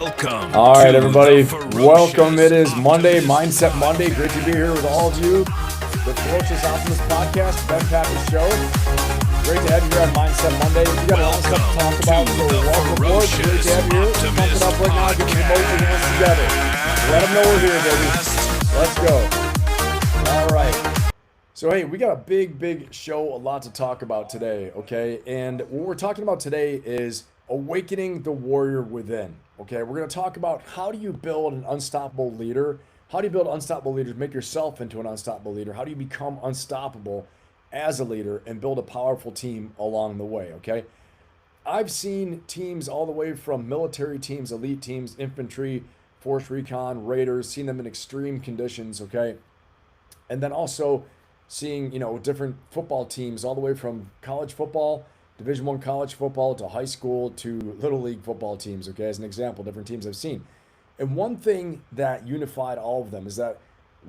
Welcome. All right, everybody. Ferocious Welcome. It is Monday, Optimism. Mindset Monday. Great to be here with all of you. The Ferocious Optimism podcast, Ben Pappas show. Great to have you here on Mindset Monday. We got a lot of stuff to talk about, so welcome aboard. Great to have you here. Pump it up right now. Get your emoji hands together. Let them know we're here, baby. Let's go. All right. So, hey, we got a big show, a lot to talk about today, okay? And what we're talking about today is awakening the warrior within, okay? We're going to talk about how do you build an unstoppable leader? How do you build unstoppable leaders? Make yourself into an unstoppable leader. How do you become unstoppable as a leader and build a powerful team along the way, okay? I've seen teams all the way from military teams, elite teams, infantry, force recon, raiders, seen them in extreme conditions, okay? And then also seeing, different football teams all the way from college football, Division I college football to high school to little league football teams, okay, as an example, different teams I've seen. And one thing that unified all of them is that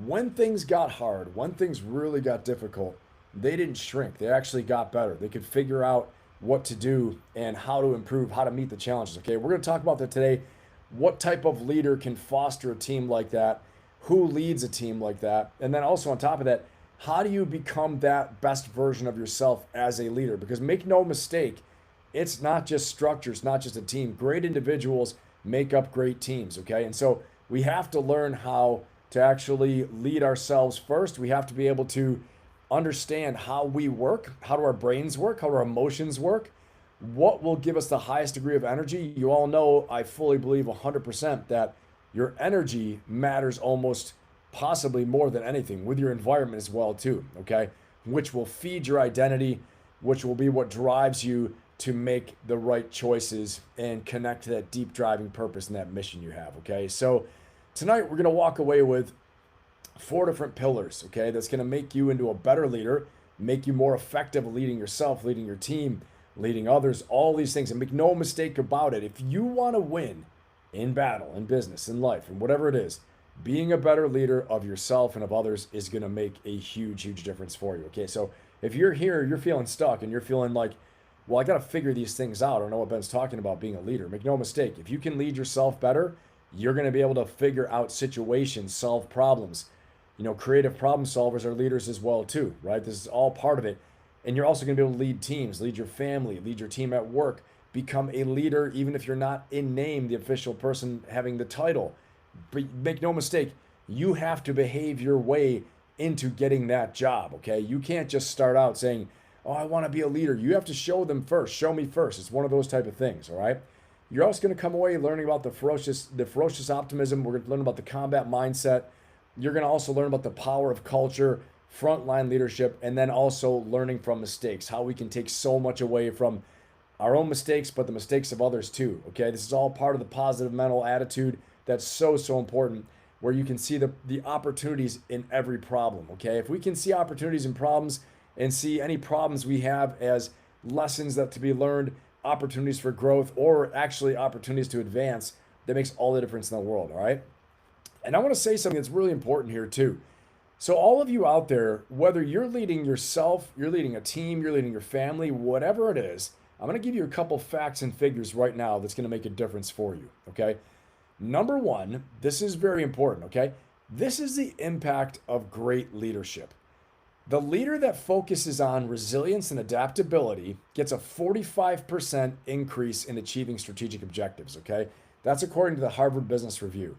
when things got hard, when things really got difficult, they didn't shrink. They actually got better. They could figure out what to do and how to improve, how to meet the challenges, okay? We're going to talk about that today. What type of leader can foster a team like that? Who leads a team like that? And then also on top of that, how do you become that best version of yourself as a leader? Because make no mistake, it's not just structure, it's not just a team. Great individuals make up great teams, okay? And so we have to learn how to actually lead ourselves first. We have to be able to understand how we work, how do our brains work, how do our emotions work, what will give us the highest degree of energy. You all know, I fully believe 100% that your energy matters almost possibly more than anything with your environment as well too, okay? Which will feed your identity, which will be what drives you to make the right choices and connect to that deep driving purpose and that mission you have, okay? So tonight we're gonna walk away with 4 different pillars, okay? That's gonna make you into a better leader, make you more effective leading yourself, leading your team, leading others, all these things. And make no mistake about it, if you wanna win in battle, in business, in life, and whatever it is, being a better leader of yourself and of others is going to make a huge difference for you, okay? So if you're here, you're feeling stuck and you're feeling like, well, I got to figure these things out. I know what Ben's talking about being a leader. Make no mistake, if you can lead yourself better, you're going to be able to figure out situations, solve problems. Creative problem solvers are leaders as well too, right? This is all part of it. And you're also going to be able to lead teams, lead your family, lead your team at work, become a leader even if you're not in name the official person having the title. But make no mistake, you have to behave your way into getting that job, okay? You can't just start out saying, oh, I want to be a leader. You have to show them first. Show me first. It's one of those type of things, all right? You're also going to come away learning about the ferocious optimism. We're going to learn about the combat mindset. You're going to also learn about the power of culture, frontline leadership, and then also learning from mistakes, how we can take so much away from our own mistakes, but the mistakes of others too, okay? This is all part of the positive mental attitude. That's so important, where you can see the opportunities in every problem, okay? If we can see opportunities and problems and see any problems we have as lessons that to be learned, opportunities for growth, or actually opportunities to advance, that makes all the difference in the world, all right? And I want to say something that's really important here too. So all of you out there, whether you're leading yourself, you're leading a team, you're leading your family, whatever it is, I'm going to give you a couple facts and figures right now that's going to make a difference for you, okay? Number 1, this is very important, okay? This is the impact of great leadership. The leader that focuses on resilience and adaptability gets a 45% increase in achieving strategic objectives, okay? That's according to the Harvard Business Review.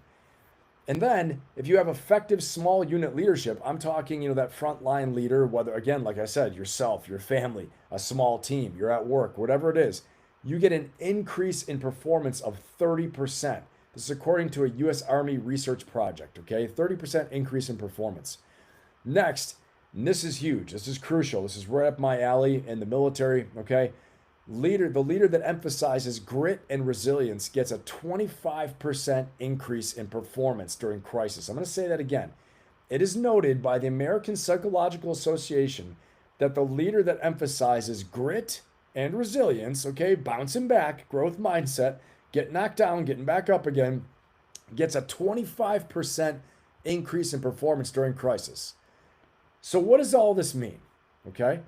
And then if you have effective small unit leadership, I'm talking, that frontline leader, whether, again, like I said, yourself, your family, a small team, you're at work, whatever it is, you get an increase in performance of 30%. This is according to a U.S. Army research project, okay? 30% increase in performance. Next, and this is huge. This is crucial. This is right up my alley in the military, okay? The leader that emphasizes grit and resilience gets a 25% increase in performance during crisis. I'm going to say that again. It is noted by the American Psychological Association that the leader that emphasizes grit and resilience, okay, bouncing back, growth mindset, get knocked down, getting back up again, gets a 25% increase in performance during crisis. So what does all this mean? Okay?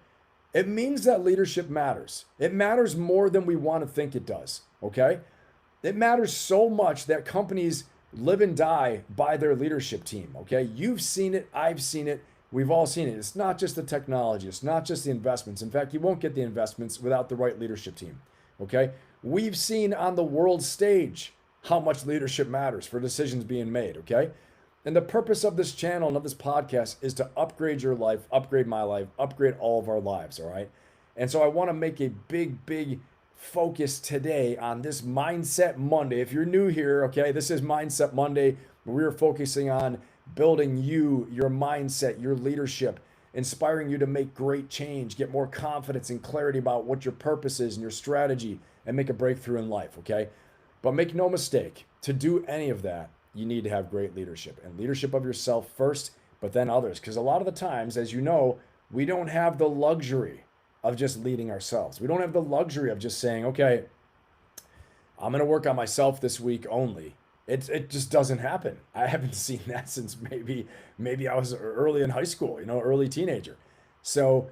It means that leadership matters. It matters more than we want to think it does. Okay? It matters so much that companies live and die by their leadership team, okay? You've seen it, I've seen it, we've all seen it. It's not just the technology, it's not just the investments. In fact, you won't get the investments without the right leadership team, okay? We've seen on the world stage how much leadership matters for decisions being made, okay? And the purpose of this channel and of this podcast is to upgrade your life, upgrade my life, upgrade all of our lives, all right? And so I want to make a big focus today on this Mindset Monday. If you're new here, okay, this is Mindset Monday. We're focusing on building you, your mindset, your leadership, inspiring you to make great change, get more confidence and clarity about what your purpose is and your strategy, and make a breakthrough in life, okay? But make no mistake, to do any of that, you need to have great leadership, and leadership of yourself first, but then others. Because a lot of the times, as you know, we don't have the luxury of just leading ourselves. We don't have the luxury of just saying, okay, I'm going to work on myself this week only. It just doesn't happen. I haven't seen that since maybe I was early in high school, early teenager. So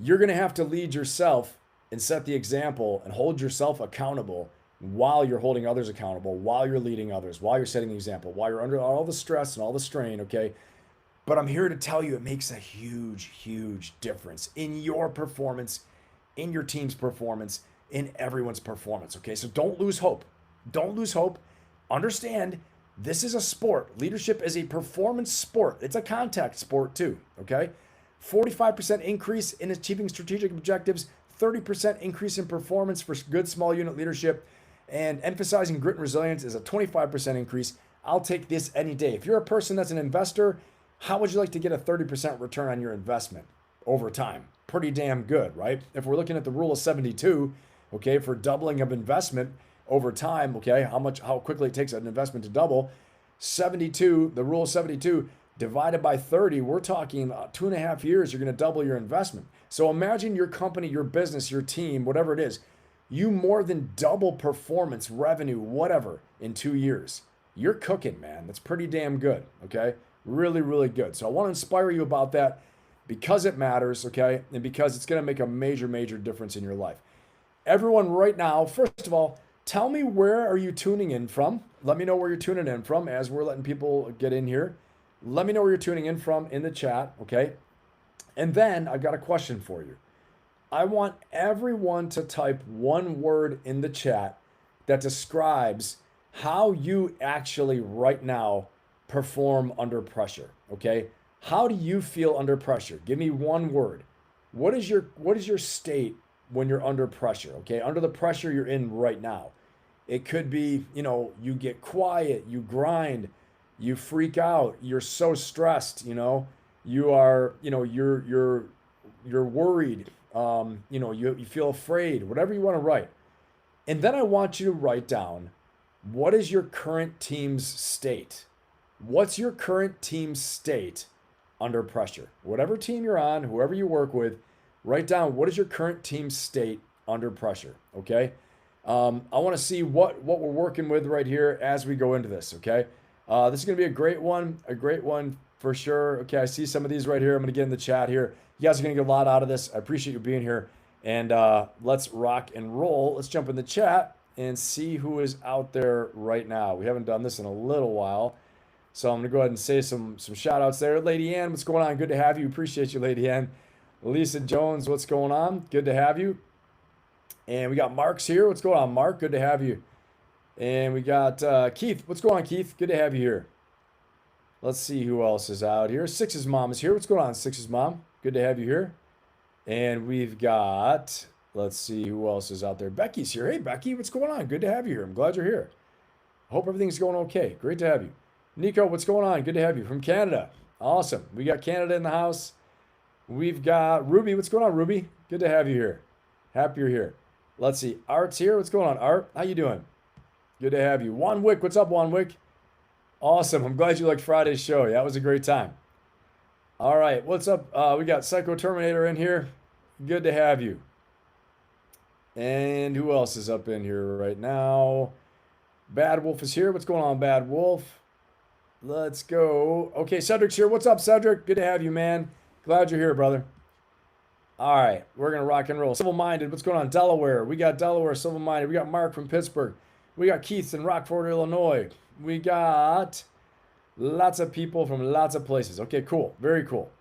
you're going to have to lead yourself and set the example and hold yourself accountable while you're holding others accountable, while you're leading others, while you're setting the example, while you're under all the stress and all the strain, okay? But I'm here to tell you it makes a huge difference in your performance, in your team's performance, in everyone's performance, okay? So don't lose hope. Don't lose hope. Understand, this is a sport. Leadership is a performance sport. It's a contact sport too, okay? 45% increase in achieving strategic objectives, 30% increase in performance for good small unit leadership, and emphasizing grit and resilience is a 25% increase. I'll take this any day. If you're a person that's an investor, how would you like to get a 30% return on your investment over time? Pretty damn good, right? If we're looking at the rule of 72, okay, for doubling of investment over time, okay, how quickly it takes an investment to double, 72, the rule of 72 divided by 30, we're talking 2.5 years, you're going to double your investment. So imagine your company, your business, your team, whatever it is, you more than double performance, revenue, whatever, in 2 years. You're cooking, man. That's pretty damn good, okay? Really good. So I want to inspire you about that because it matters, okay? And because it's going to make a major difference in your life. Everyone right now, first of all, tell me, where are you tuning in from? Let me know where you're tuning in from as we're letting people get in here. Let me know where you're tuning in from in the chat, okay? And then I've got a question for you. I want everyone to type one word in the chat that describes how you actually right now perform under pressure, okay? How do you feel under pressure? Give me one word. What is your state when you're under pressure, okay? Under the pressure you're in right now. It could be, you get quiet, you grind, you freak out, you're so stressed, you are, you're worried, you feel afraid, whatever you want to write. And then I want you to write down, what is your current team's state? What's your current team's state under pressure? Whatever team you're on, whoever you work with, write down, what is your current team's state under pressure, okay? I want to see what we're working with right here as we go into this, okay? This is going to be a great one for sure. Okay, I see some of these right here. I'm going to get in the chat here. You guys are going to get a lot out of this. I appreciate you being here. And let's rock and roll. Let's jump in the chat and see who is out there right now. We haven't done this in a little while. So I'm going to go ahead and say some shout outs there. Lady Ann, what's going on? Good to have you. Appreciate you, Lady Ann. Lisa Jones, what's going on? Good to have you. And we got Mark's here. What's going on, Mark? Good to have you. And we got Keith. What's going on, Keith? Good to have you here. Let's see who else is out here. Six's mom is here. What's going on, Six's mom? Good to have you here. And we've got, let's see who else is out there. Becky's here. Hey, Becky, what's going on? Good to have you here. I'm glad you're here. Hope everything's going okay. Great to have you. Nico, what's going on? Good to have you from Canada. Awesome. We got Canada in the house. We've got Ruby. What's going on, Ruby? Good to have you here. Happy you're here. Let's see. Art's here. What's going on, Art? How you doing? Good to have you. Wanwick. What's up, Wanwick? Awesome. I'm glad you liked Friday's show. Yeah, it was a great time. All right. What's up? We got Psycho Terminator in here. Good to have you. And who else is up in here right now? Bad Wolf is here. What's going on, Bad Wolf? Let's go. Okay, Cedric's here. What's up, Cedric? Good to have you, man. Glad you're here, brother. All right, we're going to rock and roll. Civil-minded. What's going on? Delaware. We got Delaware, civil-minded. We got Mark from Pittsburgh. We got Keith in Rockford, Illinois. We got lots of people from lots of places. Okay, cool. Very cool.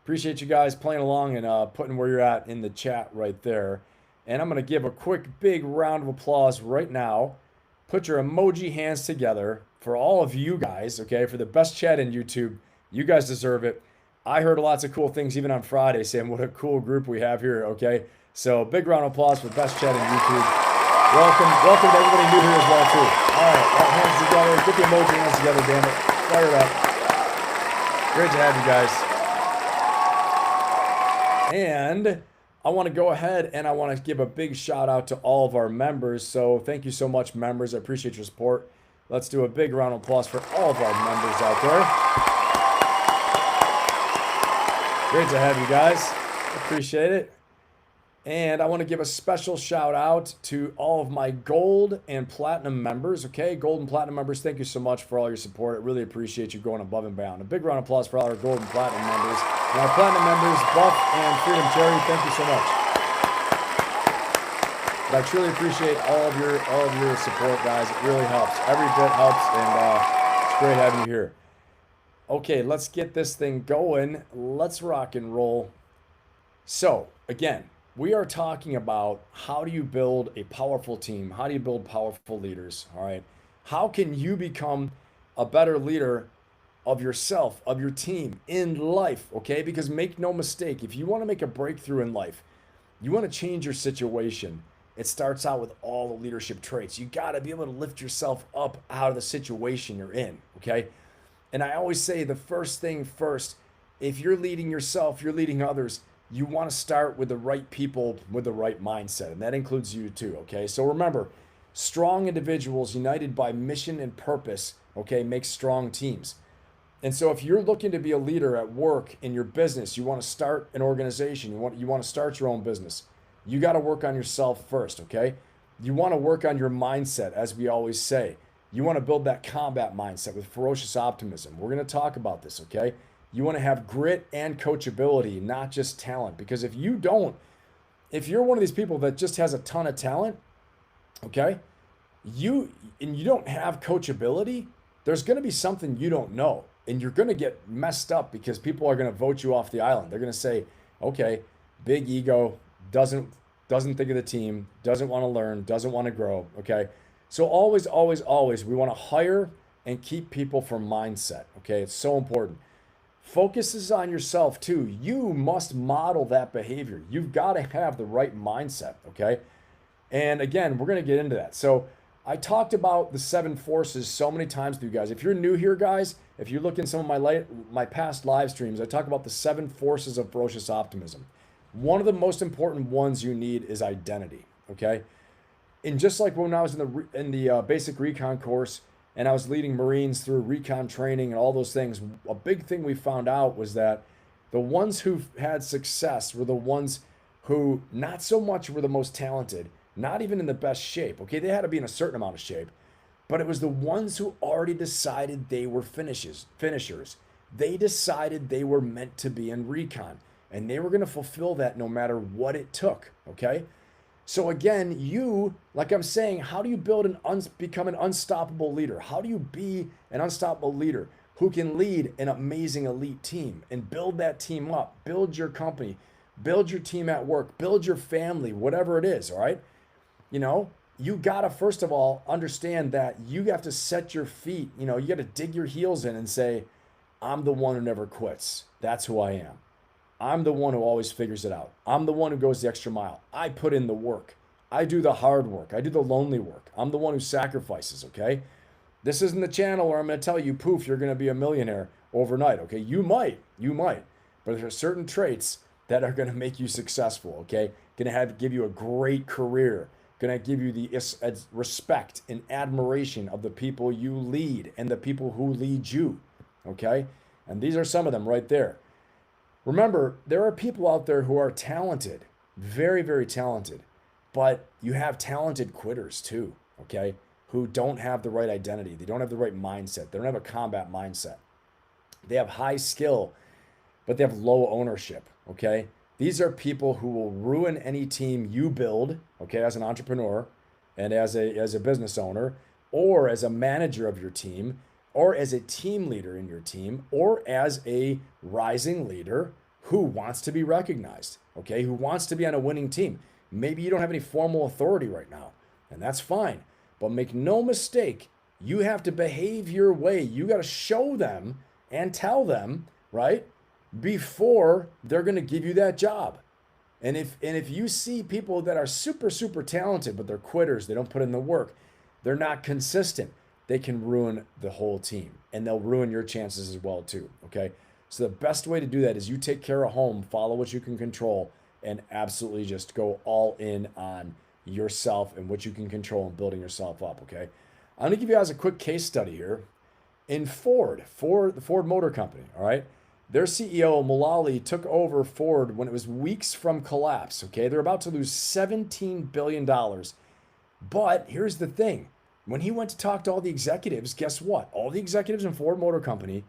Appreciate you guys playing along and putting where you're at in the chat right there. And I'm going to give a quick, big round of applause right now. Put your emoji hands together for all of you guys, okay, for the best chat in YouTube. You guys deserve it. I heard lots of cool things even on Friday saying what a cool group we have here, okay? So big round of applause for the best chat in YouTube. Welcome to everybody new here as well, too. All right, hands together. Get the emoji hands together, damn it. Fire it up. Great to have you guys. And I want to go ahead and I want to give a big shout out to all of our members. So thank you so much, members. I appreciate your support. Let's do a big round of applause for all of our members out there. Great to have you guys. Appreciate it. And I want to give a special shout out to all of my gold and platinum members. Okay, gold and platinum members, thank you so much for all your support. I really appreciate you going above and beyond. A big round of applause for all our gold and platinum members. And our platinum members, Buff and Freedom Cherry, thank you so much. But I truly appreciate all of your support, guys. It really helps. Every bit helps, and it's great having you here. Okay, let's get this thing going. Let's rock and roll. So, again, we are talking about how do you build a powerful team? How do you build powerful leaders? All right. How can you become a better leader of yourself, of your team in life? Okay. Because make no mistake, if you want to make a breakthrough in life, you want to change your situation, it starts out with all the leadership traits. You got to be able to lift yourself up out of the situation you're in. Okay. And I always say the first thing first, if you're leading yourself, you're leading others, you want to start with the right people with the right mindset, and that includes you too, okay? So remember, strong individuals united by mission and purpose, okay, make strong teams. And so if you're looking to be a leader at work, in your business, you want to start an organization, you want to start your own business, you got to work on yourself first, okay? You want to work on your mindset, as we always say. You want to build that combat mindset with Ferocious Optimism. We're going to talk about this, okay? You want to have grit and coachability, not just talent. Because if you're one of these people that just has a ton of talent, okay, and you don't have coachability, there's going to be something you don't know. And you're going to get messed up because people are going to vote you off the island. They're going to say, okay, big ego, doesn't think of the team, doesn't want to learn, doesn't want to grow, okay? So always, always, always, we want to hire and keep people for mindset, okay? It's so important. Focuses on yourself too. You must model that behavior. You've got to have the right mindset, okay? And again, we're going to get into that. So I talked about the 7 forces so many times with you guys. If you're new here, guys, if you look in some of my past live streams, I talk about the 7 forces of ferocious optimism. One of the most important ones you need is identity, okay? And just like when I was in the basic recon course, and I was leading Marines through recon training and all those things, a big thing we found out was that the ones who had success were the ones who not so much were the most talented, not even in the best shape. Okay, they had to be in a certain amount of shape, but it was the ones who already decided they were finishers. They decided they were meant to be in recon, and they were going to fulfill that no matter what it took, okay? So again, like I'm saying, how do you become an unstoppable leader? How do you be an unstoppable leader who can lead an amazing elite team and build that team up, build your company, build your team at work, build your family, whatever it is, all right? You got to, first of all, understand that you have to set your feet, you got to dig your heels in and say, I'm the one who never quits. That's who I am. I'm the one who always figures it out. I'm the one who goes the extra mile. I put in the work. I do the hard work. I do the lonely work. I'm the one who sacrifices, okay? This isn't the channel where I'm going to tell you, poof, you're going to be a millionaire overnight, okay? You might, but there are certain traits that are going to make you successful, okay? Going to give you a great career, going to give you the respect and admiration of the people you lead and the people who lead you, okay? And these are some of them right there. Remember, there are people out there who are talented, very, very talented, but you have talented quitters too, okay, who don't have the right identity. They don't have the right mindset. They don't have a combat mindset. They have high skill, but they have low ownership, okay? These are people who will ruin any team you build, okay, as an entrepreneur, And as a business owner, or as a manager of your team, or as a team leader in your team, or as a rising leader who wants to be recognized, okay, who wants to be on a winning team. Maybe you don't have any formal authority right now, and that's fine. But make no mistake, you have to behave your way. You got to show them and tell them, right, before they're going to give you that job. And if you see people that are super, super talented, but they're quitters, they don't put in the work, they're not consistent, they can ruin the whole team, and they'll ruin your chances as well too, okay? So the best way to do that is you take care of home, follow what you can control, and absolutely just go all in on yourself and what you can control and building yourself up, okay? I'm gonna give you guys a quick case study here. In Ford, the Ford Motor Company, all right? Their CEO, Mullally, took over Ford when it was weeks from collapse, okay? They're about to lose $17 billion. But here's the thing. When he went to talk to all the executives, guess what? All the executives in Ford Motor Company,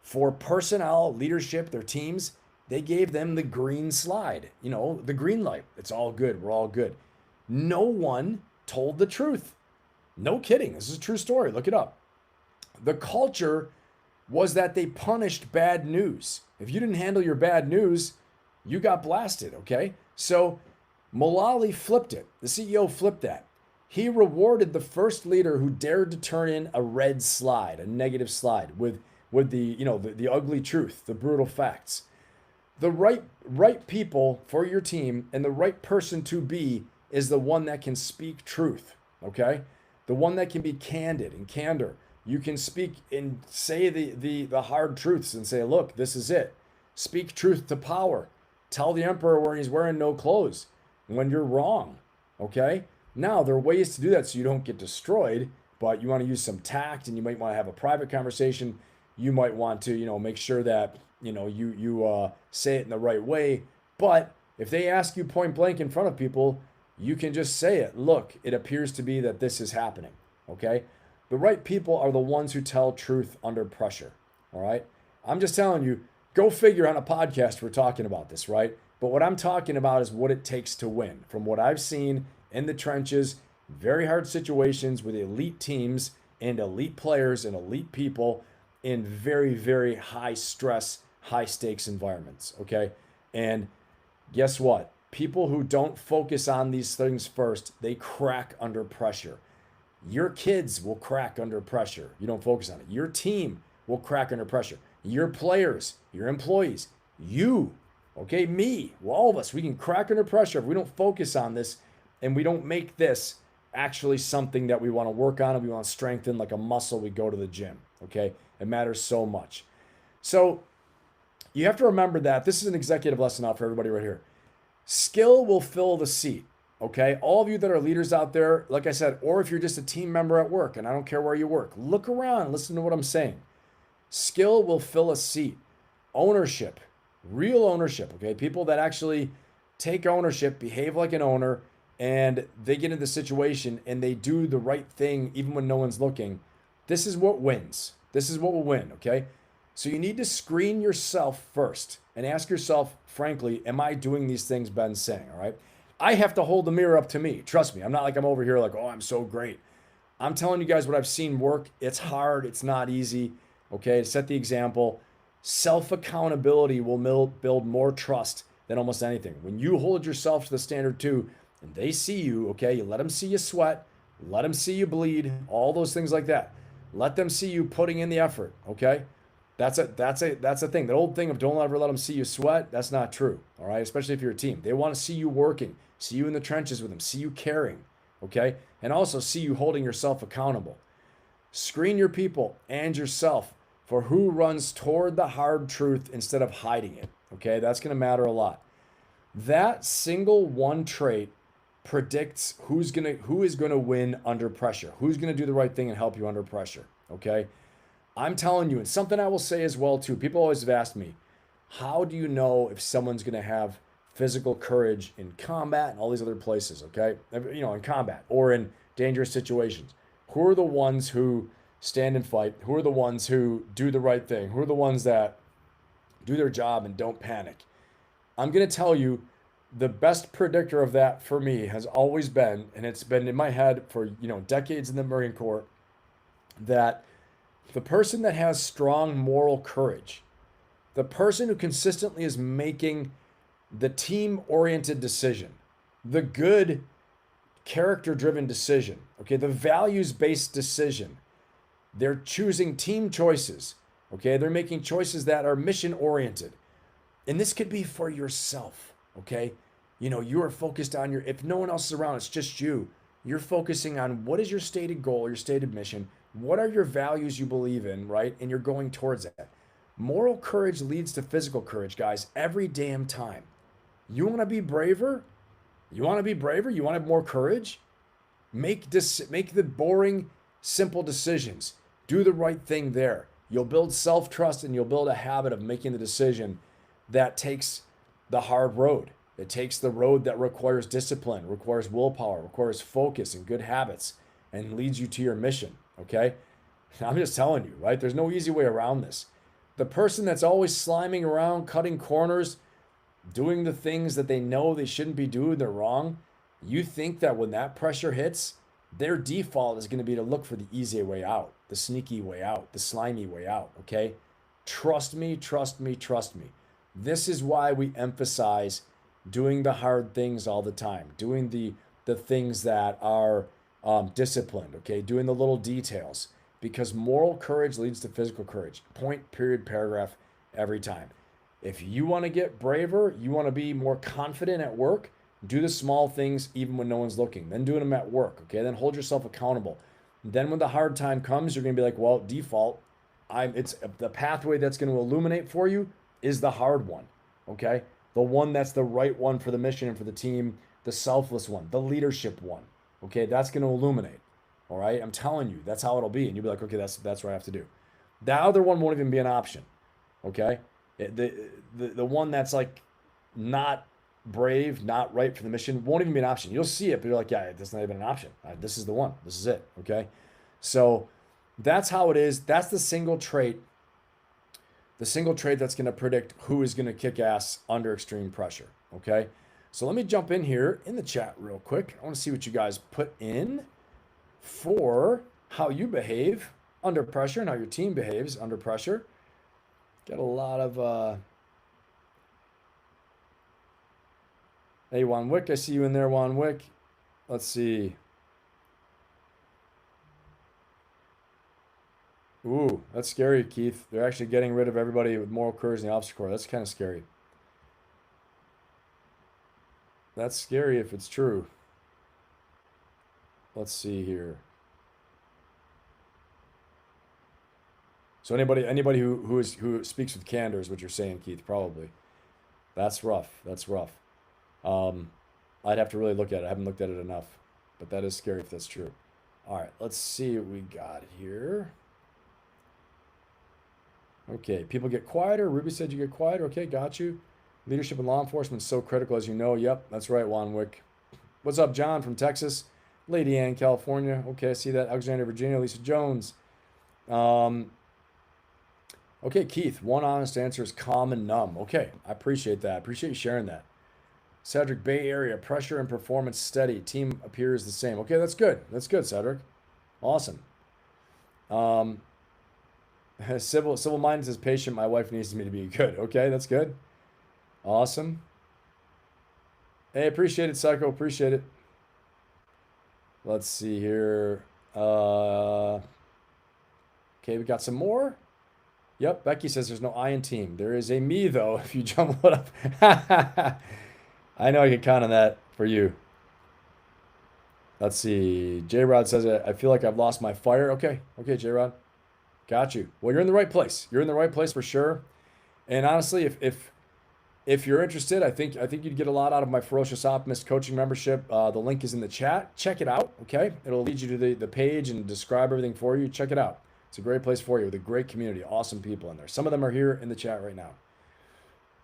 for personnel, leadership, their teams, they gave them the green slide, the green light. It's all good. We're all good. No one told the truth. No kidding. This is a true story. Look it up. The culture was that they punished bad news. If you didn't handle your bad news, you got blasted, okay? So Mullally flipped it. The CEO flipped that. He rewarded the first leader who dared to turn in a red slide, a negative slide with the ugly truth, the brutal facts. The right people for your team and the right person to be is the one that can speak truth, okay? The one that can be candid and candor. You can speak and say the hard truths and say, look, this is it. Speak truth to power. Tell the emperor where he's wearing no clothes when you're wrong, okay? Now, there are ways to do that so you don't get destroyed, but you want to use some tact, and you might want to have a private conversation. You might want to, make sure that, you say it in the right way. But if they ask you point blank in front of people, you can just say it. Look, it appears to be that this is happening, okay? The right people are the ones who tell truth under pressure, all right? I'm just telling you, go figure on a podcast we're talking about this, right? But what I'm talking about is what it takes to win. From what I've seen in the trenches, very hard situations with elite teams and elite players and elite people in very, very high stress, high stakes environments, okay? And guess what? People who don't focus on these things first, they crack under pressure. Your kids will crack under pressure. You don't focus on it. Your team will crack under pressure. Your players, your employees, you, okay, me, well, all of us, we can crack under pressure if we don't focus on this and we don't make this actually something that we want to work on and we want to strengthen like a muscle. We go to the gym, okay? It matters so much. So you have to remember that. This is an executive lesson out for everybody right here. Skill will fill the seat. Okay, all of you that are leaders out there, like I said, or if you're just a team member at work, and I don't care where you work, look around, listen to what I'm saying. Skill will fill a seat. Ownership, real ownership, okay? People that actually take ownership, behave like an owner, and they get into the situation and they do the right thing even when no one's looking. This is what wins. This is what will win, okay? So you need to screen yourself first and ask yourself, frankly, am I doing these things Ben's saying, all right? I have to hold the mirror up to me. Trust me. I'm not like I'm over here like, oh, I'm so great. I'm telling you guys what I've seen work. It's hard. It's not easy. Okay, set the example. Self-accountability will build more trust than almost anything. When you hold yourself to the standard too, and they see you, okay, you let them see you sweat, let them see you bleed, all those things like that. Let them see you putting in the effort, okay? That's a thing. The old thing of don't ever let them see you sweat, that's not true, all right? Especially if you're a team. They want to see you working, see you in the trenches with them, see you caring, okay? And also see you holding yourself accountable. Screen your people and yourself for who runs toward the hard truth instead of hiding it, okay? That's going to matter a lot. That single one trait predicts who is going to win under pressure, who's going to do the right thing and help you under pressure, okay? I'm telling you, and something I will say as well too, people always have asked me, how do you know if someone's going to have physical courage in combat and all these other places, okay? In combat or in dangerous situations. Who are the ones who stand and fight? Who are the ones who do the right thing? Who are the ones that do their job and don't panic? I'm going to tell you, the best predictor of that for me has always been, and it's been in my head for, decades in the Marine Corps, that the person that has strong moral courage, the person who consistently is making the team oriented decision, the good character driven decision, okay, the values based decision, they're choosing team choices, okay, they're making choices that are mission oriented. And this could be for yourself, okay? You are focused on if no one else is around, it's just you. You're focusing on what is your stated goal, your stated mission, what are your values you believe in, right? And you're going towards that. Moral courage leads to physical courage, guys, every damn time. You want to be braver? You want to be braver? You want to have more courage? Make the boring, simple decisions. Do the right thing there. You'll build self-trust and you'll build a habit of making the decision that takes the hard road. It takes the road that requires discipline, requires willpower, requires focus and good habits, and leads you to your mission, okay? I'm just telling you, right? There's no easy way around this. The person that's always sliming around, cutting corners, doing the things that they know they shouldn't be doing, they're wrong. You think that when that pressure hits, their default is going to be to look for the easy way out, the sneaky way out, the slimy way out, okay? Trust me, trust me, trust me. This is why we emphasize doing the hard things all the time, doing the things that are disciplined, okay? Doing the little details, because moral courage leads to physical courage. Point, period, paragraph, every time. If you want to get braver, you want to be more confident at work, do the small things even when no one's looking. Then do them at work, okay? Then hold yourself accountable. Then when the hard time comes, you're going to be like, well, default, it's the pathway that's going to illuminate for you is the hard one, okay? The one that's the right one for the mission and for the team, the selfless one, the leadership one, okay? That's going to illuminate, all right? I'm telling you, that's how it'll be. And you'll be like, okay, that's what I have to do. The other one won't even be an option, okay? The one that's like not brave, not right for the mission won't even be an option. You'll see it, but you're like, yeah, that's not even an option. This is the one. This is it, okay? So that's how it is. That's the single trait that's going to predict who is going to kick ass under extreme pressure, okay? So let me jump in here in the chat real quick. I want to see what you guys put in for how you behave under pressure and how your team behaves under pressure. Got a lot of, hey, Juan Wick, I see you in there, Juan Wick. Let's see. Ooh, that's scary, Keith. They're actually getting rid of everybody with moral courage in the Officer Corps. That's kind of scary. That's scary if it's true. Let's see here. So anybody who speaks with candor is what you're saying, Keith, probably. That's rough. That's rough. I'd have to really look at it. I haven't looked at it enough, but that is scary if that's true. All right, let's see what we got here. Okay, people get quieter. Ruby said you get quieter. Okay, got you. Leadership in law enforcement is so critical, as you know. Yep, that's right, Juan Wick. What's up, John from Texas? Lady Ann, California. Okay, I see that. Alexandria, Virginia. Lisa Jones. Okay, Keith, one honest answer is calm and numb. Okay, I appreciate that. I appreciate you sharing that. Cedric, Bay Area, pressure and performance steady. Team appears the same. Okay, that's good. That's good, Cedric. Awesome. Civil Minded says patient. My wife needs me to be good. Okay, that's good. Awesome. Hey, appreciate it, Psycho. Appreciate it. Let's see here. Okay, we got some more. Yep, Becky says there's no I in team. There is a me, though, if you jumble it up. I know I can count on that for you. Let's see. J-Rod says, I feel like I've lost my fire. Okay, J-Rod. Got you. Well, you're in the right place. You're in the right place for sure. And honestly, if you're interested, I think you'd get a lot out of my Ferocious Optimist coaching membership. The link is in the chat. Check it out, okay? It'll lead you to the page and describe everything for you. Check it out. It's a great place for you with a great community, awesome people in there. Some of them are here in the chat right now.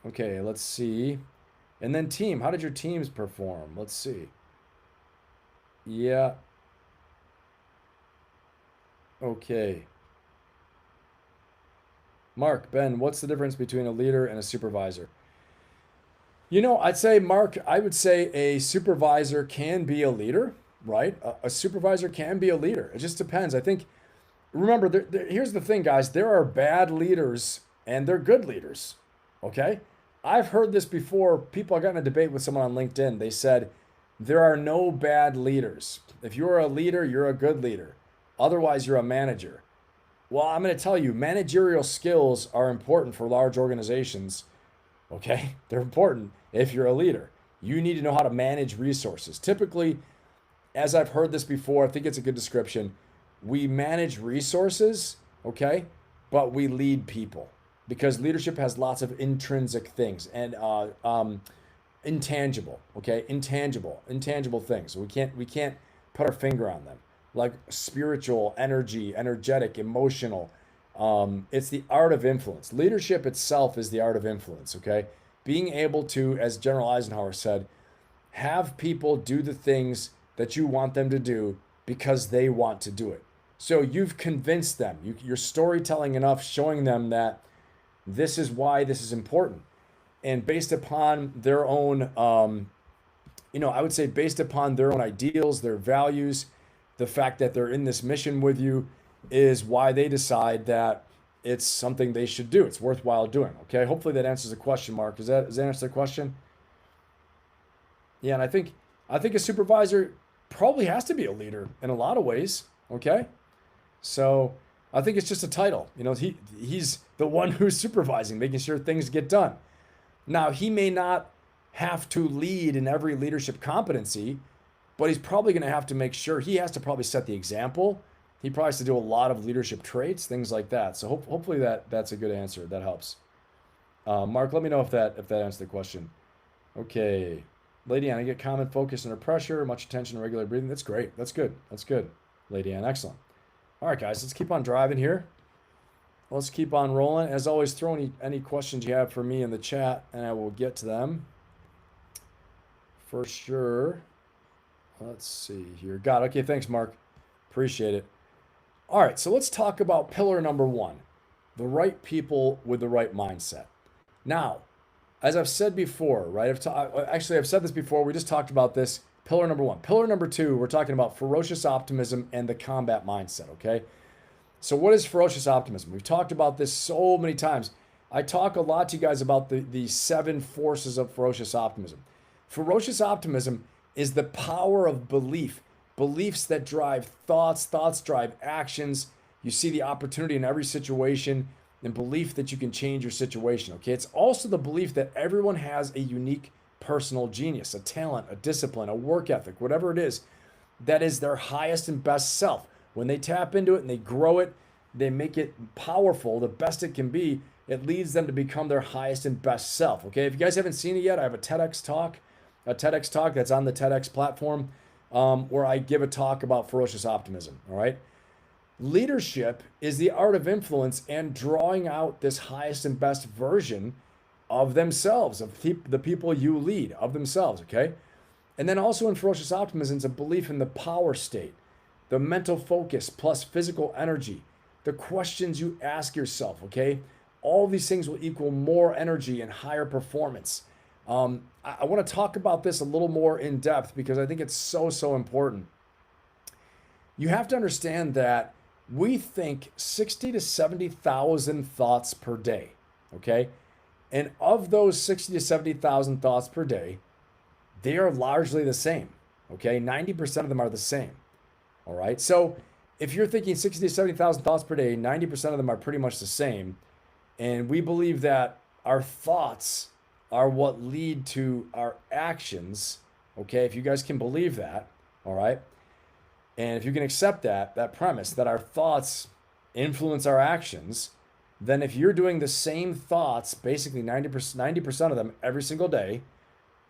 Okay, let's see. And then team, how did your teams perform? Let's see. Yeah. Okay. Mark, Ben, what's the difference between a leader and a supervisor? I'd say, Mark, I would say a supervisor can be a leader, right? A supervisor can be a leader. It just depends. I think, remember, here's the thing, guys. There are bad leaders and they're good leaders, okay? I've heard this before. People, I got in a debate with someone on LinkedIn. They said, there are no bad leaders. If you're a leader, you're a good leader. Otherwise, you're a manager. Well, I'm going to tell you, managerial skills are important for large organizations. Okay, they're important if you're a leader. You need to know how to manage resources. Typically, as I've heard this before, I think it's a good description. We manage resources, okay, but we lead people because leadership has lots of intrinsic things and intangible, okay, intangible things. We can't put our finger on them, like spiritual, energetic, emotional. It's the art of influence. Leadership itself is the art of influence, okay? Being able to, as General Eisenhower said, have people do the things that you want them to do because they want to do it. So you've convinced them. You're storytelling enough, showing them that this is why this is important. And based upon their own, I would say based upon their own ideals, their values, the fact that they're in this mission with you is why they decide that it's something they should do. It's worthwhile doing. Okay. Hopefully that answers the question, Mark. Does that answer the question? Yeah, and I think a supervisor probably has to be a leader in a lot of ways. Okay. So I think it's just a title. He's the one who's supervising, making sure things get done. Now, he may not have to lead in every leadership competency, but he's probably going to have to make sure he has to probably set the example. He probably has to do a lot of leadership traits, things like that. So hopefully that's a good answer. That helps. Mark, let me know if that answers the question. Okay. Lady Ann, I get common focus under pressure, much attention, regular breathing. That's great. That's good. That's good. Lady Ann, excellent. All right, guys, let's keep on driving here. Let's keep on rolling. As always, throw any questions you have for me in the chat, and I will get to them for sure. Let's see here. Got it. Okay, thanks, Mark. Appreciate it. All right, so let's talk about pillar number 1, the right people with the right mindset. Now, as I've said before, right? I've said this before. We just talked about this. Pillar number 1. Pillar number 2, we're talking about ferocious optimism and the combat mindset, okay? So what is ferocious optimism? We've talked about this so many times. I talk a lot to you guys about the 7 forces of ferocious optimism. Ferocious optimism is the power of belief, beliefs that drive thoughts drive actions. You see the opportunity in every situation and belief that you can change your situation, okay? It's also the belief that everyone has a unique personal genius, a talent, a discipline, a work ethic, whatever it is, that is their highest and best self. When they tap into it and they grow it, they make it powerful, the best it can be, it leads them to become their highest and best self, okay? If you guys haven't seen it yet, I have a TEDx talk that's on the TEDx platform where I give a talk about ferocious optimism, all right? Leadership is the art of influence and drawing out this highest and best version of themselves, of the people you lead, of themselves, okay? And then also in ferocious optimism, it's a belief in the power state, the mental focus plus physical energy, the questions you ask yourself, okay? All these things will equal more energy and higher performance. I want to talk about this a little more in depth because I think it's so important. You have to understand that we think 60 to 70,000 thoughts per day, okay? And of those 60 to 70,000 thoughts per day, they are largely the same, okay? 90% of them are the same, all right? So if you're thinking 60 to 70,000 thoughts per day, 90% of them are pretty much the same. And we believe that our thoughts are what lead to our actions, okay? If you guys can believe that, all right? And if you can accept that premise that our thoughts influence our actions, then if you're doing the same thoughts, basically 90% of them every single day,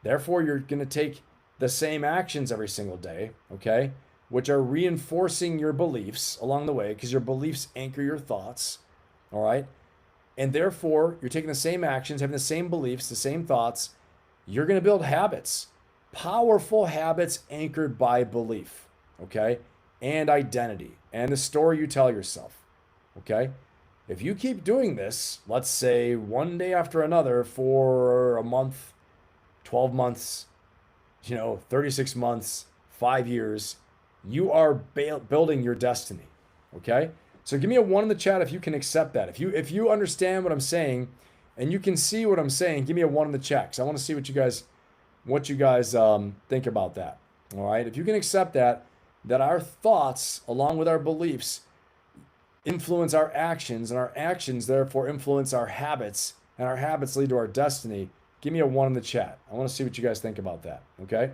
therefore you're going to take the same actions every single day, okay? Which are reinforcing your beliefs along the way because your beliefs anchor your thoughts, all right? And therefore, you're taking the same actions, having the same beliefs, the same thoughts. You're going to build habits, powerful habits anchored by belief, okay? And identity and the story you tell yourself, okay? If you keep doing this, let's say one day after another for a month, 12 months, 36 months, 5 years. You are building your destiny. Okay? So give me a 1 in the chat if you can accept that. If you understand what I'm saying and you can see what I'm saying, give me a 1 in the chat, because I want to see what you guys think about that. All right? If you can accept that our thoughts along with our beliefs influence our actions, and our actions therefore influence our habits, and our habits lead to our destiny, give me a 1 in the chat. I want to see what you guys think about that. Okay?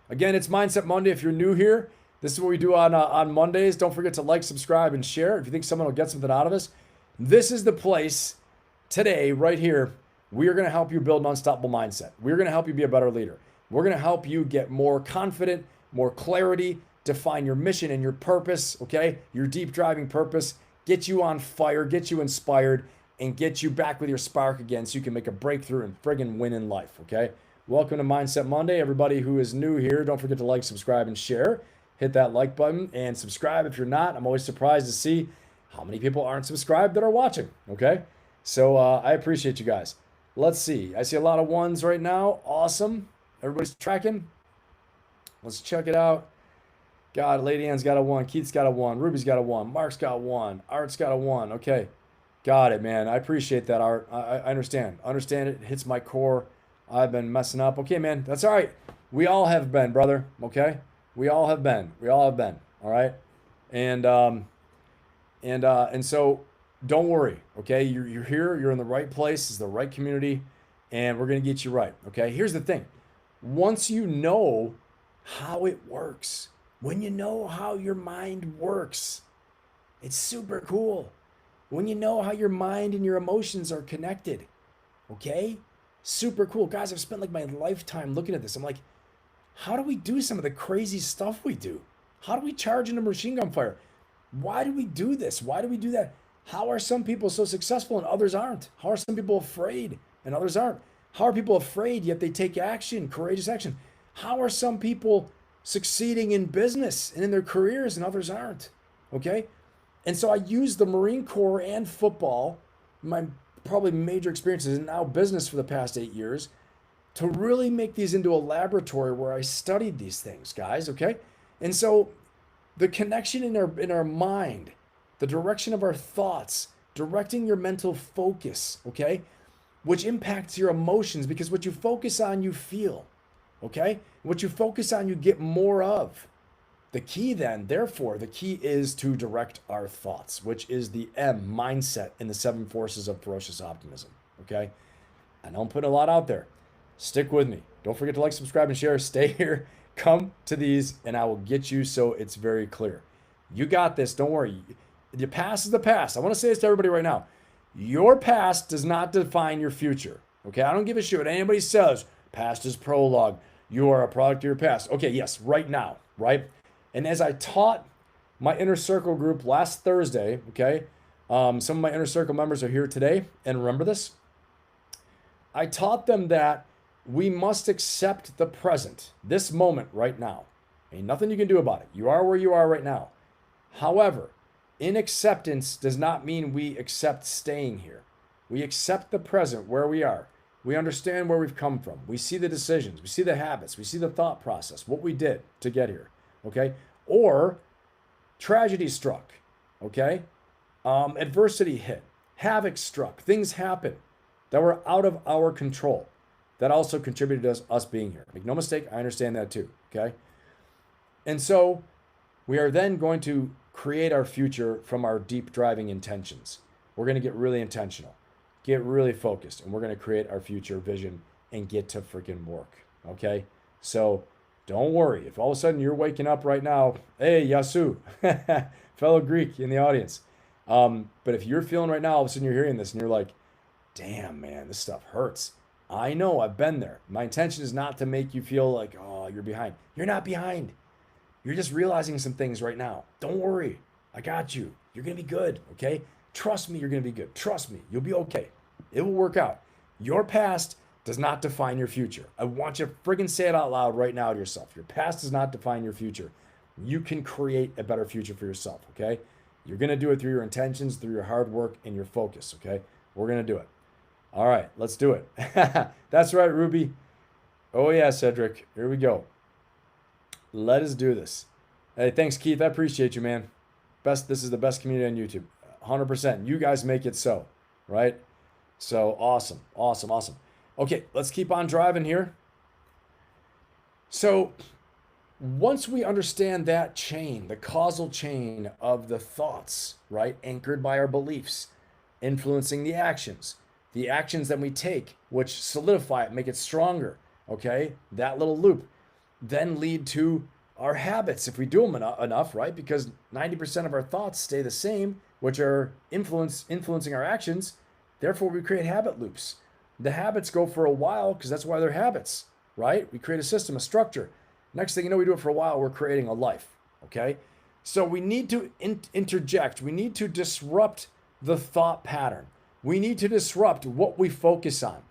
Again, it's Mindset Monday. If you're new here, this is what we do on Mondays. Don't forget to like, subscribe, and share if you think someone will get something out of us. This is the place today, right here. We are going to help you build an unstoppable mindset. We're going to help you be a better leader. We're going to help you get more confident, more clarity, define your mission and your purpose, okay? Your deep driving purpose, get you on fire, get you inspired, and get you back with your spark again so you can make a breakthrough and friggin' win in life, okay? Welcome to Mindset Monday. Everybody who is new here, don't forget to like, subscribe, and share. Hit that like button and subscribe if you're not. I'm always surprised to see how many people aren't subscribed that are watching, okay? So I appreciate you guys. Let's see. I see a lot of ones right now. Awesome. Everybody's tracking. Let's check it out. God, Lady Ann's got a 1. Keith's got a 1. Ruby's got a 1. Mark's got 1. Art's got a 1. Okay. Got it, man. I appreciate that, Art. I understand. Understand it. It hits my core. I've been messing up. Okay, man. That's all right. We all have been, brother. Okay? We all have been. We all have been. All right? And so don't worry. Okay? You're here. You're in the right place. It's the right community. And we're going to get you right. Okay? Here's the thing. Once you know how it works, when you know how your mind works, it's super cool. When you know how your mind and your emotions are connected, okay? Super cool. Guys, I've spent like my lifetime looking at this. I'm like, how do we do some of the crazy stuff we do? How do we charge into machine gun fire? Why do we do this? Why do we do that? How are some people so successful and others aren't? How are some people afraid and others aren't? How are people afraid yet they take action, courageous action? How are some people succeeding in business and in their careers and others aren't? Okay? And so I use the Marine Corps and football, my probably major experiences, and now business for the past 8 years, to really make these into a laboratory where I studied these things, guys, okay? And so the connection in our mind, the direction of our thoughts, directing your mental focus, okay? Which impacts your emotions, because what you focus on, you feel, okay? What you focus on, you get more of. The key then, therefore, the key is to direct our thoughts, which is the M, mindset, in the 7 forces of ferocious optimism, okay? I know I'm putting a lot out there. Stick with me. Don't forget to like, subscribe, and share. Stay here. Come to these, and I will get you so it's very clear. You got this. Don't worry. The past is the past. I want to say this to everybody right now. Your past does not define your future, okay? I don't give a shit what anybody says. Past is prologue. You are a product of your past. Okay, yes, right now, right? And as I taught my inner circle group last Thursday, okay, some of my inner circle members are here today, and remember this. I taught them that we must accept the present, this moment right now. Ain't nothing you can do about it. You are where you are right now. However, in acceptance does not mean we accept staying here. We accept the present where we are. We understand where we've come from. We see the decisions. We see the habits. We see the thought process, what we did to get here. Okay? Or tragedy struck. Okay? Adversity hit. Havoc struck. Things happened that were out of our control. That also contributed to us being here. Make no mistake, I understand that too. Okay? And so we are then going to create our future from our deep driving intentions. We're going to get really intentional, get really focused, and we're going to create our future vision and get to freaking work. Okay? So don't worry. If all of a sudden you're waking up right now, hey, Yasu, fellow Greek in the audience. But if you're feeling right now, all of a sudden you're hearing this and you're like, damn, man, this stuff hurts. I know, I've been there. My intention is not to make you feel like, oh, you're behind. You're not behind. You're just realizing some things right now. Don't worry. I got you. You're going to be good, okay? Trust me, you're going to be good. Trust me, you'll be okay. It will work out. Your past does not define your future. I want you to friggin' say it out loud right now to yourself. Your past does not define your future. You can create a better future for yourself, okay? You're going to do it through your intentions, through your hard work, and your focus, okay? We're going to do it. All right, let's do it. That's right, Ruby. Oh yeah, Cedric. Here we go. Let us do this. Hey, thanks, Keith. I appreciate you, man. This is the best community on YouTube. 100%. You guys make it so, right? So awesome, awesome, awesome. Okay, let's keep on driving here. So once we understand that chain, the causal chain of the thoughts, right, anchored by our beliefs, influencing the actions that we take, which solidify it, make it stronger, okay, that little loop, then lead to our habits if we do them enough, right? Because 90% of our thoughts stay the same, which are influencing our actions. Therefore, we create habit loops. The habits go for a while because that's why they're habits, right? We create a system, a structure. Next thing you know, we do it for a while, we're creating a life, okay? So we need to interject. We need to disrupt the thought pattern. We need to disrupt what we focus on.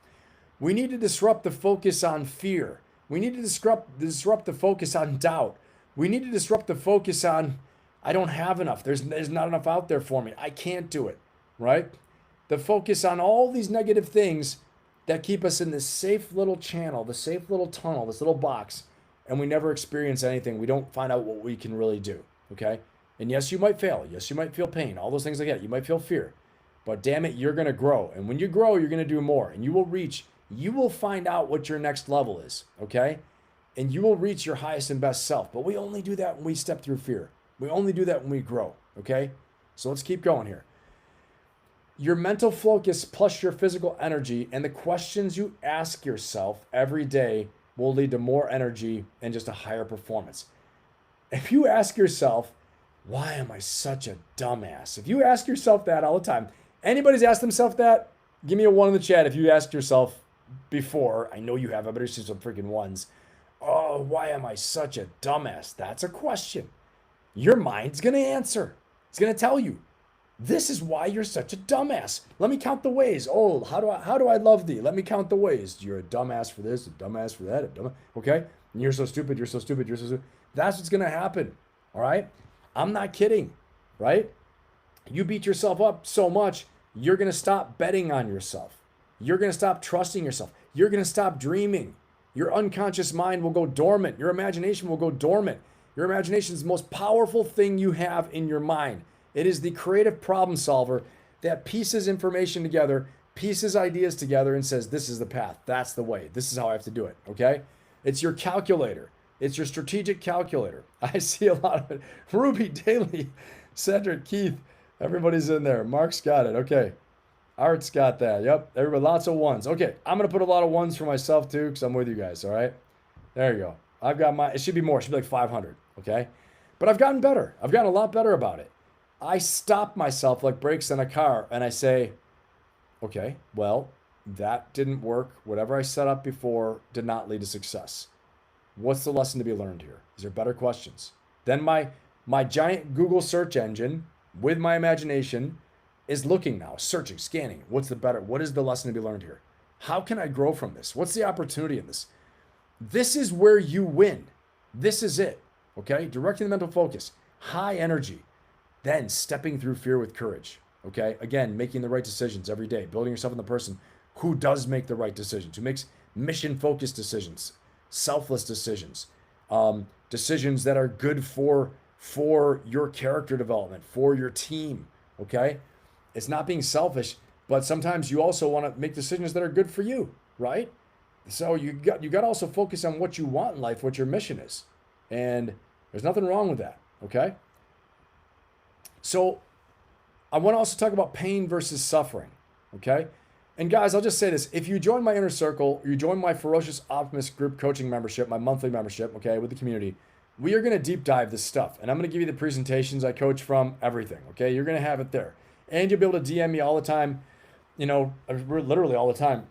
We need to disrupt the focus on fear. We need to disrupt the focus on doubt. We need to disrupt the focus on, I don't have enough. There's not enough out there for me. I can't do it, right? The focus on all these negative things that keep us in this safe little channel, the safe little tunnel, this little box, and we never experience anything. We don't find out what we can really do, okay? And yes, you might fail. Yes, you might feel pain. All those things like that. You might feel fear. But damn it, you're going to grow. And when you grow, you're going to do more. And you will find out what your next level is, okay? And you will reach your highest and best self. But we only do that when we step through fear. We only do that when we grow, okay? So let's keep going here. Your mental focus plus your physical energy and the questions you ask yourself every day will lead to more energy and just a higher performance. If you ask yourself, why am I such a dumbass? If you ask yourself that all the time, anybody's asked themselves that? Give me a 1 in the chat if you asked yourself before. I know you have. I better see some freaking ones. Oh, why am I such a dumbass? That's a question. Your mind's going to answer. It's going to tell you. This is why you're such a dumbass. Let me count the ways. Oh, how do I love thee? Let me count the ways. You're a dumbass for this, a dumbass for that, okay? And you're so stupid, you're so stupid, you're so stupid. That's what's going to happen, all right? I'm not kidding, right? You beat yourself up so much, you're going to stop betting on yourself. You're going to stop trusting yourself. You're going to stop dreaming. Your unconscious mind will go dormant. Your imagination will go dormant. Your imagination is the most powerful thing you have in your mind. It is the creative problem solver that pieces information together, pieces ideas together, and says, this is the path. That's the way. This is how I have to do it, okay? It's your calculator. It's your strategic calculator. I see a lot of it. Ruby, Daly, Cedric, Keith, everybody's in there. Mark's got it. Okay. Art's got that. Yep. Everybody, lots of ones. Okay. I'm going to put a lot of ones for myself too because I'm with you guys. All right. There you go. I've got it should be more. It should be like 500. Okay. But I've gotten better. I've gotten a lot better about it. I stop myself like brakes in a car and I say, okay, well, that didn't work. Whatever I set up before did not lead to success. What's the lesson to be learned here? These are better questions. Then my giant Google search engine with my imagination is looking now, searching, scanning. What is the lesson to be learned here? How can I grow from this? What's the opportunity in this? This is where you win. This is it. Okay? Directing the mental focus, high energy, then stepping through fear with courage. Okay? Again, making the right decisions every day, building yourself in the person who does make the right decisions, who makes mission-focused decisions, selfless decisions, decisions that are good for your character development, for your team, okay? It's not being selfish, but sometimes you also want to make decisions that are good for you, right? So you got to also focus on what you want in life, what your mission is. And there's nothing wrong with that, okay? So I want to also talk about pain versus suffering, okay? And guys, I'll just say this. If you join my inner circle, you join my Ferocious Optimist group coaching membership, my monthly membership, okay, with the community, we are going to deep dive this stuff. And I'm going to give you the presentations I coach from, everything, okay? You're going to have it there. And you'll be able to DM me all the time, literally all the time,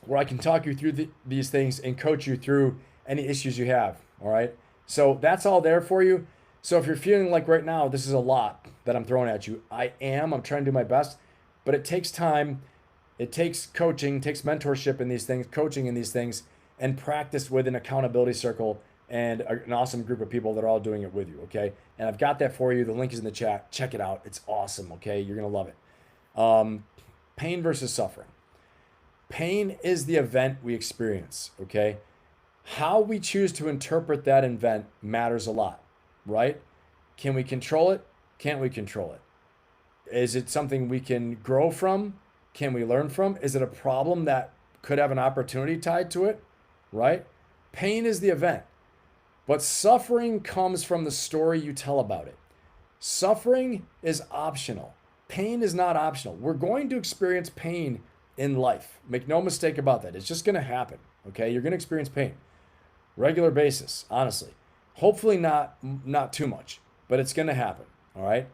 where I can talk you through these things and coach you through any issues you have, all right? So that's all there for you. So if you're feeling like right now, this is a lot that I'm throwing at you, I'm trying to do my best, but it takes time. It takes coaching, takes mentorship in these things, coaching in these things, and practice with an accountability circle and an awesome group of people that are all doing it with you, okay? And I've got that for you. The link is in the chat. Check it out. It's awesome, okay? You're going to love it. Pain versus suffering. Pain is the event we experience, okay? How we choose to interpret that event matters a lot, right? Can we control it? Can't we control it? Is it something we can grow from? Can we learn from? Is it a problem that could have an opportunity tied to it, right? Pain is the event, but suffering comes from the story you tell about it. Suffering is optional. Pain is not optional. We're going to experience pain in life. Make no mistake about that. It's just going to happen, okay? You're going to experience pain. Regular basis, honestly. Hopefully not too much, but it's going to happen, all right?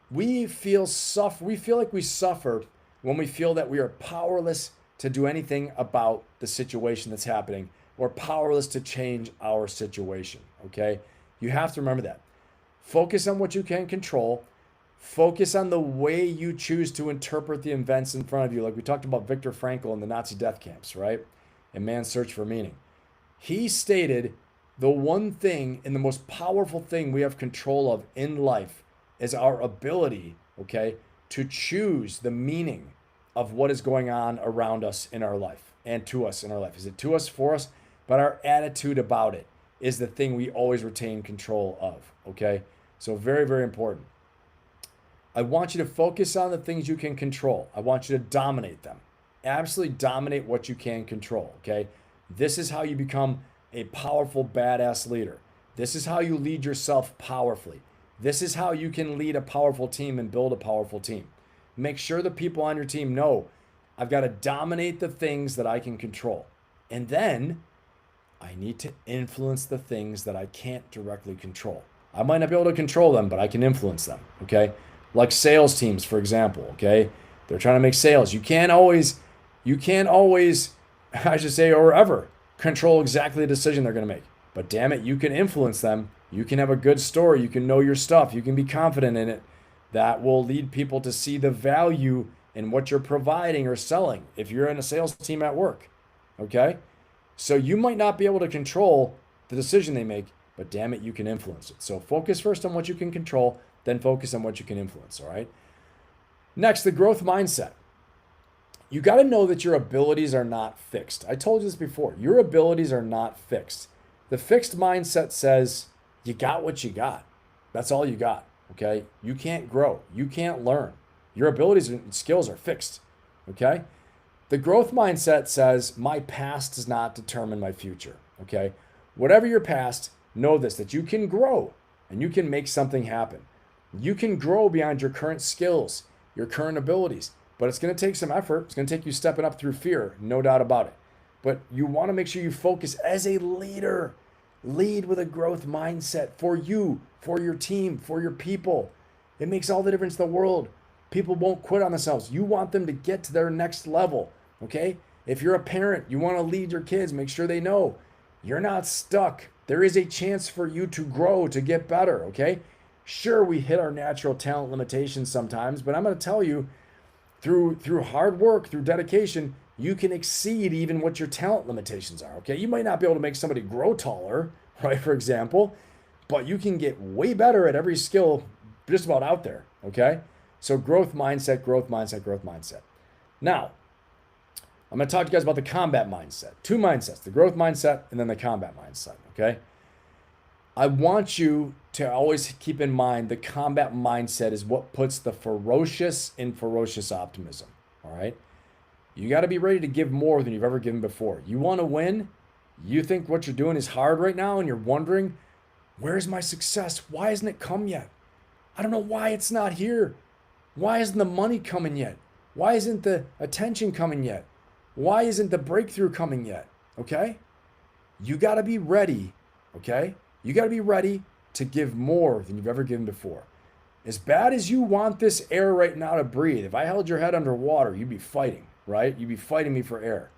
We feel like we suffer when we feel that we are powerless to do anything about the situation that's happening or powerless to change our situation, okay? You have to remember that. Focus on what you can control. Focus on the way you choose to interpret the events in front of you. Like we talked about Viktor Frankl in the Nazi death camps, right? In Man's Search for Meaning. He stated the one thing and the most powerful thing we have control of in life is our ability, okay, to choose the meaning of what is going on around us in our life and to us in our life. Is it to us, for us? But our attitude about it is the thing we always retain control of, okay? So very, very important. I want you to focus on the things you can control. I want you to dominate them. Absolutely dominate what you can control, okay? This is how you become a powerful, badass leader. This is how you lead yourself powerfully. This is how you can lead a powerful team and build a powerful team. Make sure the people on your team know I've got to dominate the things that I can control. And then I need to influence the things that I can't directly control. I might not be able to control them, but I can influence them, okay? Like sales teams, for example, okay? They're trying to make sales. You can't always, I should say, or ever control exactly the decision they're going to make. But damn it, you can influence them. You can have a good story. You can know your stuff. You can be confident in it. That will lead people to see the value in what you're providing or selling if you're in a sales team at work, okay? So you might not be able to control the decision they make, but damn it, you can influence it. So focus first on what you can control, then focus on what you can influence, all right? Next, the growth mindset. You got to know that your abilities are not fixed. I told you this before. Your abilities are not fixed. The fixed mindset says you got what you got. That's all you got, okay? You can't grow. You can't learn. Your abilities and skills are fixed, okay? The growth mindset says my past does not determine my future, okay? Whatever your past, know this, that you can grow and you can make something happen. You can grow beyond your current skills, your current abilities, but it's going to take some effort. It's going to take you stepping up through fear, no doubt about it. But you want to make sure you focus as a leader. Lead with a growth mindset for you, for your team, for your people. It makes all the difference in the world. People won't quit on themselves. You want them to get to their next level, okay? If you're a parent, you want to lead your kids, make sure they know you're not stuck. There is a chance for you to grow, to get better, okay? Sure, we hit our natural talent limitations sometimes, but I'm going to tell you, through hard work, through dedication, you can exceed even what your talent limitations are, okay? You might not be able to make somebody grow taller, right, for example, but you can get way better at every skill just about out there, okay? So growth mindset, growth mindset, growth mindset. Now, I'm going to talk to you guys about the combat mindset. Two mindsets, the growth mindset and then the combat mindset, okay? I want you to always keep in mind the combat mindset is what puts the ferocious in ferocious optimism, all right? You got to be ready to give more than you've ever given before. You want to win? You think what you're doing is hard right now and you're wondering, where's my success? Why hasn't it come yet? I don't know why it's not here. Why isn't the money coming yet? Why isn't the attention coming yet? Why isn't the breakthrough coming yet? Okay? You got to be ready, okay? You got to be ready to give more than you've ever given before. As bad as you want this air right now to breathe, if I held your head underwater, you'd be fighting, right? You'd be fighting me for air.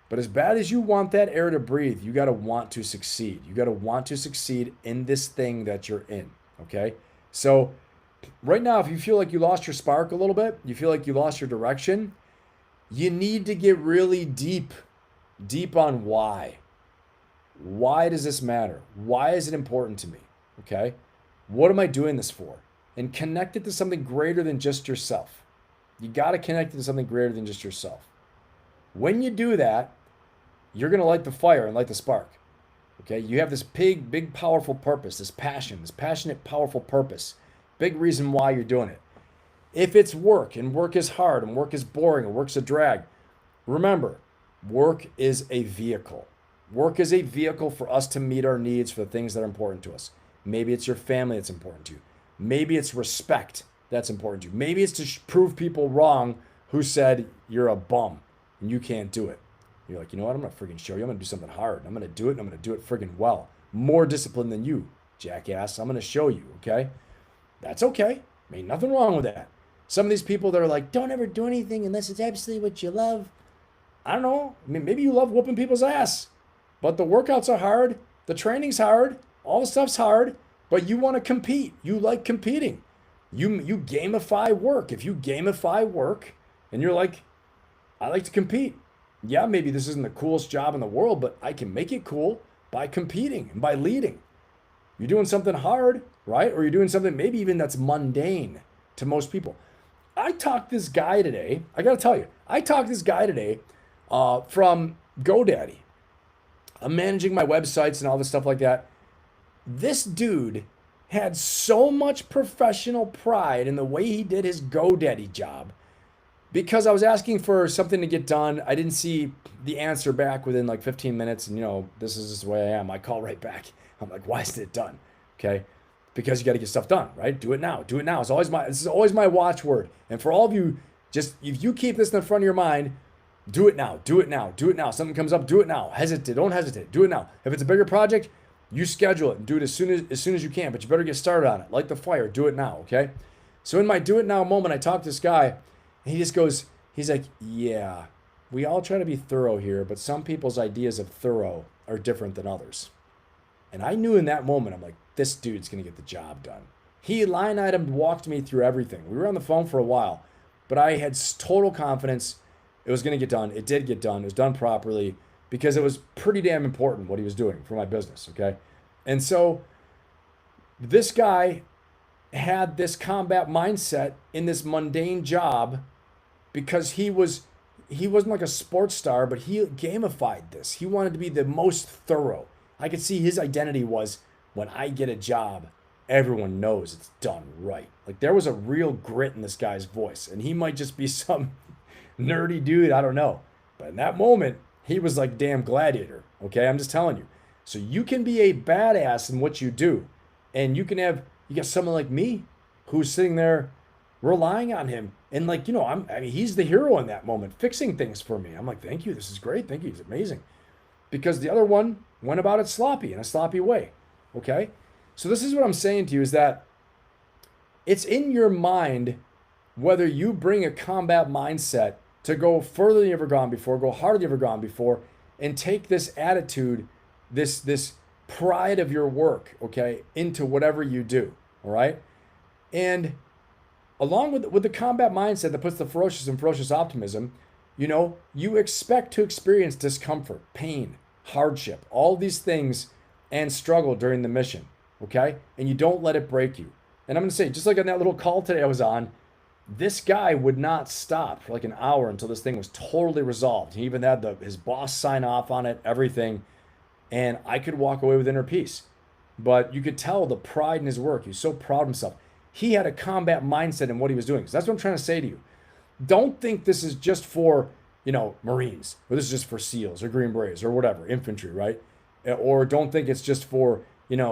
But as bad as you want that air to breathe, you got to want to succeed. You got to want to succeed in this thing that you're in, okay? So right now, if you feel like you lost your spark a little bit, you feel like you lost your direction, you need to get really deep on why. Why does this matter? Why is it important to me? Okay? What am I doing this for? And connect it to something greater than just you're going to light the fire and light the spark. Okay? You have this big, powerful purpose, this passion, this passionate, powerful purpose. Big reason why you're doing it. If it's work and work is hard and work is boring and work's a drag, remember, work is a vehicle. Work is a vehicle for us to meet our needs for the things that are important to us. Maybe it's your family that's important to you. Maybe it's respect that's important to you. Maybe it's to prove people wrong who said you're a bum and you can't do it. You're like, you know what? I'm going to freaking show you. I'm going to do something hard. I'm going to do it, and I'm going to do it freaking well. More disciplined than you, jackass. I'm going to show you, okay? That's okay. I mean, nothing wrong with that. Some of these people that are like, don't ever do anything unless it's absolutely what you love. I don't know. I mean, maybe you love whooping people's ass. But the workouts are hard. The training's hard. All the stuff's hard. But you want to compete. You like competing. You gamify work. If you gamify work and you're like, I like to compete. Yeah, maybe this isn't the coolest job in the world, but I can make it cool by competing and by leading. You're doing something hard, right? Or you're doing something maybe even that's mundane to most people. I talked this guy today. I got to tell you, from GoDaddy. I'm managing my websites and all this stuff like that. This dude had so much professional pride in the way he did his GoDaddy job because I was asking for something to get done. I didn't see the answer back within like 15 minutes. And, this is just the way I am. I call right back. I'm like, why isn't it done? Okay. Because you got to get stuff done, right? Do it now. Do it now. This is always my watchword. And for all of you, just if you keep this in the front of your mind, do it now. Do it now. Do it now. Something comes up, do it now. Don't hesitate. Do it now. If it's a bigger project, you schedule it and do it as soon as you can, but you better get started on it. Light the fire. Do it now, okay? So in my do it now moment, I talked to this guy, and he just goes, he's like, yeah, we all try to be thorough here, but some people's ideas of thorough are different than others. And I knew in that moment, I'm like, this dude's going to get the job done. He line item walked me through everything. We were on the phone for a while, but I had total confidence it was going to get done. It did get done. It was done properly because it was pretty damn important what he was doing for my business, okay? And so this guy had this combat mindset in this mundane job because he wasn't like a sports star, but he gamified this. He wanted to be the most thorough. I could see his identity was, when I get a job, everyone knows it's done right. Like there was a real grit in this guy's voice, and he might just be some nerdy dude, I don't know. But in that moment, he was like damn gladiator, okay? I'm just telling you. So you can be a badass in what you do, and you got someone like me who's sitting there relying on him, and like, he's the hero in that moment, fixing things for me. I'm like, thank you, this is great, thank you, it's amazing. Because the other one went about it in a sloppy way, okay? So this is what I'm saying to you is that it's in your mind whether you bring a combat mindset to go further than you've ever gone before, go harder than you've ever gone before, and take this attitude, this pride of your work, okay, into whatever you do, all right? And along with the combat mindset that puts the ferocious and ferocious optimism, you expect to experience discomfort, pain, hardship, all these things, and struggle during the mission, okay? And you don't let it break you. And I'm going to say, just like on that little call today I was on, this guy would not stop for like an hour until this thing was totally resolved. He even had his boss sign off on it, everything. And I could walk away with inner peace. But you could tell the pride in his work. He was so proud of himself. He had a combat mindset in what he was doing. So that's what I'm trying to say to you. Don't think this is just for, Marines, or this is just for SEALs or Green Berets or whatever, infantry, right? Or don't think it's just for,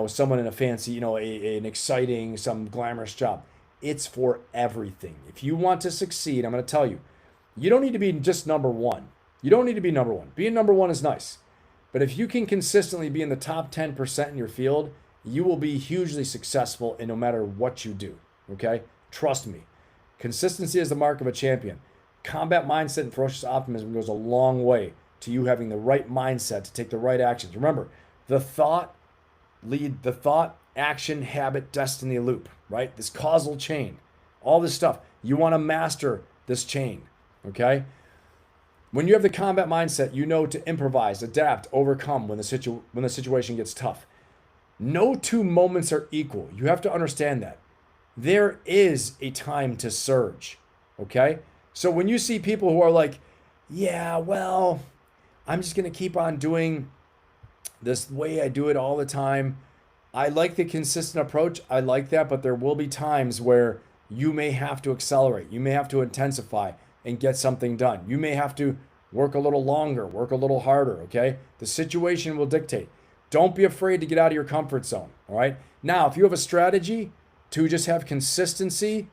someone in a fancy, an exciting, some glamorous job. It's for everything. If you want to succeed, I'm going to tell you, you don't need to be just number one. You don't need to be number one. Being number one is nice. But if you can consistently be in the top 10% in your field, you will be hugely successful in no matter what you do, okay? Trust me. Consistency is the mark of a champion. Combat mindset and ferocious optimism goes a long way to you having the right mindset to take the right actions. Remember, the thought, action, habit, destiny loop, right? This causal chain, all this stuff. You want to master this chain, okay? When you have the combat mindset, you know to improvise, adapt, overcome when the situation gets tough. No two moments are equal. You have to understand that. There is a time to surge, okay? So when you see people who are like, yeah, well, I'm just going to keep on doing this way I do it all the time. I like the consistent approach. I like that, but there will be times where you may have to accelerate. You may have to intensify and get something done. You may have to work a little longer, work a little harder, okay? The situation will dictate. Don't be afraid to get out of your comfort zone, all right? Now, if you have a strategy to just have consistency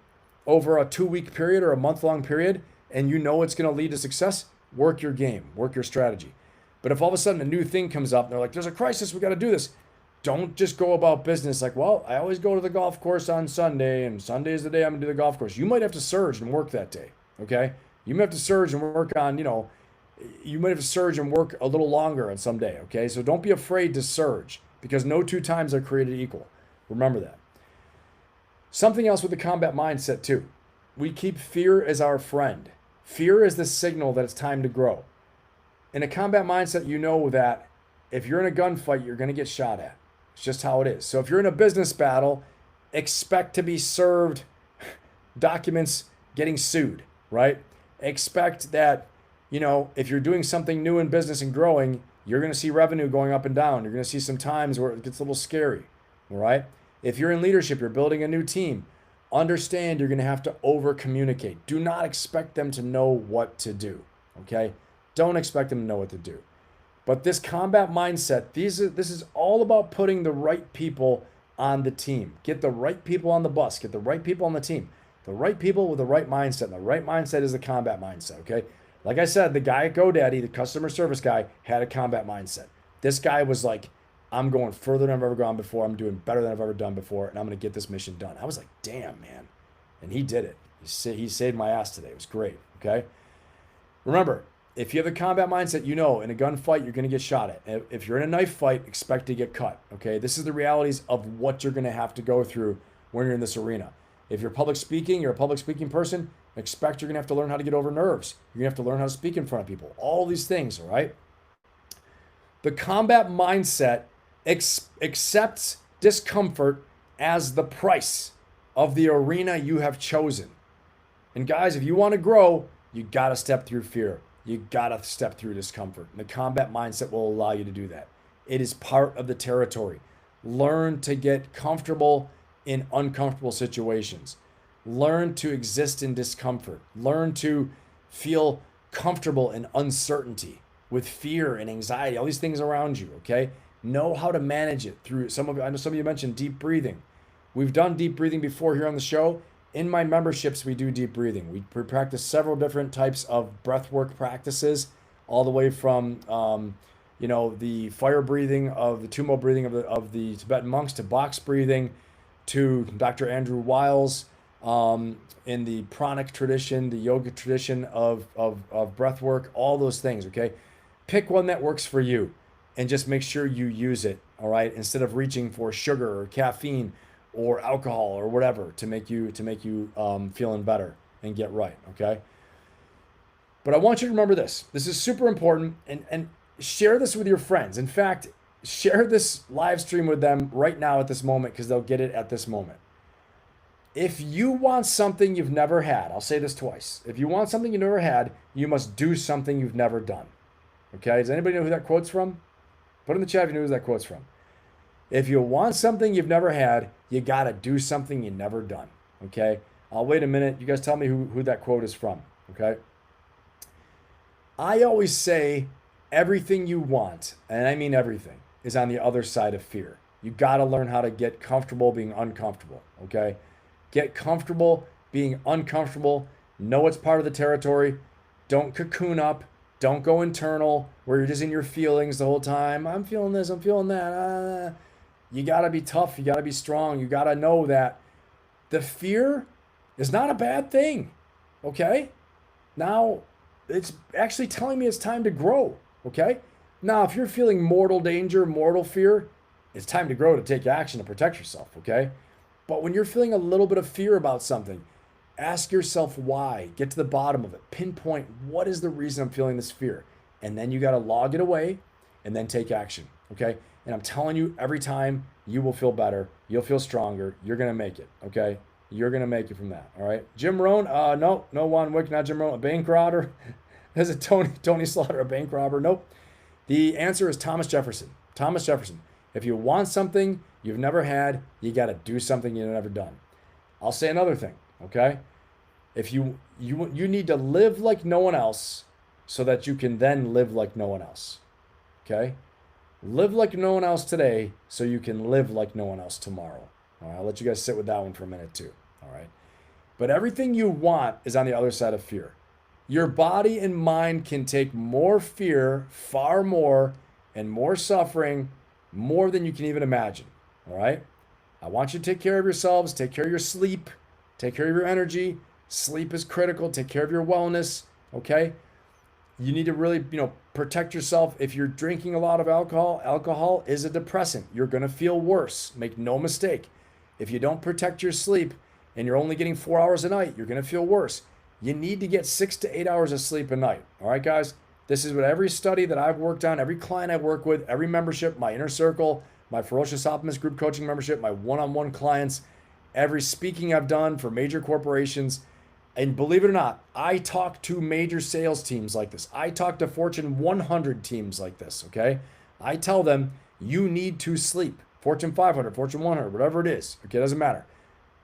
over a 2-week period or a month-long period, and you know it's going to lead to success, work your game, work your strategy. But if all of a sudden a new thing comes up and they're like, there's a crisis, we got to do this. Don't just go about business like, well, I always go to the golf course on Sunday, and Sunday is the day I'm going to do the golf course. You might have to surge and work that day, okay? You might have to surge and work on, you might have to surge and work a little longer on some day, okay? So don't be afraid to surge because no 2 times are created equal. Remember that. Something else with the combat mindset too. We keep fear as our friend. Fear is the signal that it's time to grow. In a combat mindset, you know that if you're in a gunfight, you're going to get shot at. It's just how it is. So if you're in a business battle, expect to be served documents getting sued, right? Expect that, if you're doing something new in business and growing, you're going to see revenue going up and down. You're going to see some times where it gets a little scary, all right? If you're in leadership, you're building a new team, understand you're going to have to over communicate. Do not expect them to know what to do, okay? Don't expect them to know what to do. But this combat mindset, this is all about putting the right people on the team. Get the right people on the bus. Get the right people on the team. The right people with the right mindset. And the right mindset is the combat mindset, okay? Like I said, the guy at GoDaddy, the customer service guy, had a combat mindset. This guy was like, I'm going further than I've ever gone before. I'm doing better than I've ever done before, and I'm going to get this mission done. I was like, damn, man. And he did it. He saved my ass today. It was great, okay? Remember, if you have a combat mindset, in a gunfight, you're going to get shot at. If you're in a knife fight, expect to get cut, okay? This is the realities of what you're going to have to go through when you're in this arena. If you're a public speaking person, expect you're going to have to learn how to get over nerves. You're going to have to learn how to speak in front of people. All these things, all right? The combat mindset accepts discomfort as the price of the arena you have chosen. And guys, if you want to grow, you got to step through fear. You got to step through discomfort. And the combat mindset will allow you to do that. It is part of the territory. Learn to get comfortable in uncomfortable situations. Learn to exist in discomfort. Learn to feel comfortable in uncertainty with fear and anxiety, all these things around you, okay? Know how to manage it through I know some of you mentioned deep breathing. We've done deep breathing before here on the show. In my memberships, we do deep breathing. We practice several different types of breath work practices, all the way from, the fire breathing of the Tumo breathing of the Tibetan monks to box breathing to Dr. Andrew Wiles in the pranic tradition, the yoga tradition of breath work, all those things, okay? Pick one that works for you and just make sure you use it, all right? Instead of reaching for sugar or caffeine or alcohol or whatever to make you feeling better and get right, okay? But I want you to remember this. This is super important, and share this with your friends. In fact, share this live stream with them right now at this moment because they'll get it at this moment. If you want something you've never had, I'll say this twice. If you want something you've never had, you must do something you've never done. Okay? Does anybody know who that quote's from? Put in the chat if you know who that quote's from. If you want something you've never had, you got to do something you've never done. Okay? I'll wait a minute. You guys tell me who that quote is from. Okay? I always say everything you want, and I mean everything, is on the other side of fear. You got to learn how to get comfortable being uncomfortable. Okay? Get comfortable being uncomfortable. Know it's part of the territory. Don't cocoon up. Don't go internal where you're just in your feelings the whole time. I'm feeling this, I'm feeling that. You got to be tough. You got to be strong. You got to know that the fear is not a bad thing. Okay? Now, it's actually telling me it's time to grow. Okay? Now, if you're feeling mortal danger, mortal fear, it's time to grow to take action to protect yourself. Okay? But when you're feeling a little bit of fear about something, ask yourself why. Get to the bottom of it. Pinpoint what is the reason I'm feeling this fear. And then you got to log it away and then take action. Okay? And I'm telling you, every time you will feel better. You'll feel stronger. You're going to make it. Okay? You're going to make it from that. All right? Jim Rohn? No Juan Wick, not Jim Rohn. A bank robber? Is it Tony Slaughter, a bank robber? Nope. The answer is Thomas Jefferson. Thomas Jefferson. If you want something you've never had, you got to do something you've never done. I'll say another thing, okay? If you need to live like no one else so that you can then live like no one else, okay? Live like no one else today so you can live like no one else tomorrow. All right, I'll let you guys sit with that one for a minute too, all right? But everything you want is on the other side of fear. Your body and mind can take more fear, far more, and more suffering, more than you can even imagine, all right? I want you to take care of yourselves, take care of your sleep, take care of your energy. Sleep is critical. Take care of your wellness, okay? You need to really, protect yourself. If you're drinking a lot of alcohol is a depressant. You're going to feel worse. Make no mistake. If you don't protect your sleep and you're only getting 4 hours a night, you're going to feel worse. You need to get 6 to 8 hours of sleep a night, all right, guys? This is what every study that I've worked on, every client I work with, every membership, my inner circle, my Ferocious Optimist group coaching membership, my one-on-one clients, every speaking I've done for major corporations. And believe it or not, I talk to major sales teams like this. I talk to Fortune 100 teams like this, okay? I tell them, you need to sleep. Fortune 500, Fortune 100, whatever it is, okay? It doesn't matter.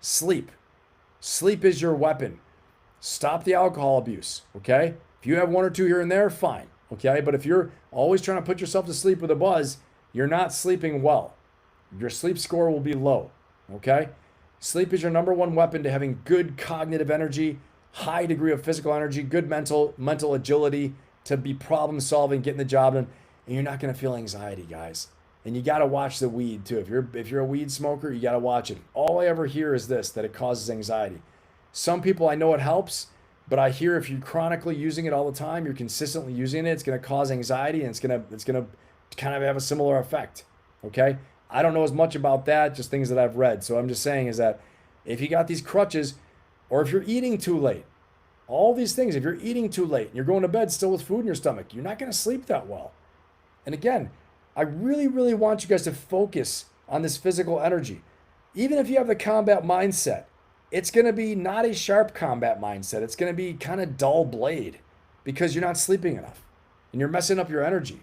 Sleep. Sleep is your weapon. Stop the alcohol abuse, okay? If you have 1 or 2 here and there, fine, okay? But if you're always trying to put yourself to sleep with a buzz, you're not sleeping well. Your sleep score will be low, okay? Sleep is your number one weapon to having good cognitive energy, high degree of physical energy, good mental agility to be problem solving, getting the job done, and you're not going to feel anxiety, guys. And you got to watch the weed too. If you're a weed smoker, you got to watch it. All I ever hear is this, that it causes anxiety. Some people, I know it helps, but I hear if you're chronically using it all the time, you're consistently using it, it's going to cause anxiety and it's going to kind of have a similar effect. Okay? I don't know as much about that, just things that I've read. So I'm just saying is that if you got these crutches, or if you're eating too late, all these things, if you're eating too late and you're going to bed still with food in your stomach, you're not going to sleep that well. And again, I really, really want you guys to focus on this physical energy. Even if you have the combat mindset, it's going to be not a sharp combat mindset. It's going to be kind of dull blade because you're not sleeping enough and you're messing up your energy.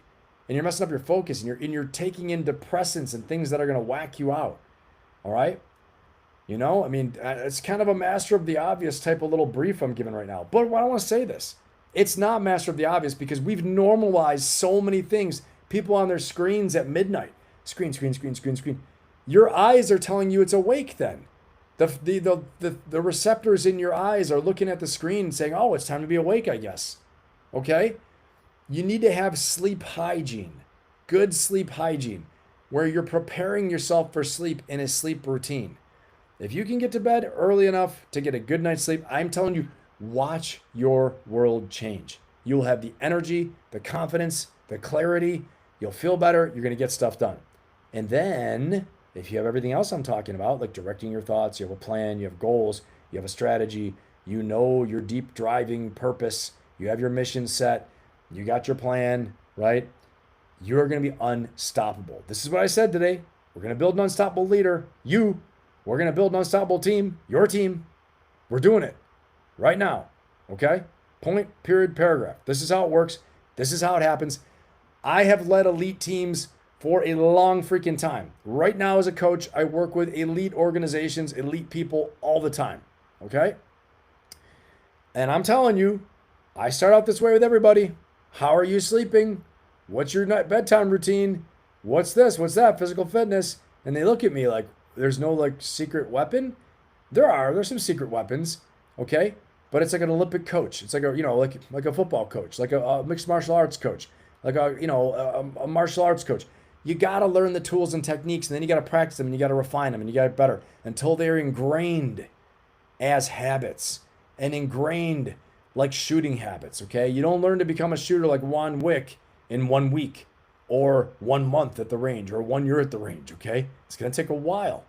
And you're messing up your focus, and you're taking in depressants and things that are going to whack you out. All right? It's kind of a master of the obvious type of little brief I'm giving right now. But I want to say this. It's not master of the obvious because we've normalized so many things. People on their screens at midnight. Screen. Your eyes are telling you it's awake then. The receptors in your eyes are looking at the screen and saying, oh, it's time to be awake, I guess. Okay? You need to have sleep hygiene, good sleep hygiene, where you're preparing yourself for sleep in a sleep routine. If you can get to bed early enough to get a good night's sleep, I'm telling you, watch your world change. You'll have the energy, the confidence, the clarity. You'll feel better. You're going to get stuff done. And then if you have everything else I'm talking about, like directing your thoughts, you have a plan, you have goals, you have a strategy, you know your deep driving purpose, you have your mission set, you got your plan, right? You're going to be unstoppable. This is what I said today. We're going to build an unstoppable leader. We're going to build an unstoppable team. Your team. We're doing it right now. Okay? Point, period, paragraph. This is how it works. This is how it happens. I have led elite teams for a long freaking time. Right now as a coach, I work with elite organizations, elite people all the time. Okay? And I'm telling you, I start out this way with everybody. How are you sleeping? What's your night bedtime routine? What's this? What's that? Physical fitness. And they look at me like there's no secret weapon. There's some secret weapons, okay? But it's like an Olympic coach. It's like like a football coach, like a mixed martial arts coach, like a martial arts coach. You got to learn the tools and techniques, and then you got to practice them, and you got to refine them, and you got to get better until they're ingrained as habits and ingrained like shooting habits, okay? You don't learn to become a shooter like Juan Wick in 1 week or 1 month at the range or 1 year at the range, okay? It's going to take a while.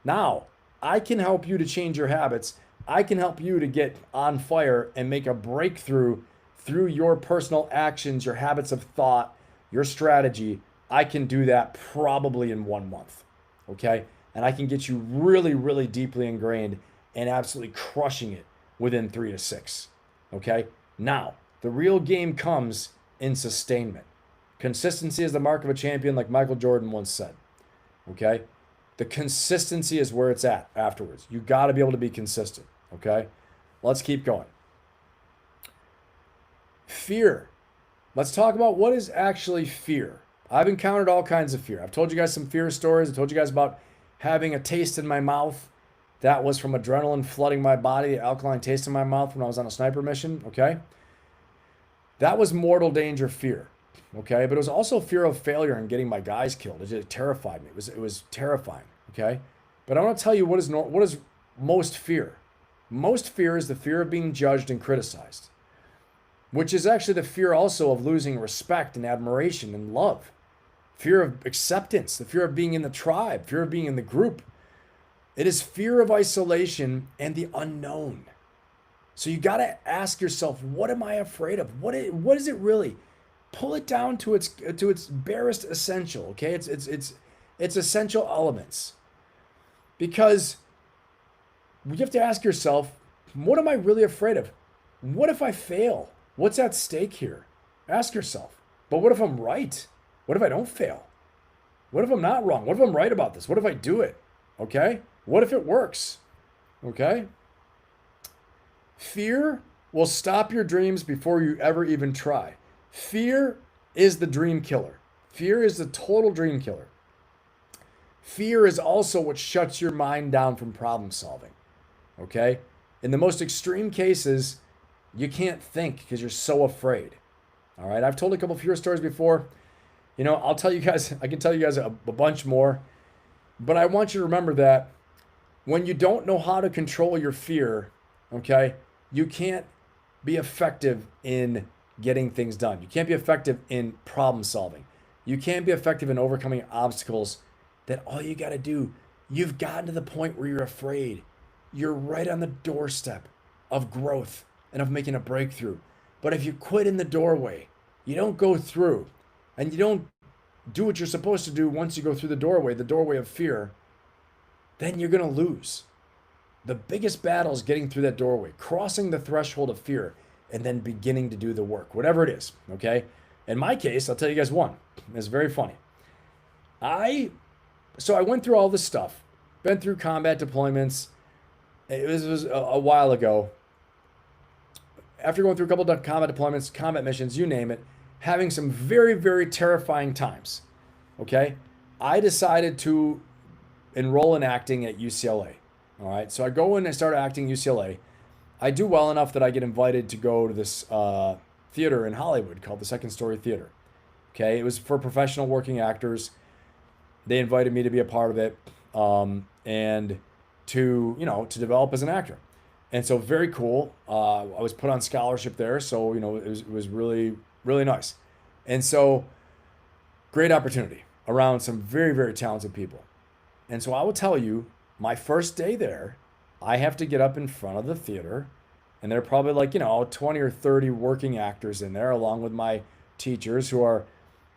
Now, I can help you to change your habits. I can help you to get on fire and make a breakthrough through your personal actions, your habits of thought, your strategy. I can do that probably in 1 month, okay? And I can get you really, really deeply ingrained and absolutely crushing it within 3 to 6. Okay, now the real game comes in sustainment. Consistency is the mark of a champion, like Michael Jordan once said. Okay? The consistency is where it's at afterwards. You got to be able to be consistent. Okay? Let's keep going. Fear. Let's talk about what is actually fear. I've encountered all kinds of fear. I've told you guys some fear stories. I told you guys about having a taste in my mouth. That was from adrenaline flooding my body, the alkaline taste in my mouth when I was on a sniper mission. Okay? That was mortal danger fear. Okay? But it was also fear of failure and getting my guys killed. It just terrified me. It was terrifying. Okay? But I want to tell you what is most fear. Most fear is the fear of being judged and criticized, which is actually the fear also of losing respect and admiration and love. Fear of acceptance, the fear of being in the tribe, fear of being in the group. It is fear of isolation and the unknown. So you got to ask yourself, what am I afraid of? What is it really? Pull it down to its barest essential, okay? It's essential elements. Because you have to ask yourself, what am I really afraid of? What if I fail? What's at stake here? Ask yourself. But what if I'm right? What if I don't fail? What if I'm not wrong? What if I'm right about this? What if I do it? Okay? What if it works? Okay? Fear will stop your dreams before you ever even try. Fear is the dream killer. Fear is the total dream killer. Fear is also what shuts your mind down from problem solving. Okay? In the most extreme cases, you can't think because you're so afraid. All right? I've told a couple fear stories before. You know, I can tell you guys a bunch more. But I want you to remember that when you don't know how to control your fear, okay, you can't be effective in getting things done. You can't be effective in problem solving. You can't be effective in overcoming obstacles that all you got to do, you've gotten to the point where you're afraid. You're right on the doorstep of growth and of making a breakthrough. But if you quit in the doorway, you don't go through, and you don't do what you're supposed to do once you go through the doorway of fear, then you're going to lose. The biggest battle is getting through that doorway, crossing the threshold of fear, and then beginning to do the work, whatever it is, okay? In my case, I'll tell you guys one. It's very funny. So I went through all this stuff, been through combat deployments. It was a while ago. After going through a couple of combat deployments, combat missions, you name it, having some very, very terrifying times, okay? I decided to enroll in acting at UCLA, all right? So I go in and start acting at UCLA. I do well enough that I get invited to go to this theater in Hollywood called the Second Story Theater, okay? It was for professional working actors. They invited me to be a part of it and to develop as an actor. And so very cool. I was put on scholarship there, so it was really, really nice. And so great opportunity around some very, very talented people. And so I will tell you, my first day there, I have to get up in front of the theater, and there are probably 20 or 30 working actors in there, along with my teachers who are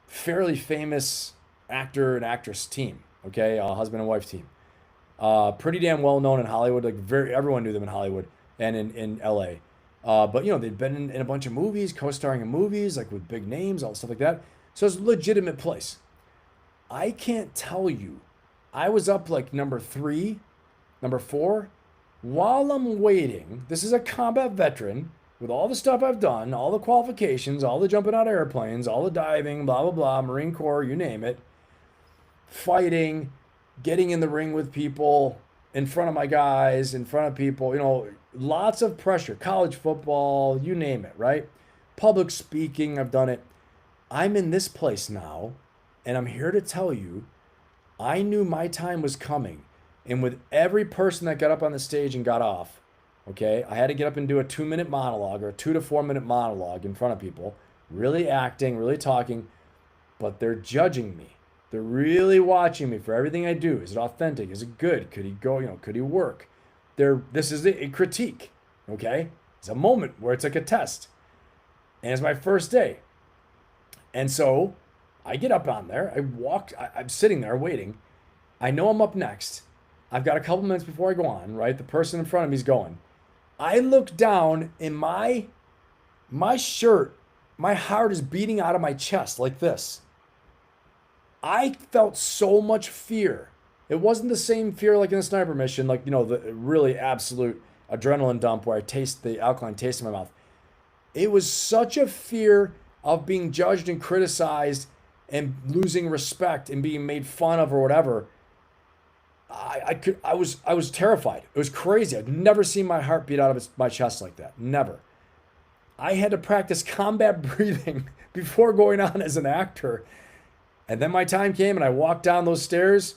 fairly famous actor and actress team, okay, husband and wife team. Pretty damn well known in Hollywood, everyone knew them in Hollywood and in LA. But they'd been in a bunch of movies, co-starring in movies, with big names, all stuff like that. So it's a legitimate place. I can't tell you, I was up number 3, number 4. While I'm waiting, this is a combat veteran with all the stuff I've done, all the qualifications, all the jumping out of airplanes, all the diving, blah, blah, blah, Marine Corps, you name it, fighting, getting in the ring with people, in front of my guys, in front of people, lots of pressure, college football, you name it, right? Public speaking, I've done it. I'm in this place now, and I'm here to tell you, I knew my time was coming. And with every person that got up on the stage and got off, okay, I had to get up and do a 2-minute monologue or a 2 to 4 minute monologue in front of people, really acting, really talking, but they're judging me. They're really watching me for everything I do. Is it authentic? Is it good? Could he go, could he work? This is a critique, okay? It's a moment where it's like a test. And it's my first day. And so I get up on there. I'm sitting there waiting. I know I'm up next. I've got a couple minutes before I go on, right? The person in front of me is going. I look down and my shirt my heart is beating out of my chest like this. I felt so much fear. It wasn't the same fear like in the sniper mission, like, the really absolute adrenaline dump where I taste the alkaline taste in my mouth. It was such a fear of being judged and criticized and losing respect and being made fun of or whatever. I was terrified. It was crazy. I'd never seen my heart beat out of my chest like that. Never. I had to practice combat breathing before going on as an actor. And then my time came and I walked down those stairs.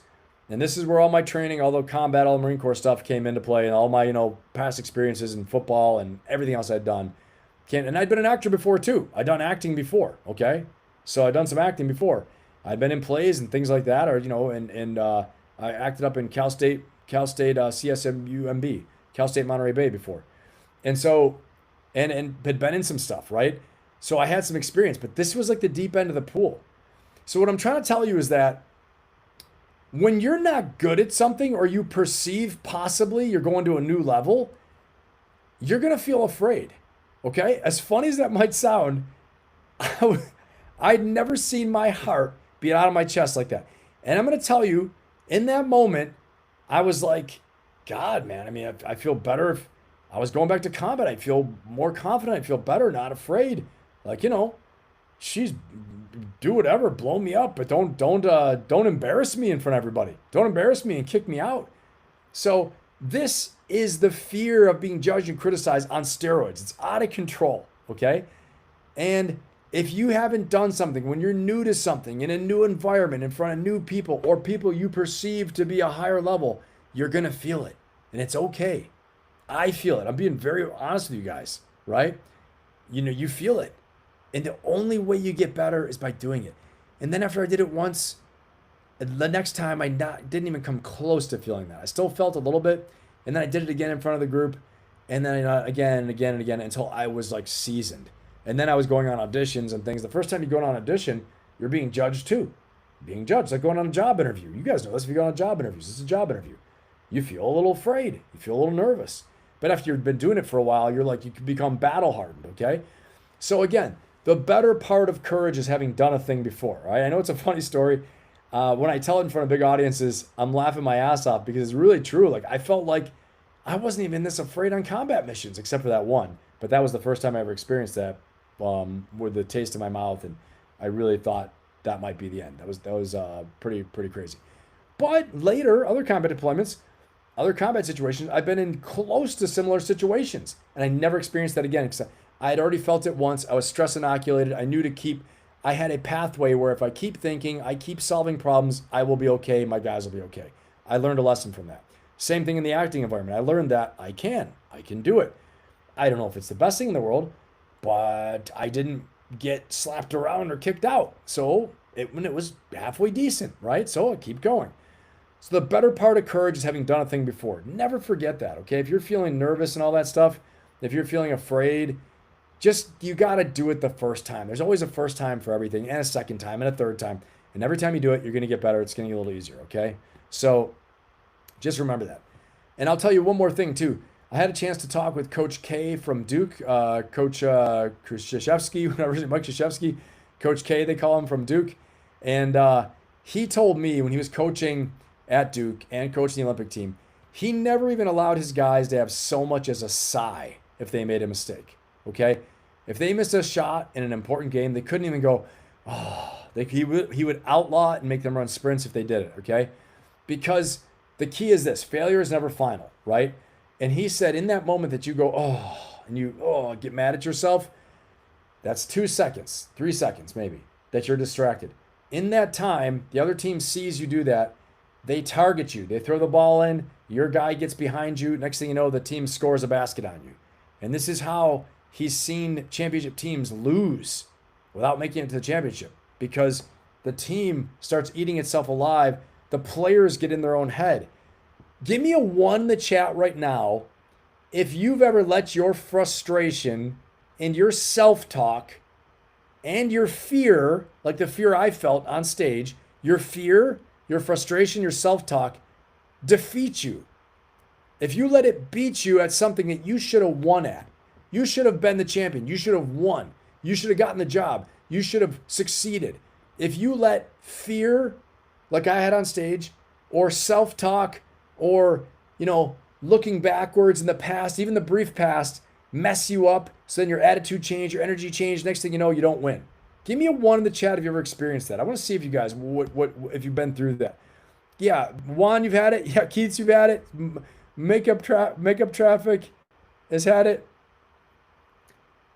And this is where all my training, all the combat, all the Marine Corps stuff came into play, and all my, past experiences in football and everything else I'd done. And I'd been an actor before too. I'd done acting before, okay? So I'd done some acting before. I'd been in plays and things like that, or, I acted up in Cal State CSMUMB, Cal State Monterey Bay before. And so, and had been in some stuff, right? So I had some experience, but this was like the deep end of the pool. So what I'm trying to tell you is that when you're not good at something, or you perceive possibly you're going to a new level, you're going to feel afraid, okay? As funny as that might sound, I'd never seen my heart beat out of my chest like that. And I'm going to tell you, in that moment, I was like, God, man, I mean, I feel better if I was going back to combat. I feel more confident. I feel better, not afraid. Like, she's do whatever, blow me up, but don't embarrass me in front of everybody. Don't embarrass me and kick me out. So this is the fear of being judged and criticized on steroids. It's out of control, okay? And if you haven't done something, when you're new to something, in a new environment, in front of new people, or people you perceive to be a higher level, you're gonna feel it, and it's okay. I feel it. I'm being very honest with you guys, right? You feel it. And the only way you get better is by doing it. And then after I did it once, the next time I didn't even come close to feeling that. I still felt a little bit. And then I did it again in front of the group. And then again and again and again until I was like seasoned. And then I was going on auditions and things. The first time you go on an audition, you're being judged too. Being judged, like going on a job interview. You guys know this if you go on job interviews. This is a job interview. You feel a little afraid. You feel a little nervous. But after you've been doing it for a while, you can become battle hardened, okay? So again, the better part of courage is having done a thing before, right? I know it's a funny story. When I tell it in front of big audiences, I'm laughing my ass off because it's really true. Like, I felt like I wasn't even this afraid on combat missions, except for that one. But that was the first time I ever experienced that with the taste in my mouth, and I really thought that might be the end. That was pretty crazy. But later, other combat deployments, other combat situations, I've been in close to similar situations, and I never experienced that again. Except I had already felt it once. I was stress inoculated. I knew I had a pathway where if I keep thinking, I keep solving problems, I will be okay. My guys will be okay. I learned a lesson from that. Same thing in the acting environment. I learned that I can do it. I don't know if it's the best thing in the world, but I didn't get slapped around or kicked out. So it was halfway decent, right? So I keep going. So the better part of courage is having done a thing before. Never forget that, okay? If you're feeling nervous and all that stuff, if you're feeling afraid, you got to do it the first time. There's always a first time for everything, and a second time, and a third time. And every time you do it, you're going to get better. It's going to get a little easier, okay? So just remember that. And I'll tell you one more thing, too. I had a chance to talk with Coach K from Duke, Coach Krzyzewski, Mike Krzyzewski, Coach K, they call him, from Duke. And he told me when he was coaching at Duke and coaching the Olympic team, he never even allowed his guys to have so much as a sigh if they made a mistake. Okay, if they missed a shot in an important game, they couldn't even go, oh. He would outlaw it and make them run sprints if they did it. Okay, because the key is this: failure is never final, right? And he said, in that moment that you go, oh, and you get mad at yourself, that's 2 seconds, 3 seconds maybe that you're distracted. In that time, the other team sees you do that. They target you. They throw the ball in. Your guy gets behind you. Next thing you know, the team scores a basket on you. And this is how he's seen championship teams lose without making it to the championship, because the team starts eating itself alive. The players get in their own head. Give me a 1 in the chat right now if you've ever let your frustration and your self-talk and your fear, like the fear I felt on stage, your fear, your frustration, your self-talk, defeat you. If you let it beat you at something that you should have won at, you should have been the champion, you should have won, You should have gotten the job. You should have succeeded. If you let fear, like I had on stage, or self-talk, or, looking backwards in the past, even the brief past, mess you up, so then your attitude change, your energy change, next thing you know, you don't win. Give me a 1 in the chat if you ever experienced that. I want to see if you guys, what if you've been through that. Yeah, Juan, you've had it. Yeah, Keith, you've had it. Makeup Traffic has had it.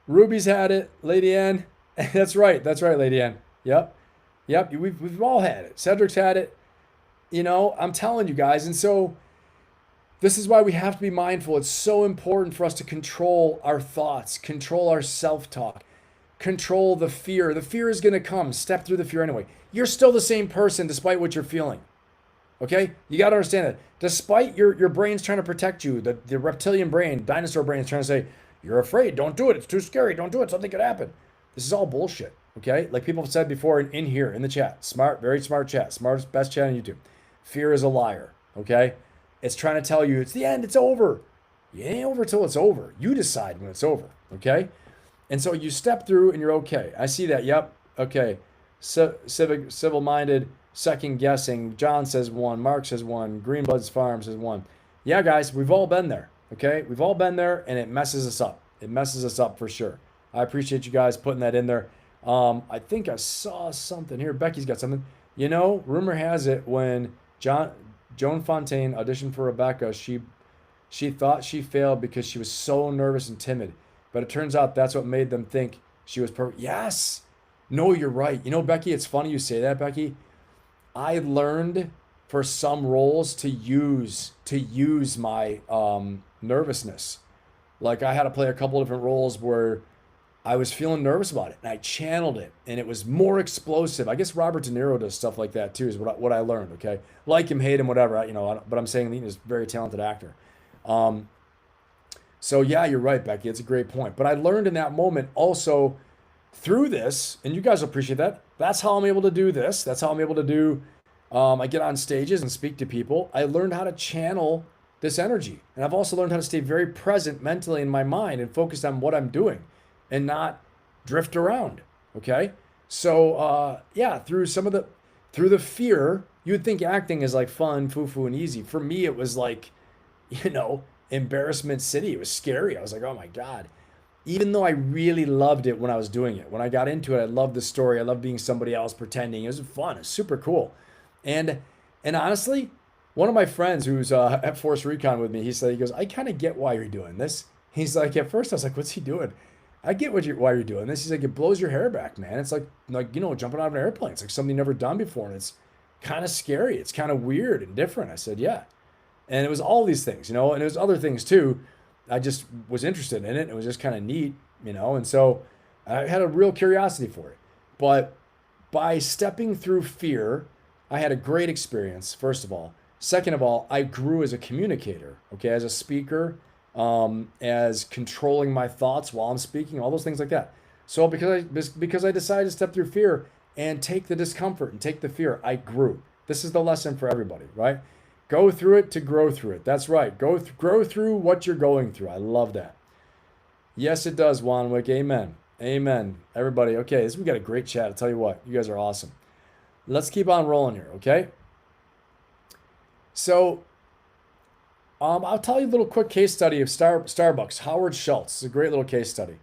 Ruby's had it. Lady Ann. That's right, Lady Ann. Yep. We've all had it. Cedric's had it. I'm telling you guys. And so this is why we have to be mindful. It's so important for us to control our thoughts, control our self-talk, control the fear. The fear is going to come. Step through the fear anyway. You're still the same person despite what you're feeling. Okay? You got to understand that. Despite your brain's trying to protect you, the reptilian brain, dinosaur brain is trying to say, you're afraid, don't do it. It's too scary. Don't do it. Something could happen. This is all bullshit. Okay? Like people have said before in here, in the chat. Smart, very smart chat. Smartest, best chat on YouTube. Fear is a liar. Okay? It's trying to tell you it's the end. It's over. You ain't over till it's over. You decide when it's over. Okay? And so you step through and you're okay. I see that. Yep. Okay. Civil-minded, second guessing. John says 1. Mark says 1. Greenblood's Farm says 1. Yeah, guys, we've all been there. Okay? We've all been there, and it messes us up. It messes us up for sure. I appreciate you guys putting that in there. I think I saw something here. Becky's got something. Rumor has it when Joan Fontaine auditioned for Rebecca, she thought she failed because she was so nervous and timid. But it turns out that's what made them think she was perfect. Yes. No, you're right. Becky, it's funny you say that, Becky. I learned for some roles to use my nervousness. Like I had to play a couple different roles where I was feeling nervous about it, and I channeled it, and it was more explosive. I guess Robert De Niro does stuff like that too, is what I learned. Okay, like him, hate him, whatever. But I'm saying he's a very talented actor. So yeah, you're right, Becky. It's a great point. But I learned in that moment also through this, and you guys will appreciate that. That's how I'm able to do this. That's how I'm able to do. I get on stages and speak to people. I learned how to channel this energy, and I've also learned how to stay very present mentally in my mind and focused on what I'm doing, and not drift around. Okay, so through the fear, you would think acting is like fun, foo-foo, and easy. For me, it was like, embarrassment city. It was scary. I was like, oh my God. Even though I really loved it when I was doing it. When I got into it, I loved the story. I loved being somebody else pretending. It was fun. It was super cool. And honestly, one of my friends who's at Force Recon with me, he goes, I kind of get why you're doing this. He's like, at first I was like, what's he doing? I get why you're doing this. He's like, it blows your hair back, man. It's like jumping out of an airplane. It's like something you've never done before. And it's kind of scary. It's kind of weird and different. I said, yeah. And it was all these things, and it was other things too. I just was interested in it. It was just kind of neat, and so I had a real curiosity for it. But by stepping through fear, I had a great experience, first of all. Second of all, I grew as a communicator, okay, as a speaker, as controlling my thoughts while I'm speaking, all those things like that. So because I decided to step through fear and take the discomfort and take the fear, I grew. This is the lesson for everybody, right? Go through it to grow through it. That's right. Grow through what you're going through. I love that. Yes, it does, Wanwick. Amen. Amen. Everybody, okay, we got a great chat. I'll tell you what, you guys are awesome. Let's keep on rolling here, okay? So, I'll tell you a little quick case study of Starbucks. Howard Schultz. It's a great little case study.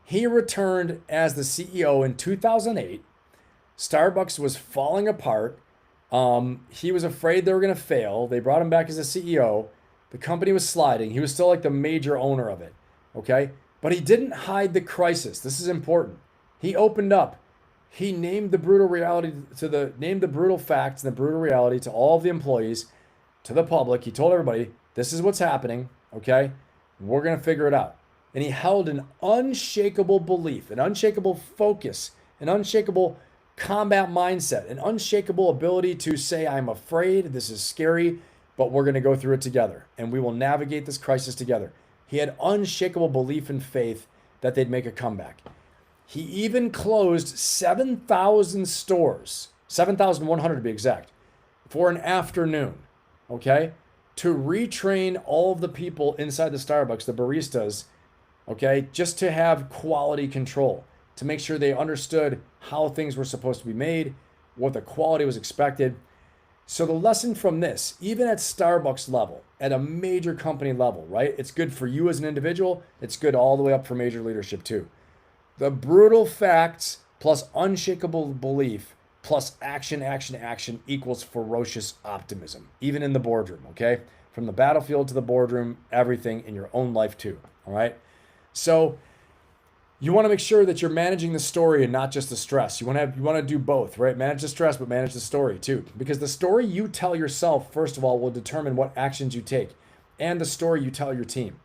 He returned as the CEO in 2008. Starbucks was falling apart. He was afraid they were going to fail. They brought him back as a CEO. The company was sliding. He was still like the major owner of it. Okay. But he didn't hide the crisis. This is important. He opened up. He named the brutal facts and the brutal reality to all of the employees, to the public. He told everybody, this is what's happening. Okay. We're going to figure it out. And he held an unshakable belief, an unshakable focus, an unshakable combat mindset, an unshakable ability to say, I'm afraid, this is scary, but we're going to go through it together and we will navigate this crisis together. He had unshakable belief and faith that they'd make a comeback. He even closed 7,000 stores, 7,100 to be exact, for an afternoon, okay, to retrain all of the people inside the Starbucks, the baristas, okay, just to have quality control. to make sure they understood how things were supposed to be made, what the quality was expected. So the lesson from this, even at Starbucks level, at a major company level, right? It's good for you as an individual. It's good all the way up for major leadership too. The brutal facts plus unshakable belief plus action, action, action equals ferocious optimism, even in the boardroom, okay? From the battlefield to the boardroom, everything in your own life too, all right? So you want to make sure that you're managing the story and not just the stress. You want to do both, right? Manage the stress, but manage the story too. Because the story you tell yourself, first of all, will determine what actions you take, and the story you tell your team.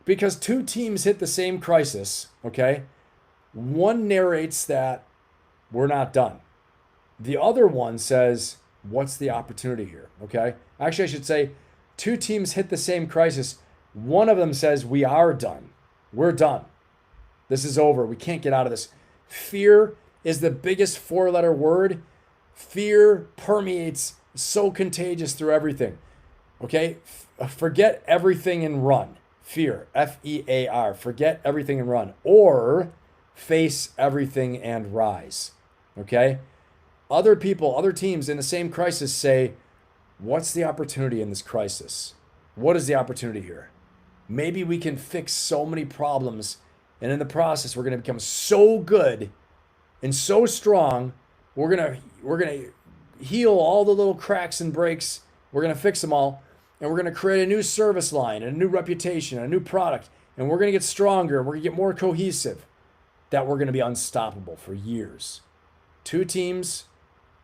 Because two teams hit the same crisis, okay? One narrates that we're not done. The other one says, what's the opportunity here, okay? Actually, I should say two teams hit the same crisis. One of them says, we are done. We're done. This is over. We can't get out of this. Fear is the biggest four-letter word. Fear permeates, so contagious through everything. Okay? Forget everything and run. Fear, F-E-A-R. Forget everything and run. Or face everything and rise. Okay? Other people, other teams in the same crisis say, what's the opportunity in this crisis? What is the opportunity here? Maybe we can fix so many problems, and in the process, we're going to become so good and so strong. We're going to heal all the little cracks and breaks. We're going to fix them all, and we're going to create a new service line, and a new reputation, a new product, and we're going to get stronger, and we're going to get more cohesive, that we're going to be unstoppable for years. Two teams,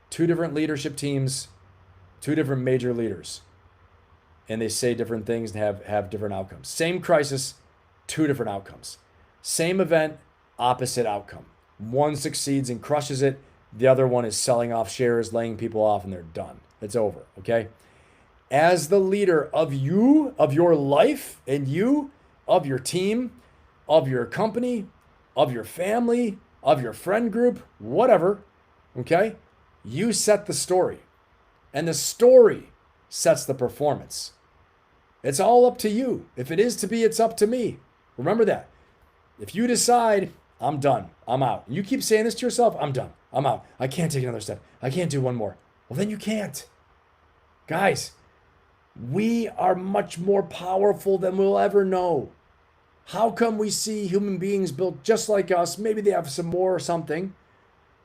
two different leadership teams, two different major leaders, and they say different things and have different outcomes. Same crisis, two different outcomes. Same event, opposite outcome. One succeeds and crushes it. The other one is selling off shares, laying people off, and they're done. It's over, okay? As the leader of you, of your life, and you, of your team, of your company, of your family, of your friend group, whatever, okay? You set the story. And the story sets the performance. It's all up to you. If it is to be, it's up to me. Remember that. If you decide, I'm done, I'm out. You keep saying this to yourself, I'm done, I'm out. I can't take another step. I can't do one more. Well, then you can't. Guys, we are much more powerful than we'll ever know. How come we see human beings built just like us? Maybe they have some more or something.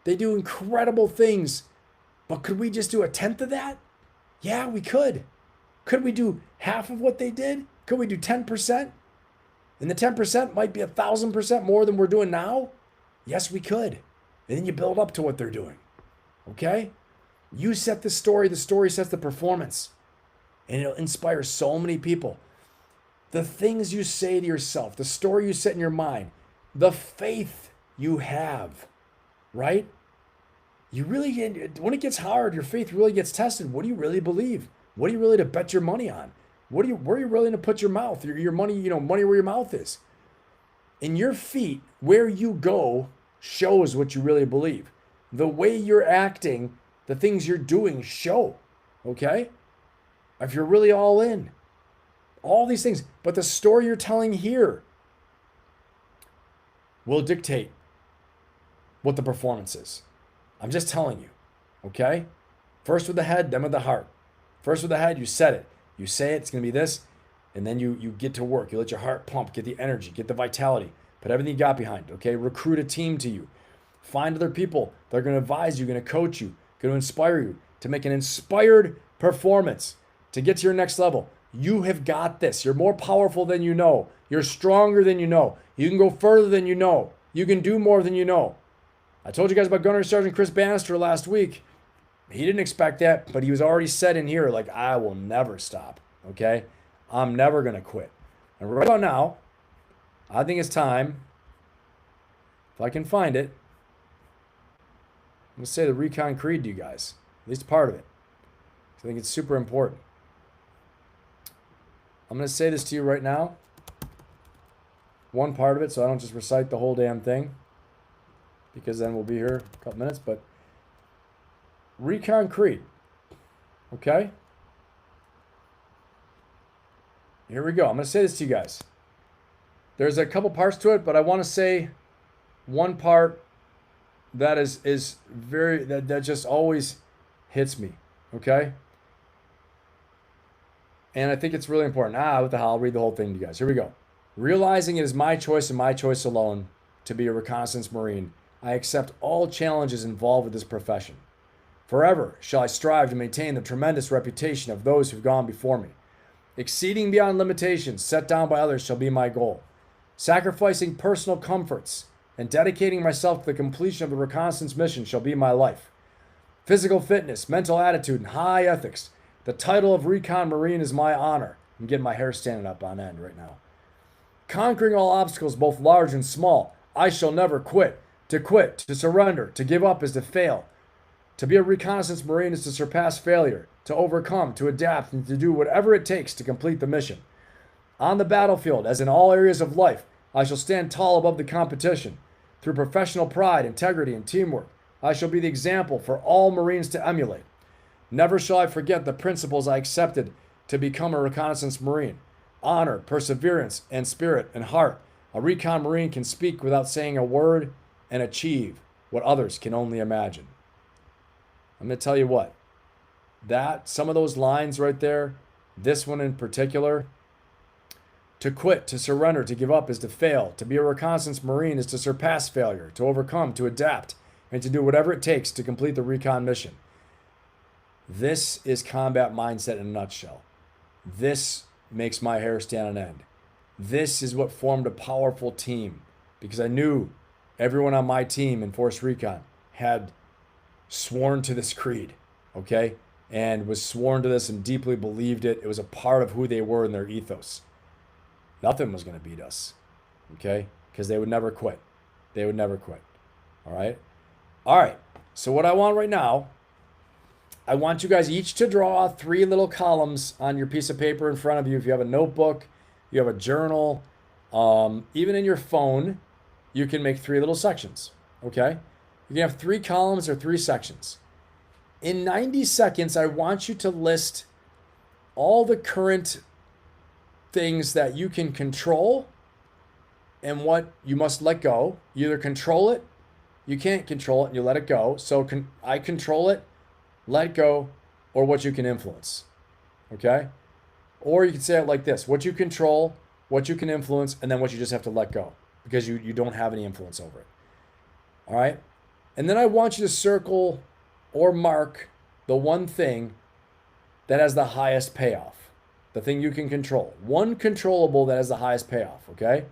They do incredible things. But could we just do a tenth of that? Yeah, we could. Could we do half of what they did? Could we do 10%? And the 10% might be 1,000% more than we're doing now? Yes, we could. And then you build up to what they're doing. Okay? You set the story sets the performance. And it'll inspire so many people. The things you say to yourself, the story you set in your mind, the faith you have, right? You really, when it gets hard, your faith really gets tested. What do you really believe? What are you really to bet your money on? Where are you willing to put your mouth? Your money, money where your mouth is. And your feet, where you go, shows what you really believe. The way you're acting, the things you're doing show. Okay? If you're really all in. All these things. But the story you're telling here will dictate what the performance is. I'm just telling you. Okay? First with the head, then with the heart. First with the head, you set it. You say it, it's going to be this, and then you get to work. You let your heart pump, get the energy, get the vitality, put everything you got behind, okay? Recruit a team to you. Find other people that are going to advise you, going to coach you, going to inspire you to make an inspired performance to get to your next level. You have got this. You're more powerful than you know. You're stronger than you know. You can go further than you know. You can do more than you know. I told you guys about Gunnery Sergeant Chris Bannister last week. He didn't expect that, but he was already set in here like, I will never stop, okay? I'm never going to quit. And right about now, I think it's time, if I can find it, I'm going to say the Recon Creed to you guys, at least part of it. I think it's super important. I'm going to say this to you right now, one part of it, so I don't just recite the whole damn thing, because then we'll be here a couple minutes, but Recon Creed. Okay? Here we go. I'm going to say this to you guys. There's a couple parts to it, but I want to say one part that is very, that just always hits me, okay? And I think it's really important. What the hell? I'll read the whole thing to you guys. Here we go. Realizing it is my choice and my choice alone to be a reconnaissance Marine, I accept all challenges involved with this profession. Forever shall I strive to maintain the tremendous reputation of those who've gone before me. Exceeding beyond limitations set down by others shall be my goal. Sacrificing personal comforts and dedicating myself to the completion of the reconnaissance mission shall be my life. Physical fitness, mental attitude, and high ethics. The title of Recon Marine is my honor. I'm getting my hair standing up on end right now. Conquering all obstacles, both large and small. I shall never quit. To quit, to surrender, to give up is to fail. To be a reconnaissance Marine is to surpass failure, to overcome, to adapt, and to do whatever it takes to complete the mission. On the battlefield, as in all areas of life, I shall stand tall above the competition. Through professional pride, integrity, and teamwork, I shall be the example for all Marines to emulate. Never shall I forget the principles I accepted to become a reconnaissance Marine. Honor, perseverance, and spirit and heart. A recon Marine can speak without saying a word and achieve what others can only imagine. I'm going to tell you what, some of those lines right there, this one in particular, to quit, to surrender, to give up is to fail. To be a reconnaissance Marine is to surpass failure, to overcome, to adapt, and to do whatever it takes to complete the recon mission. This is combat mindset in a nutshell. This makes my hair stand on end. This is what formed a powerful team, because I knew everyone on my team in Force Recon had sworn to this creed, okay? And was sworn to this and deeply believed it. It was a part of who they were in their ethos. Nothing was going to beat us, okay? Because they would never quit. They would never quit, all right? All right, so what I want right now, I want you guys each to draw 3 little columns on your piece of paper in front of you. If you have a notebook, you have a journal, even in your phone, you can make 3 little sections, okay? You can have 3 columns or 3 sections. In 90 seconds, I want you to list all the current things that you can control and what you must let go. You either control it, you can't control it, and you let it go. So I control it, let go, or what you can influence, okay? Or you can say it like this: what you control, what you can influence, and then what you just have to let go because you don't have any influence over it, all right? And then I want you to circle or mark the one thing that has the highest payoff, the thing you can control. One controllable that has the highest payoff, okay?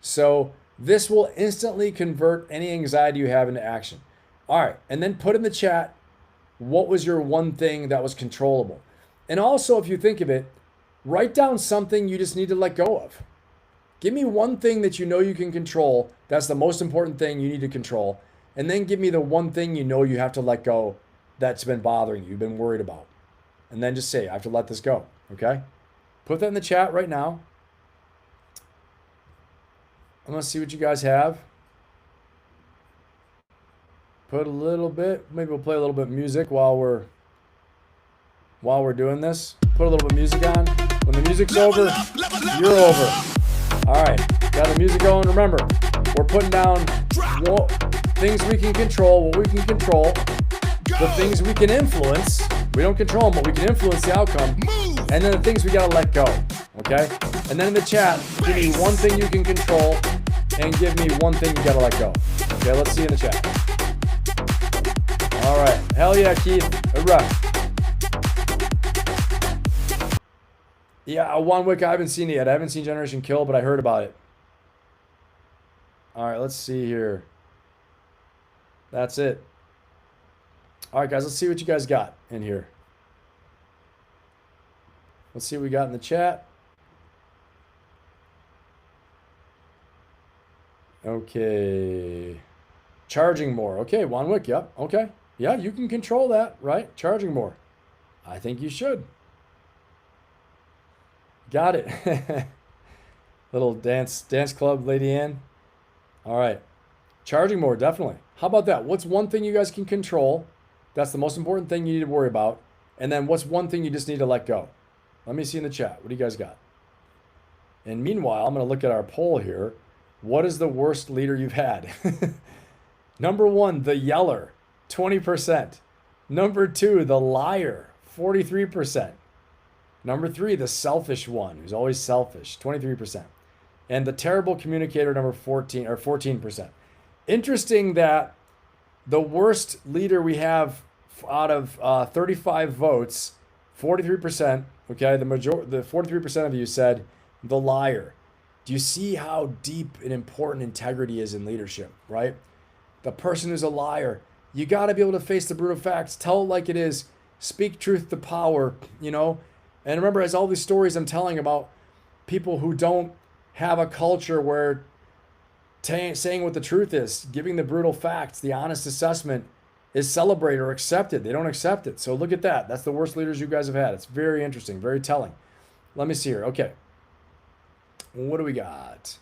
So this will instantly convert any anxiety you have into action. All right, and then put in the chat, what was your one thing that was controllable? And also, if you think of it, write down something you just need to let go of. Give me one thing that you know you can control. That's the most important thing you need to control. And then give me the one thing you know you have to let go that's been bothering you, you've been worried about. And then just say, I have to let this go, okay? Put that in the chat right now. I'm gonna see what you guys have. Put a little bit, maybe we'll play a little bit of music while we're doing this. Put a little bit of music on. When the music's over, you're over. All right, got the music going. Remember, we're putting down things we can control, what we can control, the things we can influence. We don't control them, but we can influence the outcome. And then the things we gotta let go, okay? And then in the chat, give me one thing you can control and give me one thing you gotta let go. Okay, let's see in the chat. All right, hell yeah, Keith, hurrah. Yeah, One Wick, I haven't seen it yet. I haven't seen Generation Kill, but I heard about it. All right, let's see here. That's it. All right, guys, let's see what you guys got in here. Let's see what we got in the chat. Okay. Charging more. Okay, One Wick, yep, okay. Yeah, you can control that, right? Charging more. I think you should. Got it. Little dance club, Lady Ann. All right. Charging more, definitely. How about that? What's one thing you guys can control? That's the most important thing you need to worry about. And then what's one thing you just need to let go? Let me see in the chat. What do you guys got? And meanwhile, I'm going to look at our poll here. What is the worst leader you've had? Number 1, the yeller, 20%. Number 2, the liar, 43%. Number 3, the selfish one, who's always selfish, 23%. And the terrible communicator, number 14, or 14%. Interesting that the worst leader we have out of 35 votes, 43%, okay, the 43% of you said the liar. Do you see how deep and important integrity is in leadership, right? The person who's a liar, you got to be able to face the brutal facts, tell it like it is, speak truth to power, you know? And remember, as all these stories I'm telling about people who don't have a culture where saying what the truth is, giving the brutal facts, the honest assessment is celebrated or accepted. They don't accept it. So look at that. That's the worst leaders you guys have had. It's very interesting, very telling. Let me see here. Okay. What do we got?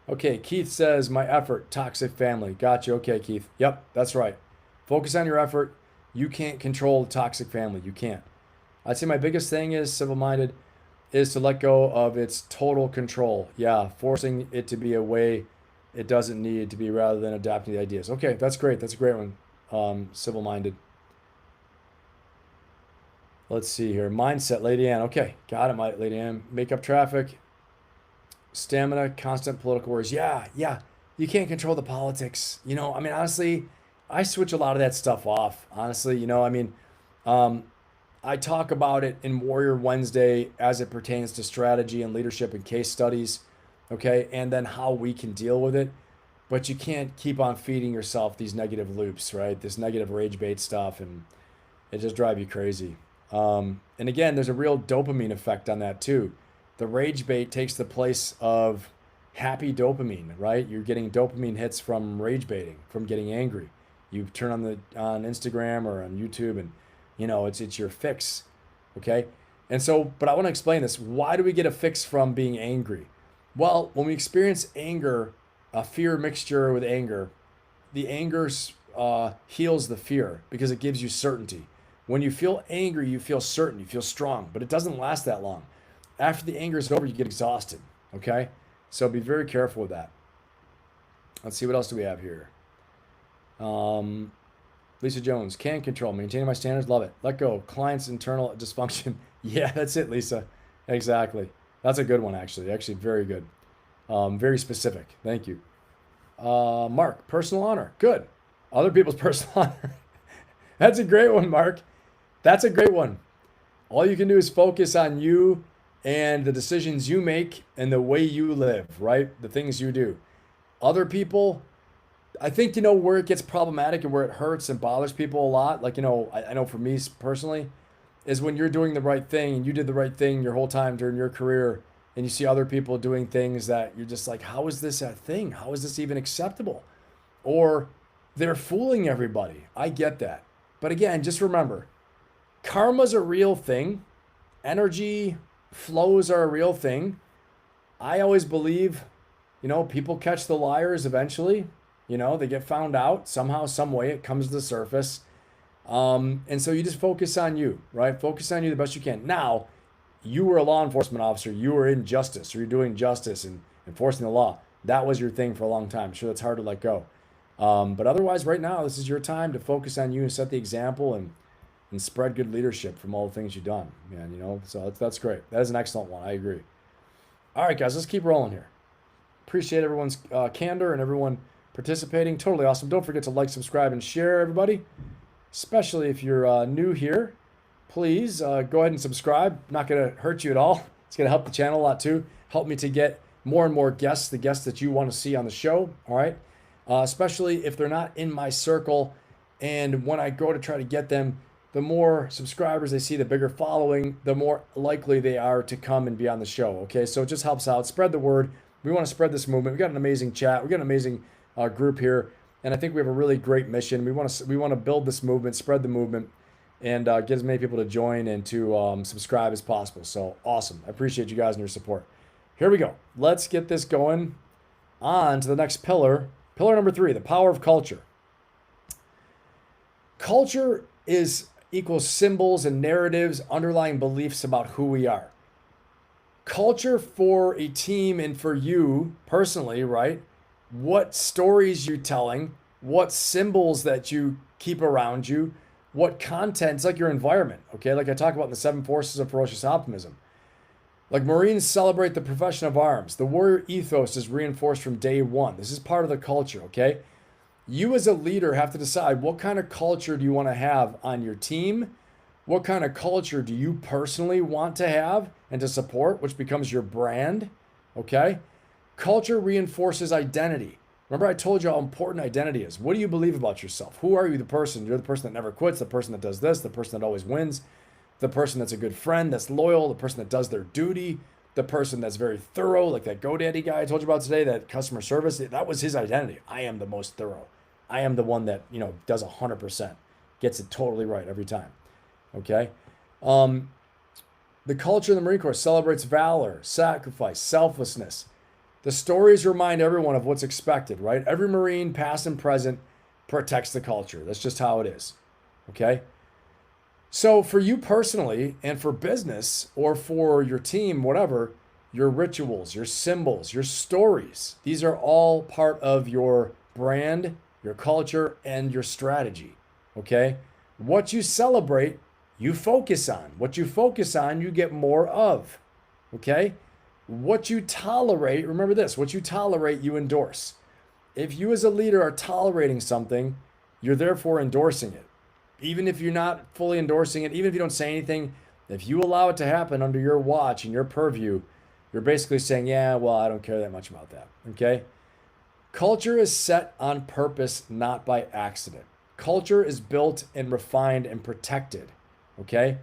Okay, Keith says, my effort, toxic family. Gotcha. Okay, Keith. Yep, that's right. Focus on your effort. You can't control the toxic family. You can't. I'd say my biggest thing is civil-minded is to let go of its total control. Yeah, forcing it to be a way it doesn't need to be rather than adapting the ideas. Okay, that's great. That's a great one. Civil-minded. Let's see here. Mindset, Lady Ann. Okay, got it, Lady Ann. Make up traffic. Stamina, constant political worries. Yeah. You can't control the politics. You know, I mean, honestly, I switch a lot of that stuff off. Honestly, you know, I mean, I talk about it in Warrior Wednesday as it pertains to strategy and leadership and case studies, okay, and then how we can deal with it. But you can't keep on feeding yourself these negative loops, right? This negative rage bait stuff, and it just drives you crazy. And again, there's a real dopamine effect on that too. The rage bait takes the place of happy dopamine, right? You're getting dopamine hits from rage baiting, from getting angry. You turn on Instagram or on YouTube, and you know it's your fix, okay? And so, but I want to explain this. Why do we get a fix from being angry? Well, when we experience anger, a fear mixture with anger, the anger heals the fear because it gives you certainty. When you feel angry, you feel certain, you feel strong, but it doesn't last that long. After the anger is over, you get exhausted, okay? So be very careful with that. Let's see, what else do we have here? Lisa Jones, can control, maintaining my standards, love it. Let go, client's internal dysfunction. Yeah, that's it, Lisa. Exactly. That's a good one, actually. Actually, very good. Very specific. Thank you. Mark, personal honor. Good. Other people's personal honor. That's a great one, Mark. That's a great one. All you can do is focus on you and the decisions you make and the way you live, right? The things you do. Other people, I think, you know, where it gets problematic and where it hurts and bothers people a lot, like, you know, I know for me personally, is when you're doing the right thing and you did the right thing your whole time during your career and you see other people doing things that you're just like, how is this a thing? How is this even acceptable? Or they're fooling everybody. I get that. But again, just remember, karma's a real thing. Energy flows are a real thing. I always believe, you know, people catch the liars eventually. You know, they get found out somehow, some way. It comes to the surface. And so you just focus on you, right? Focus on you the best you can. Now, you were a law enforcement officer. You were in justice, or you're doing justice and enforcing the law. That was your thing for a long time. I'm sure that's hard to let go. But otherwise, right now, this is your time to focus on you and set the example and spread good leadership from all the things you've done, man. You know, so that's great. That is an excellent one. I agree. All right, guys, let's keep rolling here. Appreciate everyone's candor and everyone participating. Totally awesome. Don't forget to like, subscribe, and share, everybody. Especially if you're new here, please go ahead and subscribe. Not going to hurt you at all. It's going to help the channel a lot too. Help me to get more and more guests, the guests that you want to see on the show. All right. Especially if they're not in my circle. And when I go to try to get them, the more subscribers they see, the bigger following, the more likely they are to come and be on the show. Okay. So it just helps out. Spread the word. We want to spread this movement. We got an amazing chat. We got an amazing group here. And I think we have a really great mission. We want to build this movement, spread the movement, and get as many people to join and to subscribe as possible. So awesome. I appreciate you guys and your support. Here we go. Let's get this going on to the next pillar. Pillar number 3, the power of culture. Culture equals symbols and narratives, underlying beliefs about who we are. Culture for a team and for you personally, right, what stories you're telling, what symbols that you keep around you, what content. It's like your environment, okay? Like I talk about in the 7 Forces of Ferocious Optimism. Like Marines celebrate the profession of arms. The warrior ethos is reinforced from day one. This is part of the culture, okay? You as a leader have to decide what kind of culture do you want to have on your team? What kind of culture do you personally want to have and to support, which becomes your brand, okay? Culture reinforces identity. Remember I told you how important identity is. What do you believe about yourself? Who are you, the person? You're the person that never quits, the person that does this, the person that always wins, the person that's a good friend, that's loyal, the person that does their duty, the person that's very thorough, like that GoDaddy guy I told you about today, that customer service. That was his identity. I am the most thorough. I am the one that, does 100%, gets it totally right every time. Okay? The culture of the Marine Corps celebrates valor, sacrifice, selflessness. The stories remind everyone of what's expected, right? Every Marine, past and present, protects the culture. That's just how it is. Okay? So for you personally and for business or for your team, whatever, your rituals, your symbols, your stories, these are all part of your brand, your culture, and your strategy. Okay? What you celebrate, you focus on. What you focus on, you get more of. Okay? What you tolerate, remember this, what you tolerate, you endorse. If you as a leader are tolerating something, you're therefore endorsing it. Even if you're not fully endorsing it, even if you don't say anything, if you allow it to happen under your watch and your purview, you're basically saying, yeah, well, I don't care that much about that. Okay? Culture is set on purpose, not by accident. Culture is built and refined and protected. Okay?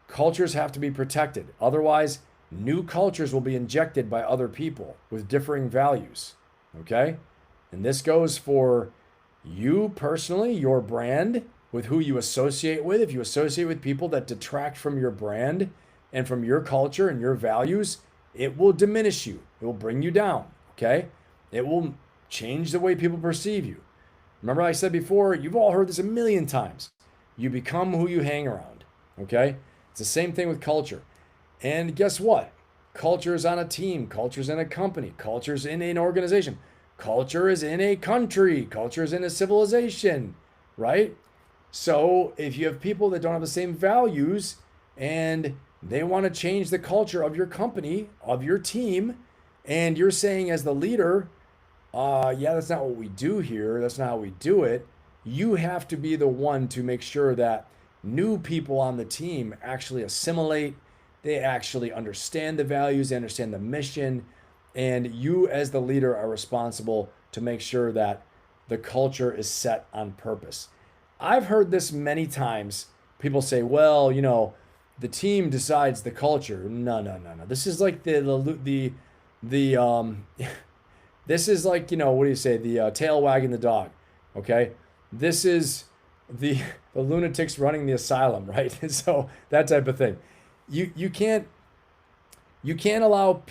Cultures have to be protected. Otherwise, new cultures will be injected by other people with differing values. Okay? And this goes for you personally, your brand, with who you associate with. If you associate with people that detract from your brand and from your culture and your values, it will diminish you. It will bring you down. Okay? It will change the way people perceive you. Remember I said before, you've all heard this a million times. You become who you hang around. Okay? It's the same thing with culture. And guess what? Culture is on a team. Culture is in a company. Culture is in an organization. Culture is in a country. Culture is in a civilization, right? So if you have people that don't have the same values and they want to change the culture of your company, of your team, and you're saying as the leader, yeah, that's not what we do here. That's not how we do it. You have to be the one to make sure that new people on the team actually assimilate. They actually understand the values, they understand the mission, and you as the leader are responsible to make sure that the culture is set on purpose. I've heard this many times. People say, well, the team decides the culture. No. This is like the this is like, what do you say? The tail wagging the dog. Okay? This is the lunatics running the asylum, right? And so that type of thing. You can't allow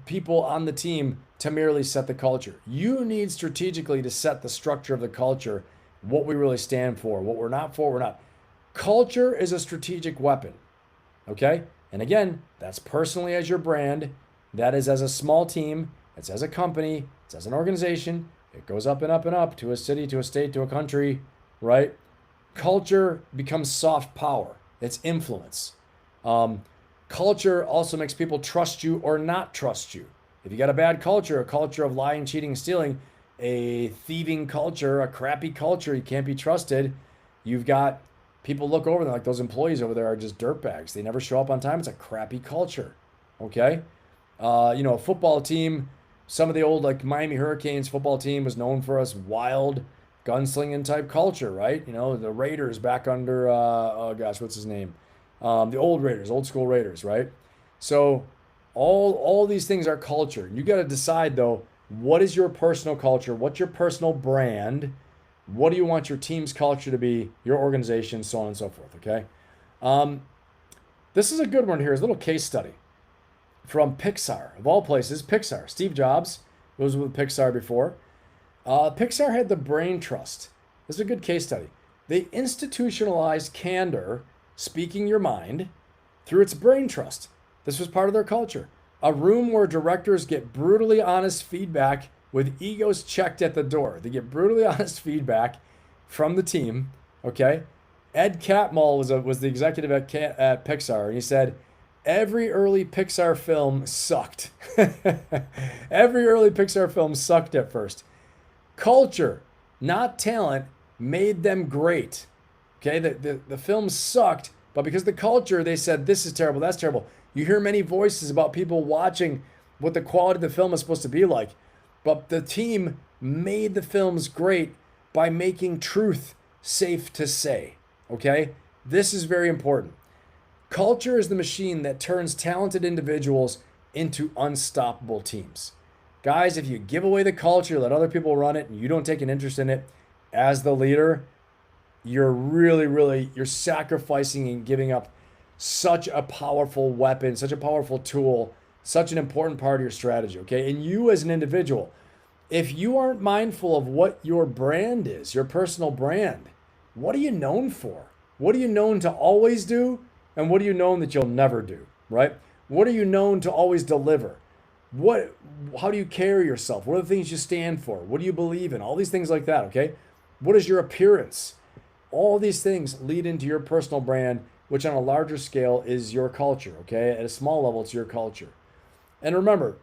people on the team to merely set the culture. You need strategically to set the structure of the culture, what we really stand for, what we're not for, we're not. Culture is a strategic weapon, okay? And again, that's personally as your brand. That is as a small team. It's as a company. It's as an organization. It goes up and up and up to a city, to a state, to a country, right? Culture becomes soft power. It's influence. Culture also makes people trust you or not trust you. If you got a bad culture, a culture of lying, cheating, stealing, a thieving culture, a crappy culture, you can't be trusted. You've got people look over them like those employees over there are just dirtbags. They never show up on time. It's a crappy culture. Okay? A football team, some of the old like Miami Hurricanes football team was known for us wild gunslinging type culture, right? The Raiders back under, what's his name? The old Raiders, old school Raiders, right? So all these things are culture. You got to decide though, what is your personal culture? What's your personal brand? What do you want your team's culture to be, your organization, so on and so forth, okay? This is a good one here. It's a little case study from Pixar, of all places, Pixar. Steve Jobs was with Pixar before. Pixar had the brain trust. This is a good case study. They institutionalized candor, speaking your mind, through its brain trust. This was part of their culture. A room where directors get brutally honest feedback with egos checked at the door. They get brutally honest feedback from the team, okay? Ed Catmull was the executive at Pixar, and he said, every early Pixar film sucked. Every early Pixar film sucked at first. Culture, not talent, made them great. Okay, the film sucked, but because the culture, they said, this is terrible, that's terrible. You hear many voices about people watching what the quality of the film is supposed to be like, but the team made the films great by making truth safe to say, okay? This is very important. Culture is the machine that turns talented individuals into unstoppable teams. Guys, if you give away the culture, let other people run it, and you don't take an interest in it as the leader, you're sacrificing and giving up such a powerful weapon, such a powerful tool, such an important part of your strategy, okay? And you as an individual, if you aren't mindful of what your brand is, your personal brand, what are you known for? What are you known to always do? And what are you known that you'll never do, right? What are you known to always deliver? How do you carry yourself? What are the things you stand for? What do you believe in? All these things like that, okay? What is your appearance? All these things lead into your personal brand, which on a larger scale is your culture, okay? At a small level, it's your culture. And remember,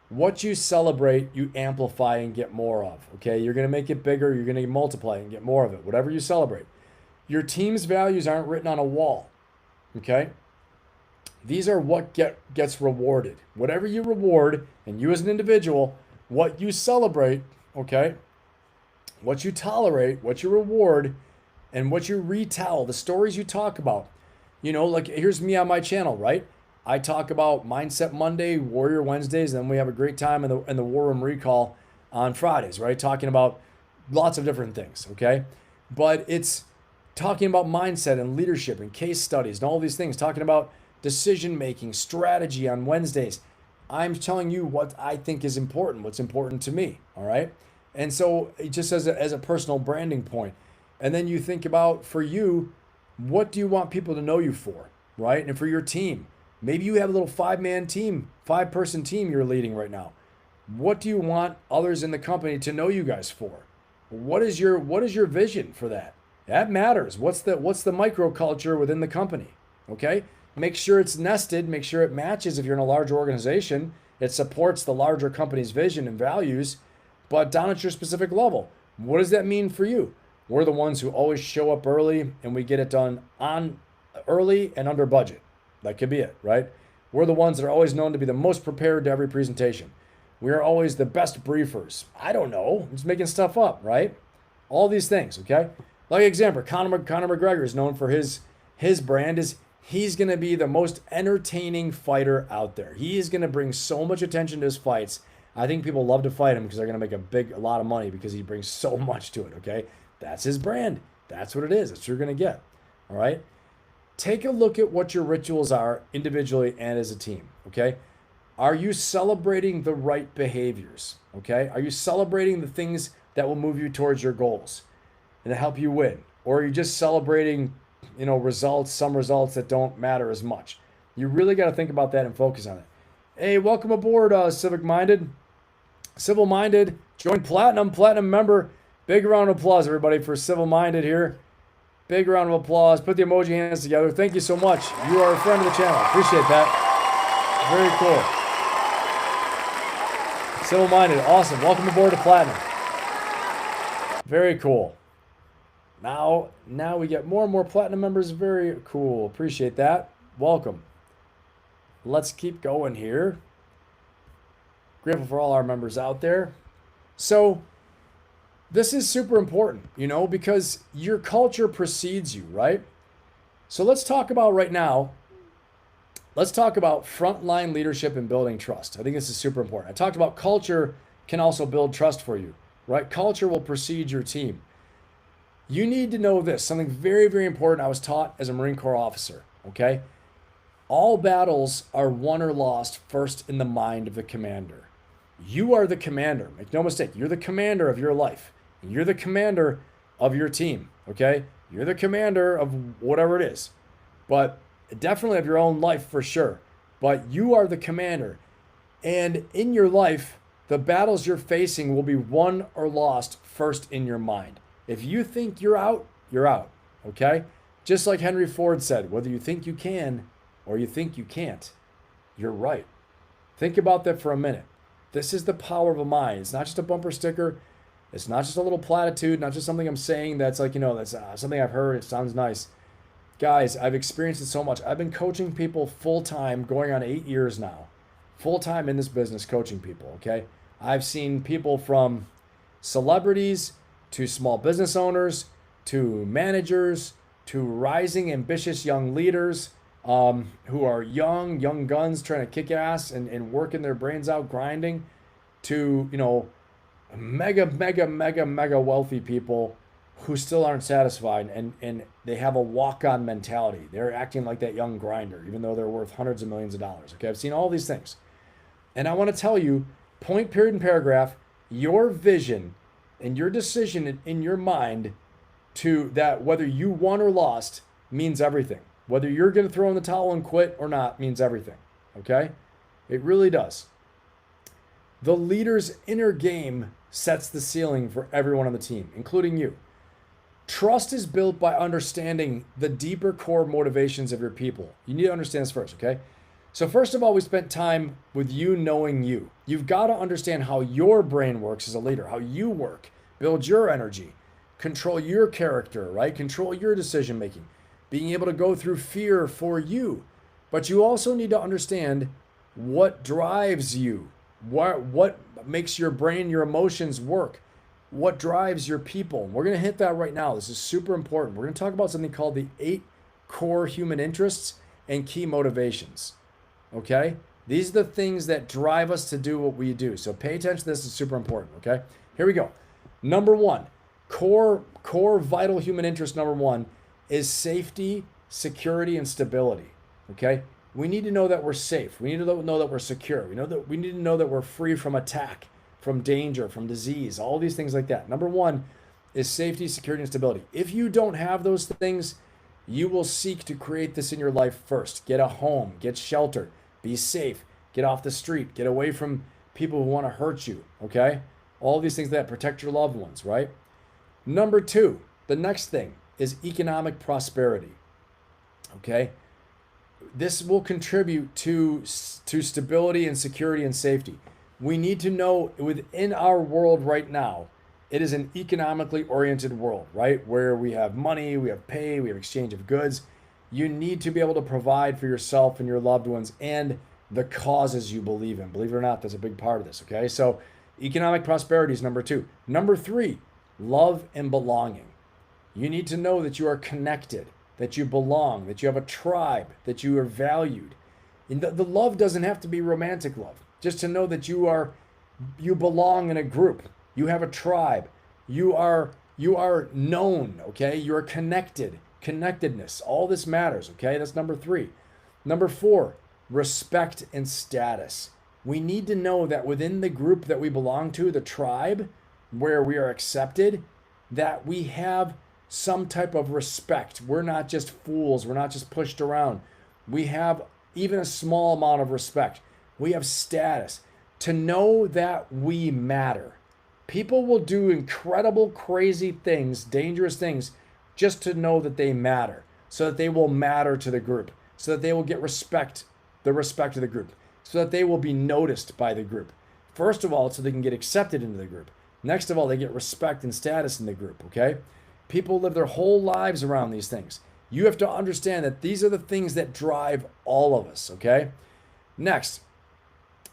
what you celebrate, you amplify and get more of, okay? You're going to make it bigger. You're going to multiply and get more of it, whatever you celebrate. Your team's values aren't written on a wall, okay? These are what gets rewarded. Whatever you reward, and you as an individual, what you celebrate, okay? What you tolerate, what you reward, and what you retell, the stories you talk about. You know, like here's me on my channel, right? I talk about Mindset Monday, Warrior Wednesdays, and then we have a great time in the War Room Recall on Fridays, right? Talking about lots of different things, okay? But it's talking about mindset and leadership and case studies and all these things, talking about decision-making, strategy on Wednesdays. I'm telling you what I think is important, what's important to me, all right? And so just as a personal branding point. And then you think about, for you, what do you want people to know you for, right? And for your team, maybe you have a little 5-man team, 5-person team you're leading right now. What do you want others in the company to know you guys for? What is your vision for that? That matters. What's the microculture within the company? Okay? Make sure it's nested, make sure it matches if you're in a large organization. It supports the larger company's vision and values, but down at your specific level. What does that mean for you? We're the ones who always show up early and we get it done on early and under budget. That could be it, right? We're the ones that are always known to be the most prepared to every presentation. We are always the best briefers. I don't know. I'm just making stuff up, right? All these things, okay? Like example, Conor McGregor is known for his brand is he's going to be the most entertaining fighter out there. He is going to bring so much attention to his fights. I think people love to fight him because they're going to make a lot of money because he brings so much to it, okay? That's his brand. That's what it is. That's what you're going to get, all right? Take a look at what your rituals are individually and as a team, okay? Are you celebrating the right behaviors, okay? Are you celebrating the things that will move you towards your goals and to help you win? Or are you just celebrating, results, some results that don't matter as much? You really got to think about that and focus on it. Hey, welcome aboard, Civil-Minded, join Platinum member. Big round of applause, everybody, for Civil-Minded here. Big round of applause. Put the emoji hands together. Thank you so much. You are a friend of the channel. Appreciate that. Very cool. Civil-Minded, awesome. Welcome aboard to Platinum. Very cool. Now we get more and more Platinum members. Very cool. Appreciate that. Welcome. Let's keep going here. Grateful for all our members out there. So, this is super important, because your culture precedes you, right? So let's talk about right now, frontline leadership and building trust. I think this is super important. I talked about culture can also build trust for you, right? Culture will precede your team. You need to know this, something very, very important I was taught as a Marine Corps officer, okay? All battles are won or lost first in the mind of the commander. You are the commander. Make no mistake, you're the commander of your life. You're the commander of your team, okay? You're the commander of whatever it is, but definitely of your own life for sure. But you are the commander. And in your life, The battles you're facing will be won or lost first in your mind. If you think you're out, okay? Just like Henry Ford said, whether you think you can or you think you can't, you're right. Think about that for a minute. This is the power of a mind. It's not just a bumper sticker. It's not just a little platitude, not just something I'm saying that's like, that's something I've heard. It sounds nice. Guys, I've experienced it so much. I've been coaching people full-time, going on 8 years now. Full-time in this business, coaching people, okay? I've seen people from celebrities to small business owners to managers to rising, ambitious young leaders who are young guns trying to kick ass and working their brains out, grinding, to, mega wealthy people who still aren't satisfied and they have a walk-on mentality. They're acting like that young grinder, even though they're worth hundreds of millions of dollars. Okay, I've seen all these things. And I want to tell you, point, period, and paragraph, your vision and your decision in your mind to that, whether you won or lost, means everything. Whether you're going to throw in the towel and quit or not means everything. Okay? It really does. The leader's inner game sets the ceiling for everyone on the team, including you. Trust is built by understanding the deeper core motivations of your people. You need to understand this first, okay? So first of all, we spent time with you knowing you. You've got to understand how your brain works as a leader, how you work, build your energy, control your character, right? Control your decision making, being able to go through fear for you. But you also need to understand what drives you, what makes your brain, your emotions work, what drives your people. We're going to hit that right now. This is super important. We're going to talk about something called the 8 core human interests and key motivations. Okay? These are the things that drive us to do what we do. So pay attention to this. It's super important. Okay? Here we go. Number 1, core vital human interest number 1 is safety, security, and stability. Okay? We need to know that we're safe. We need to know that we're secure. We need to know that we're free from attack, from danger, from disease, all these things like that. Number 1 is safety, security, and stability. If you don't have those things, you will seek to create this in your life first. Get a home, get shelter, be safe, get off the street, get away from people who want to hurt you, okay? All these things that protect your loved ones, right? Number 2, the next thing is economic prosperity, okay? This will contribute to stability and security and safety. We need to know within our world right now, it is an economically oriented world, right? Where we have money, we have pay, we have exchange of goods. You need to be able to provide for yourself and your loved ones and the causes you believe in. Believe it or not, that's a big part of this, okay? So economic prosperity is number 2. Number 3, love and belonging. You need to know that you are connected, that you belong, that you have a tribe, that you are valued. And the love doesn't have to be romantic love. Just to know that you belong in a group. You have a tribe. You are known, okay? You are connected. Connectedness. All this matters, okay? That's number 3. Number 4, respect and status. We need to know that within the group that we belong to, the tribe, where we are accepted, that we have some type of respect. We're not just fools. We're not just pushed around. We have even a small amount of respect. We have status. To know that we matter. People will do incredible, crazy things, dangerous things, just to know that they matter, so that they will matter to the group, so that they will get the respect of the group, so that they will be noticed by the group. First of all, so they can get accepted into the group. Next of all, they get respect and status in the group, okay? People live their whole lives around these things. You have to understand that these are the things that drive all of us, okay? Next,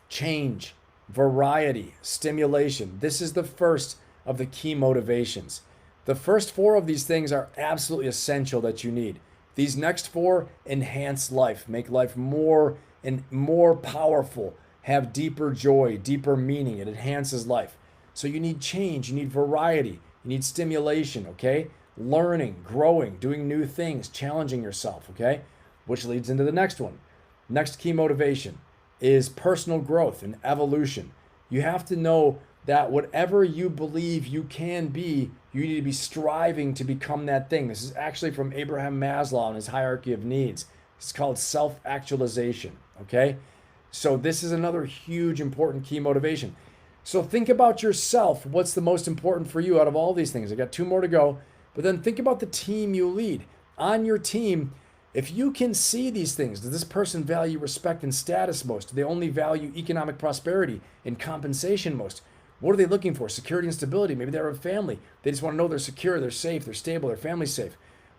change, variety, stimulation. This is the first of the key motivations. The first 4 of these things are absolutely essential that you need. These next 4 enhance life, make life more and more powerful, have deeper joy, deeper meaning. It enhances life. So you need change, you need variety, you need stimulation, okay? Learning, growing, doing new things, challenging yourself, okay? Which leads into the next one. Next key motivation is personal growth and evolution. You have to know that whatever you believe you can be, you need to be striving to become that thing. This is actually from Abraham Maslow and his hierarchy of needs. It's called self-actualization, okay? So this is another huge, important key motivation. So think about yourself. What's the most important for you out of all these things? I got 2 more to go, but then think about the team you lead. On your team, if you can see these things, does this person value respect and status most? Do they only value economic prosperity and compensation most? What are they looking for? Security and stability. Maybe they're a family. They just want to know they're secure, they're safe, they're stable, their family's safe.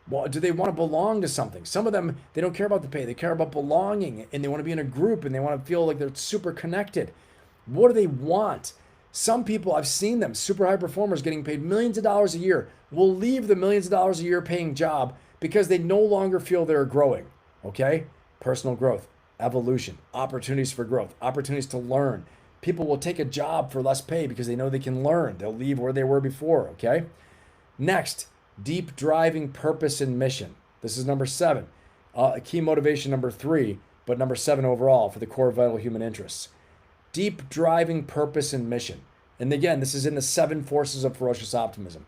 Well, do they want to belong to something? Some of them, they don't care about the pay. They care about belonging, and they want to be in a group, and they want to feel like they're super connected. What do they want? Some people, I've seen them, super high performers getting paid millions of dollars a year, will leave the millions of dollars a year paying job because they no longer feel they're growing, okay? Personal growth, evolution, opportunities for growth, opportunities to learn. People will take a job for less pay because they know they can learn. They'll leave where they were before, okay? Next, deep driving purpose and mission. This is number 7. A key motivation number 3, but number 7 overall for the core vital human interests. Deep driving purpose and mission. And again, this is in the 7 forces of ferocious optimism.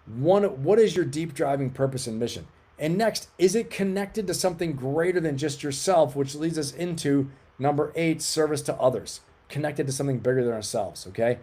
What is your deep driving purpose and mission? And next, is it connected to something greater than just yourself, which leads us into number 8, service to others. Connected to something bigger than ourselves, okay?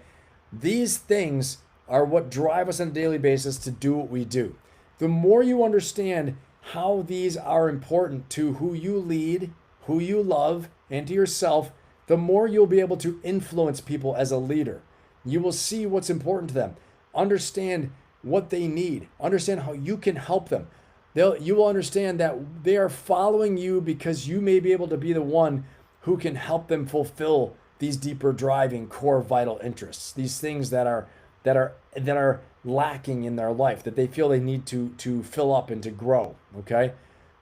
These things are what drive us on a daily basis to do what we do. The more you understand how these are important to who you lead, who you love, and to yourself, the more you'll be able to influence people as a leader. You will see what's important to them, understand what they need, understand how you can help them. You will understand that they are following you because you may be able to be the one who can help them fulfill these deeper driving core vital interests, these things that are lacking in their life, that they feel they need to fill up and to grow, okay?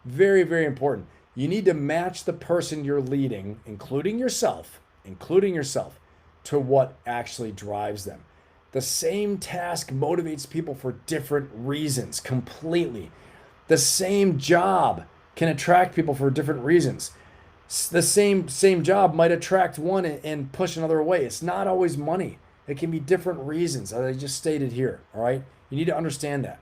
Very, very important. You need to match the person you're leading, including yourself, to what actually drives them. The same task motivates people for different reasons completely. The same job can attract people for different reasons. The same job might attract one and push another away. It's not always money. It can be different reasons, as I just stated here, all right? You need to understand that.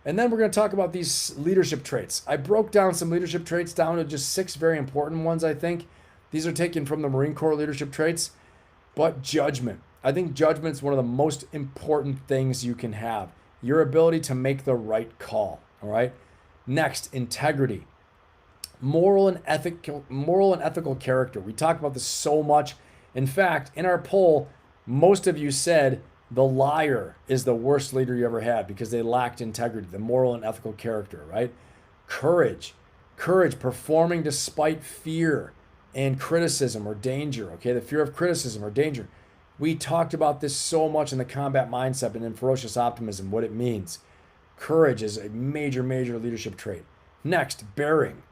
And then we're going to talk about these leadership traits. I broke down some leadership traits down to just 6 very important ones, I think. These are taken from the Marine Corps leadership traits. But judgment. I think judgment is one of the most important things you can have. Your ability to make the right call, all right? Next, integrity. Moral and ethical character. We talk about this so much. In fact, in our poll, most of you said the liar is the worst leader you ever had because they lacked integrity, the moral and ethical character, right? Courage, performing despite fear and criticism or danger, okay? The fear of criticism or danger. We talked about this so much in the combat mindset and in ferocious optimism, what it means. Courage is a major, major leadership trait. Next, bearing.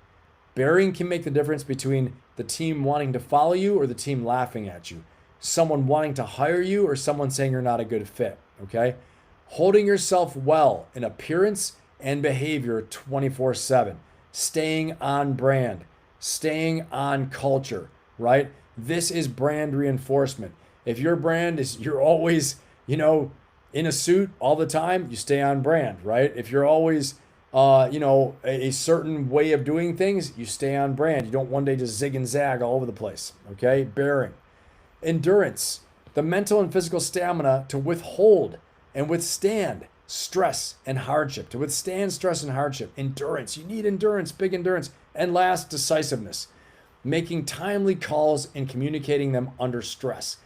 Bearing can make the difference between the team wanting to follow you or the team laughing at you. Someone wanting to hire you or someone saying you're not a good fit, okay? Holding yourself well in appearance and behavior 24/7. Staying on brand. Staying on culture, right? This is brand reinforcement. If your brand is you're always, in a suit all the time, you stay on brand, right? If you're always a certain way of doing things, you stay on brand. You don't one day just zig and zag all over the place, okay? Bearing. Endurance, the mental and physical stamina to withhold and withstand stress and hardship, to withstand stress and hardship. Endurance, you need endurance, big endurance. And last, decisiveness, making timely calls and communicating them under stress.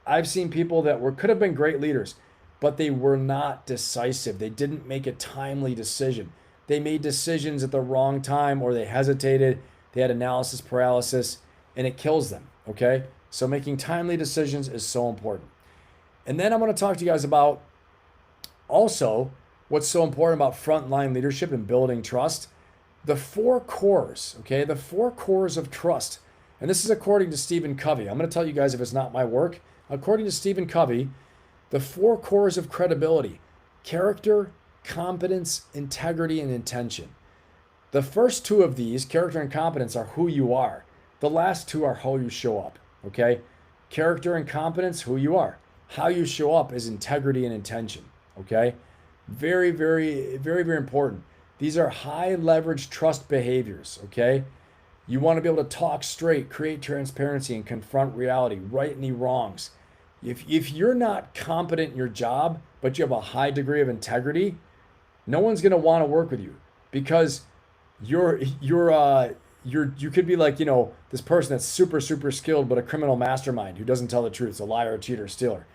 I've seen people that could have been great leaders, but they were not decisive. They didn't make a timely decision. They made decisions at the wrong time, or they hesitated. They had analysis paralysis, and it kills them, okay? So making timely decisions is so important. And then I'm going to talk to you guys about also what's so important about frontline leadership and building trust. The 4 cores, okay? The 4 cores of trust. And this is according to Stephen Covey. I'm going to tell you guys if it's not my work. According to Stephen Covey, the 4 cores of credibility: character, competence, integrity, and intention. The first 2 of these, character and competence, are who you are. The last 2 are how you show up, okay? Character and competence, who you are. How you show up is integrity and intention, okay? Very, very, very, very important. These are high leverage trust behaviors, okay? You want to be able to talk straight, create transparency, and confront reality, right any wrongs. If you're not competent in your job, but you have a high degree of integrity, no one's going to want to work with you because you could be like, this person that's super super skilled but a criminal mastermind who doesn't tell the truth, it's a liar, a cheater, a stealer.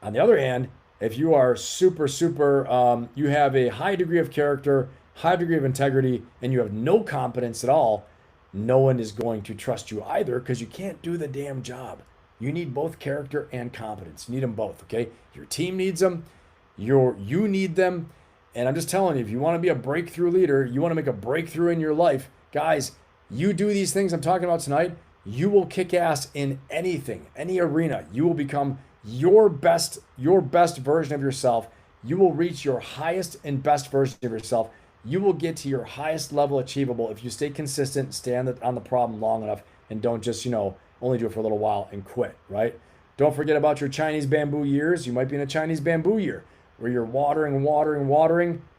On the other hand, if you are super super you have a high degree of character, high degree of integrity, and you have no competence at all, no one is going to trust you either because you can't do the damn job. You need both character and competence. You need them both, okay? Your team needs them. You need them. And I'm just telling you, if you want to be a breakthrough leader, you want to make a breakthrough in your life, guys, you do these things I'm talking about tonight, you will kick ass in anything, any arena. You will become your best version of yourself. You will reach your highest and best version of yourself. You will get to your highest level achievable if you stay consistent, stay on the problem long enough, and don't just, only do it for a little while and quit, right? Don't forget about your Chinese bamboo years. You might be in a Chinese bamboo year where you're watering,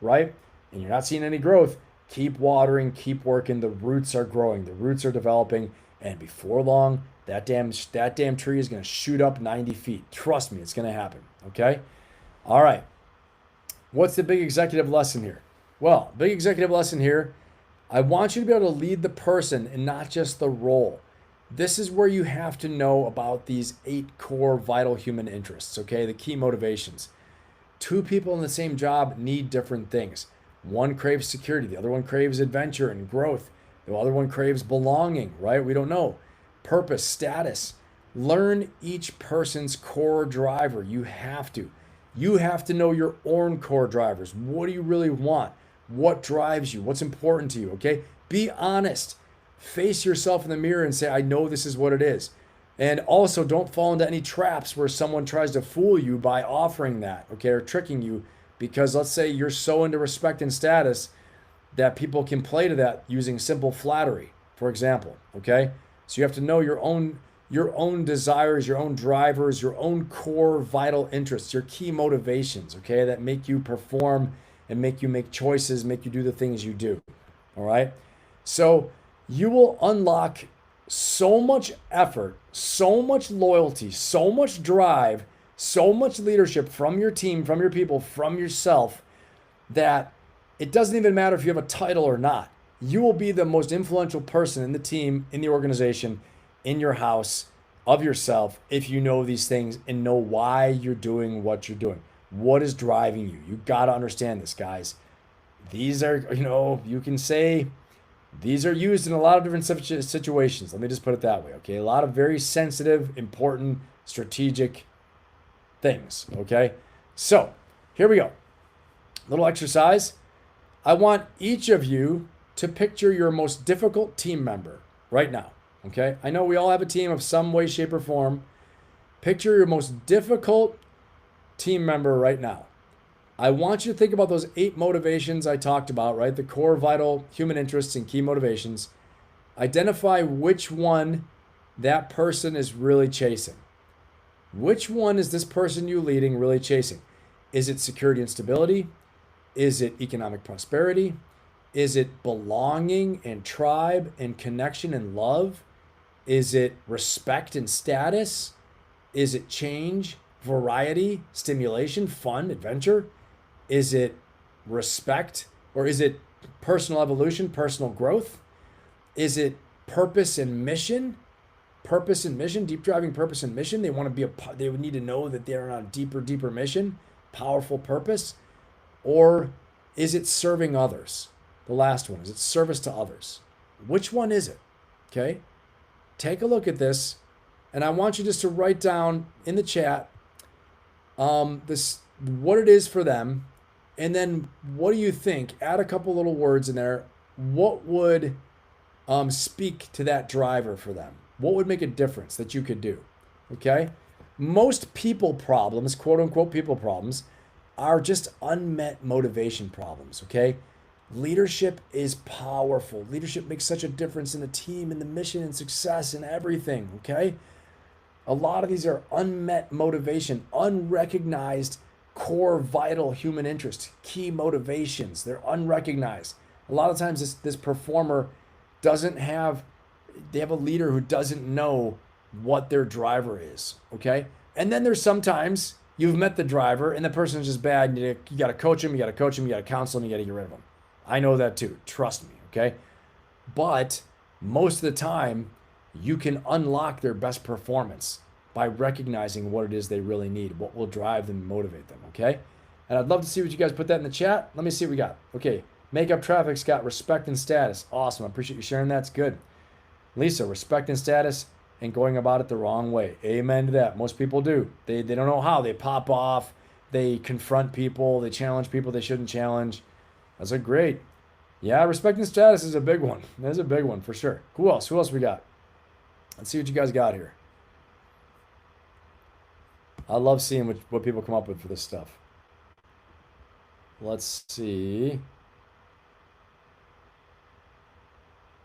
right? And you're not seeing any growth. Keep watering, keep working. The roots are growing, the roots are developing, and before long, that damn tree is going to shoot up 90 feet. Trust me, it's going to happen, okay? All right. What's the big executive lesson here? Well, big executive lesson here, I want you to be able to lead the person and not just the role. This is where you have to know about these 8 core vital human interests, okay? The key motivations. 2 people in the same job need different things. One craves security, the other one craves adventure and growth. The other one craves belonging, right? We don't know. Purpose, status. Learn each person's core driver. You have to. You have to know your own core drivers. What do you really want? What drives you? What's important to you, okay? Be honest. Face yourself in the mirror and say, I know this is what it is. And also don't fall into any traps where someone tries to fool you by offering that, okay, or tricking you, because let's say you're so into respect and status that people can play to that using simple flattery, for example, okay? So you have to know your own desires, your own drivers, your own core vital interests, your key motivations, okay, that make you perform and make you make choices, make you do the things you do, all right? So you will unlock so much effort, so much loyalty, so much drive, so much leadership from your team, from your people, from yourself, that it doesn't even matter if you have a title or not. You will be the most influential person in the team, in the organization, in your house, of yourself, if you know these things and know why you're doing what you're doing. What is driving you? You got to understand this, guys. These are, you can say, these are used in a lot of different situations. Let me just put it that way, okay? A lot of very sensitive, important, strategic things, okay? So, here we go. Little exercise. I want each of you to picture your most difficult team member right now, okay? I know we all have a team of some way, shape, or form. Picture your most difficult team member right now. I want you to think about those 8 motivations I talked about, right? The core vital human interests and key motivations. Identify which one that person is really chasing. Which one is this person you leading really chasing? Is it security and stability? Is it economic prosperity? Is it belonging and tribe and connection and love? Is it respect and status? Is it change, variety, stimulation, fun, adventure? Is it respect, or is it personal evolution, personal growth? Is it purpose and mission? Purpose and mission, deep driving purpose and mission. They want to they would need to know that they're on a deeper mission, powerful purpose. Or is it serving others? The last one, is it service to others? Which one is it? Okay. Take a look at this, and I want you just to write down in the chat what it is for them. And then what do you think? Add a couple little words in there. What would speak to that driver for them? What would make a difference that you could do? Okay? Most people problems, quote unquote people problems, are just unmet motivation problems, okay? Leadership is powerful. Leadership makes such a difference in the team, in the mission, and success, and everything, okay? A lot of these are unmet motivation, unrecognized core vital human interest, key motivations. They're unrecognized. A lot of times this performer they have a leader who doesn't know what their driver is, okay? And then there's sometimes you've met the driver and the person is just bad. And you got to coach him, you got to counsel him, you got to get rid of him. I know that too. Trust me, okay? But most of the time, you can unlock their best performance by recognizing what it is they really need, what will drive them and motivate them, okay? And I'd love to see what you guys put that in the chat. Let me see what we got. Okay, Makeup Traffic's got respect and status. Awesome. I appreciate you sharing that. It's good. Lisa, respect and status and going about it the wrong way. Amen to that. Most people do. They don't know how. They pop off. They confront people. They challenge people they shouldn't challenge. That's a great. Yeah, respect and status is a big one. That's a big one for sure. Who else? Who else we got? Let's see what you guys got here. I love seeing what people come up with for this stuff. Let's see.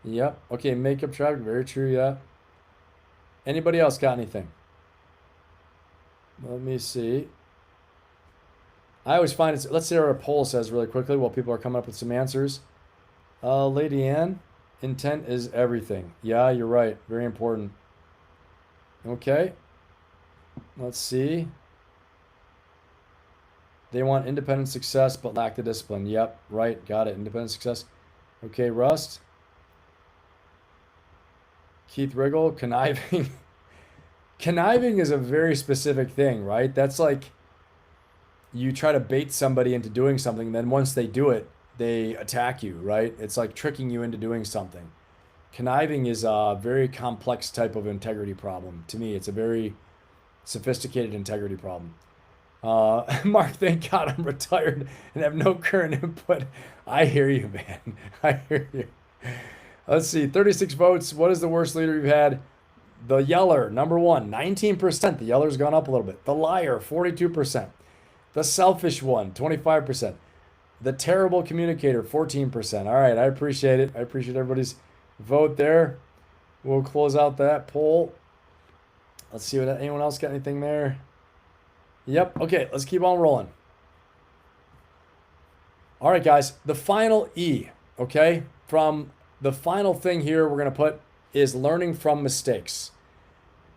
Yep. Okay, Makeup Traffic. Very true, yeah. Anybody else got anything? Let me see. I always find it's, let's see what our poll says really quickly while people are coming up with some answers. Lady Ann, intent is everything. Yeah, you're right. Very important. Okay. Let's see. They want independent success but lack the discipline. Yep, right. Got it. Independent success. Okay, Rust. Keith Riggle, conniving. Conniving is a very specific thing, right? That's like you try to bait somebody into doing something, then once they do it, they attack you, right? It's like tricking you into doing something. Conniving is a very complex type of integrity problem. To me, it's a very sophisticated integrity problem. Mark, thank God I'm retired and have no current input. I hear you, man. I hear you. Let's see, 36 votes. What is the worst leader you've had? The Yeller, number one, 19%. The Yeller's gone up a little bit. The Liar, 42%. The Selfish One, 25%. The Terrible Communicator, 14%. All right, I appreciate it. I appreciate everybody's vote there. We'll close out that poll. Let's see what anyone else got anything there. Yep. Okay, let's keep on rolling. All right, guys, the final E, okay? From the final thing here we're going to put is learning from mistakes.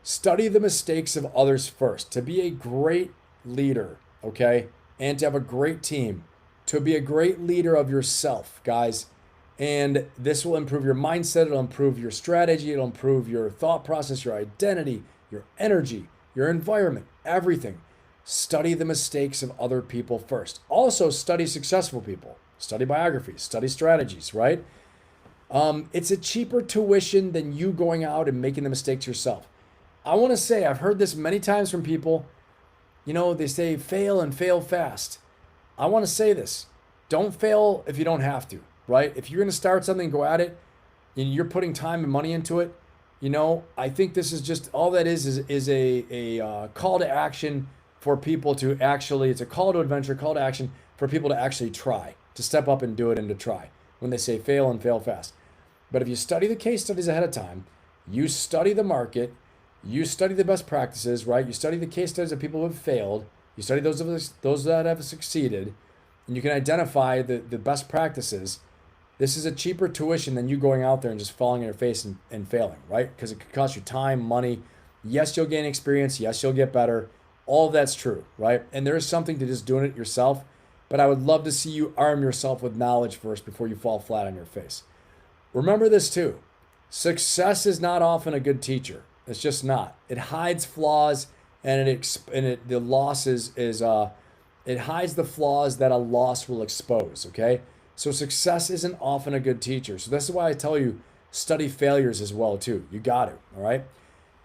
Study the mistakes of others first. To be a great leader, okay? And to have a great team. To be a great leader of yourself, guys. And this will improve your mindset. It'll improve your strategy. It'll improve your thought process, your identity, your energy, your environment, everything. Study the mistakes of other people first. Also, study successful people. Study biographies. Study strategies, right? It's a cheaper tuition than you going out and making the mistakes yourself. I want to say, I've heard this many times from people, you know, they say fail and fail fast. I want to say this, don't fail if you don't have to, right? If you're going to start something, go at it, and you're putting time and money into it, you know, I think this is just, all that is a call to action for people to actually, it's a call to adventure, call to action for people to actually try, to step up and do it and to try when they say fail and fail fast. But if you study the case studies ahead of time, you study the market, you study the best practices, right? You study the case studies of people who have failed, you study those that have succeeded, and you can identify the best practices. This is a cheaper tuition than you going out there and just falling in your face and failing, right? Because it could cost you time, money. Yes, you'll gain experience. Yes, you'll get better. All of that's true, right? And there is something to just doing it yourself, but I would love to see you arm yourself with knowledge first before you fall flat on your face. Remember this too. Success is not often a good teacher. It's just not. It hides flaws, and the loss it hides the flaws that a loss will expose. Okay, so success isn't often a good teacher. So this is why I tell you study failures as well too. You got to. All right.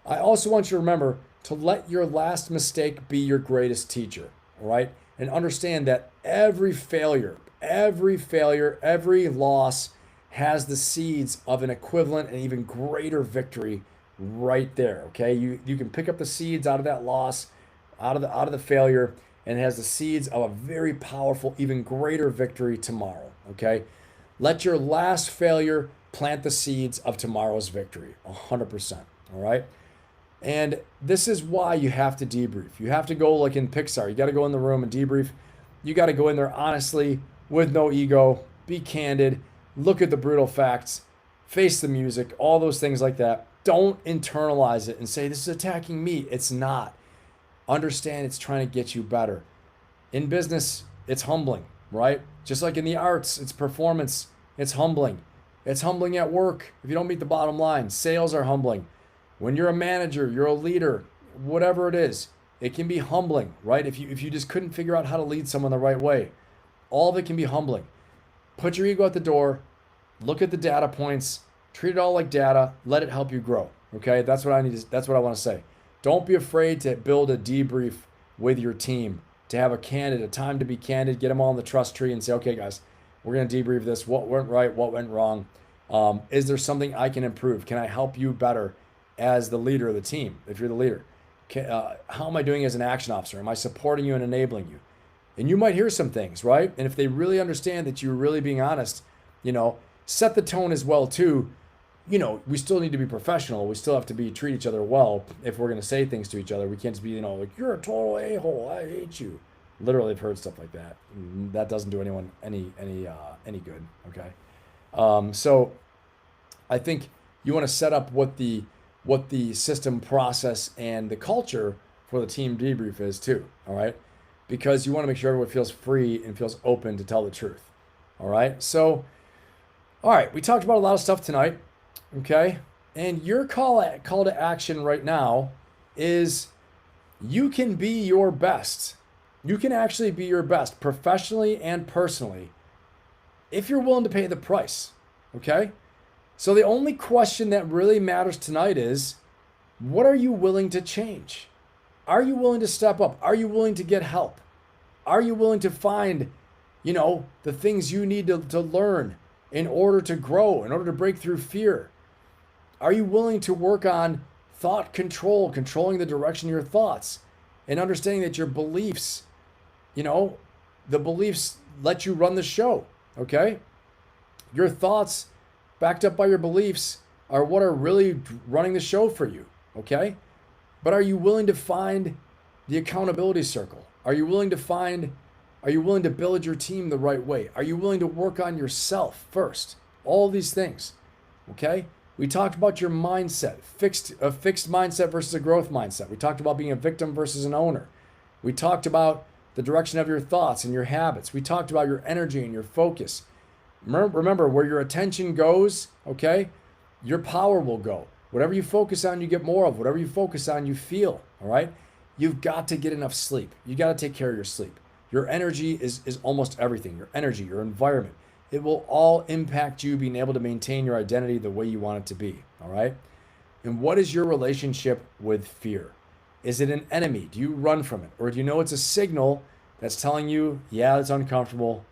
I also want you to remember to let your last mistake be your greatest teacher. All right, and understand that every failure, every loss has the seeds of an equivalent and even greater victory right there. Okay, you can pick up the seeds out of that loss, out of the failure, and it has the seeds of a very powerful, even greater victory tomorrow. Okay, let your last failure plant the seeds of tomorrow's victory, 100%. All right, and this is why you have to debrief. You have to go like in Pixar. You got to go in the room and debrief. You got to go in there honestly, with no ego. Be candid. Look at the brutal facts, face the music, all those things like that. Don't internalize it and say, this is attacking me. It's not. Understand it's trying to get you better. In business, it's humbling, right? Just like in the arts, it's performance, it's humbling. It's humbling at work if you don't meet the bottom line. Sales are humbling. When you're a manager, you're a leader, whatever it is, it can be humbling, right? If you just couldn't figure out how to lead someone the right way, all of it can be humbling. Put your ego at the door, look at the data points, treat it all like data, let it help you grow. Okay, that's what I want to say. Don't be afraid to build a debrief with your team, to have a time to be candid, get them all in the trust tree and say, okay, guys, we're going to debrief this. What went right? What went wrong? Is there something I can improve? Can I help you better as the leader of the team? If you're the leader, how am I doing as an action officer? Am I supporting you and enabling you? And you might hear some things, right? And if they really understand that you're really being honest, set the tone as well too. We still need to be professional. We still have to treat each other well if we're going to say things to each other. We can't just be, like, you're a total a-hole, I hate you. Literally, I've heard stuff like that. That doesn't do anyone any good, okay? So I think you want to set up what the system, process, and the culture for the team debrief is too, all right? Because you want to make sure everyone feels free and feels open to tell the truth, all right? So, all right, we talked about a lot of stuff tonight. Okay, and your call to action right now is you can be your best. You can actually be your best professionally and personally if you're willing to pay the price. Okay, so the only question that really matters tonight is, what are you willing to change? Are you willing to step up? Are you willing to get help? Are you willing to find, the things you need to learn in order to grow, in order to break through fear? Are you willing to work on thought control, controlling the direction of your thoughts, and understanding that your beliefs, the beliefs let you run the show, okay? Your thoughts, backed up by your beliefs, are what are really running the show for you, okay? But are you willing to find the accountability circle? Are you willing to build your team the right way? Are you willing to work on yourself first? All these things, okay? We talked about your mindset, a fixed mindset versus a growth mindset. We talked about being a victim versus an owner. We talked about the direction of your thoughts and your habits. We talked about your energy and your focus. Remember, where your attention goes, okay, your power will go. Whatever you focus on, you get more of. Whatever you focus on, you feel, all right? You've got to get enough sleep. You got to take care of your sleep. Your energy is almost everything. Your energy, your environment. It will all impact you being able to maintain your identity the way you want it to be, all right? And what is your relationship with fear? Is it an enemy? Do you run from it? Or do you know it's a signal that's telling you, yeah, it's uncomfortable.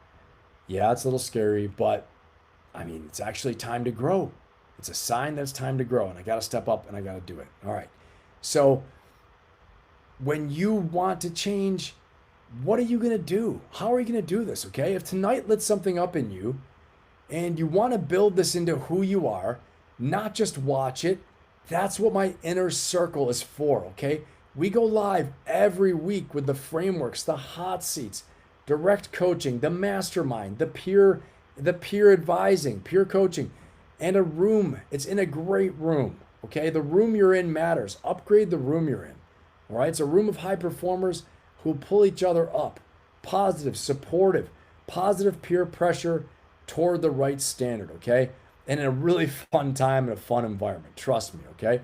Yeah, it's a little scary, but it's actually time to grow. It's a sign that it's time to grow, and I got to step up and I got to do it. All right. So when you want to change, what are you going to do? How are you going to do this, okay? If tonight lit something up in you and you want to build this into who you are, not just watch it, that's what my inner circle is for, okay? We go live every week with the frameworks, the hot seats, direct coaching, the mastermind, the peer advising, peer coaching, and a room. It's in a great room, okay? The room you're in matters. Upgrade the room you're in, all right? It's a room of high performers who pull each other up, positive, supportive, positive peer pressure toward the right standard, okay? And in a really fun time and a fun environment, trust me, okay?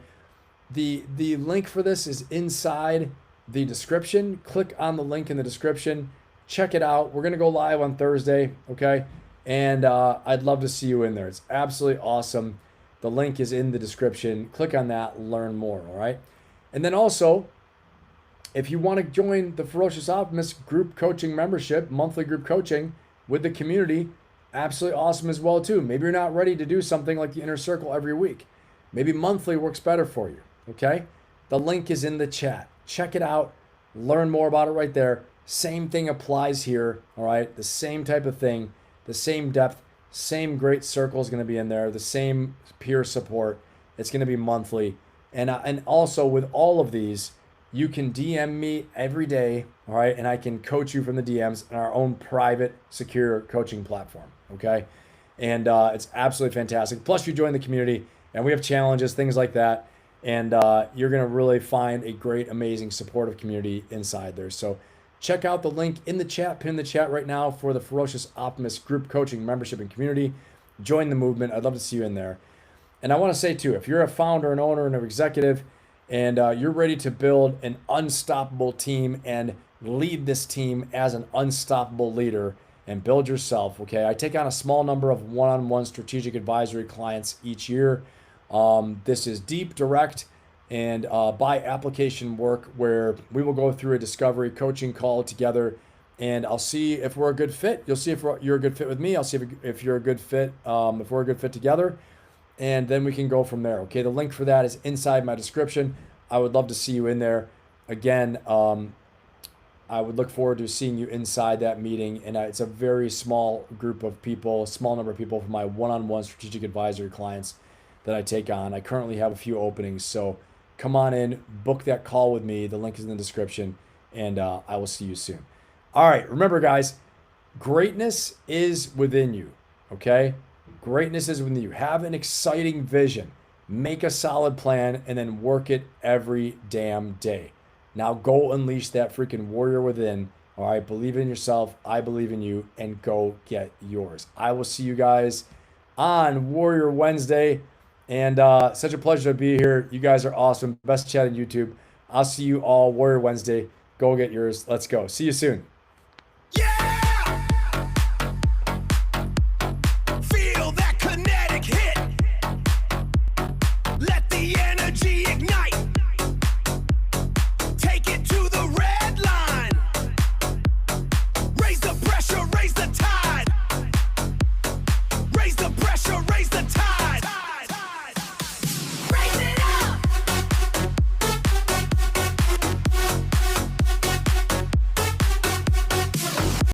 The link for this is inside the description. Click on the link in the description. Check it out. We're going to go live on Thursday, okay? And I'd love to see you in there. It's absolutely awesome. The link is in the description. Click on that, learn more, all right? And then also, if you want to join the Ferocious Optimist group coaching membership, monthly group coaching with the community, absolutely awesome as well too. Maybe you're not ready to do something like the inner circle every week. Maybe monthly works better for you, okay? The link is in the chat. Check it out. Learn more about it right there. Same thing applies here, all right? The same type of thing, the same depth, same great circle is going to be in there, the same peer support. It's going to be monthly. And also with all of these, you can DM me every day, all right? And I can coach you from the DMs in our own private, secure coaching platform, okay? And it's absolutely fantastic. Plus, you join the community, and we have challenges, things like that. And you're going to really find a great, amazing, supportive community inside there. So check out the link in the chat, pin in the chat right now for the Ferocious Optimist group coaching membership and community. Join the movement. I'd love to see you in there. And I want to say too, if you're a founder, an owner, and an executive, and you're ready to build an unstoppable team and lead this team as an unstoppable leader and build yourself, okay? I take on a small number of one-on-one strategic advisory clients each year. This is deep, direct, and by application work where we will go through a discovery coaching call together, and I'll see if we're a good fit. You'll see if you're a good fit with me. I'll see if you're a good fit, if we're a good fit together, and then we can go from there. Okay, the link for that is inside my description. I would love to see you in there. Again, I would look forward to seeing you inside that meeting. And it's a very small group of people, a small number of people for my one-on-one strategic advisory clients that I take on. I currently have a few openings. So come on in, book that call with me. The link is in the description, and I will see you soon. All right, remember guys, greatness is within you, okay? Greatness is within you. Have an exciting vision. Make a solid plan and then work it every damn day. Now go unleash that freaking warrior within. All right, believe in yourself. I believe in you, and go get yours. I will see you guys on Warrior Wednesday, and such a pleasure to be here. You guys are awesome. Best chat on YouTube. I'll see you all Warrior Wednesday. Go get yours. Let's go. See you soon. Raise the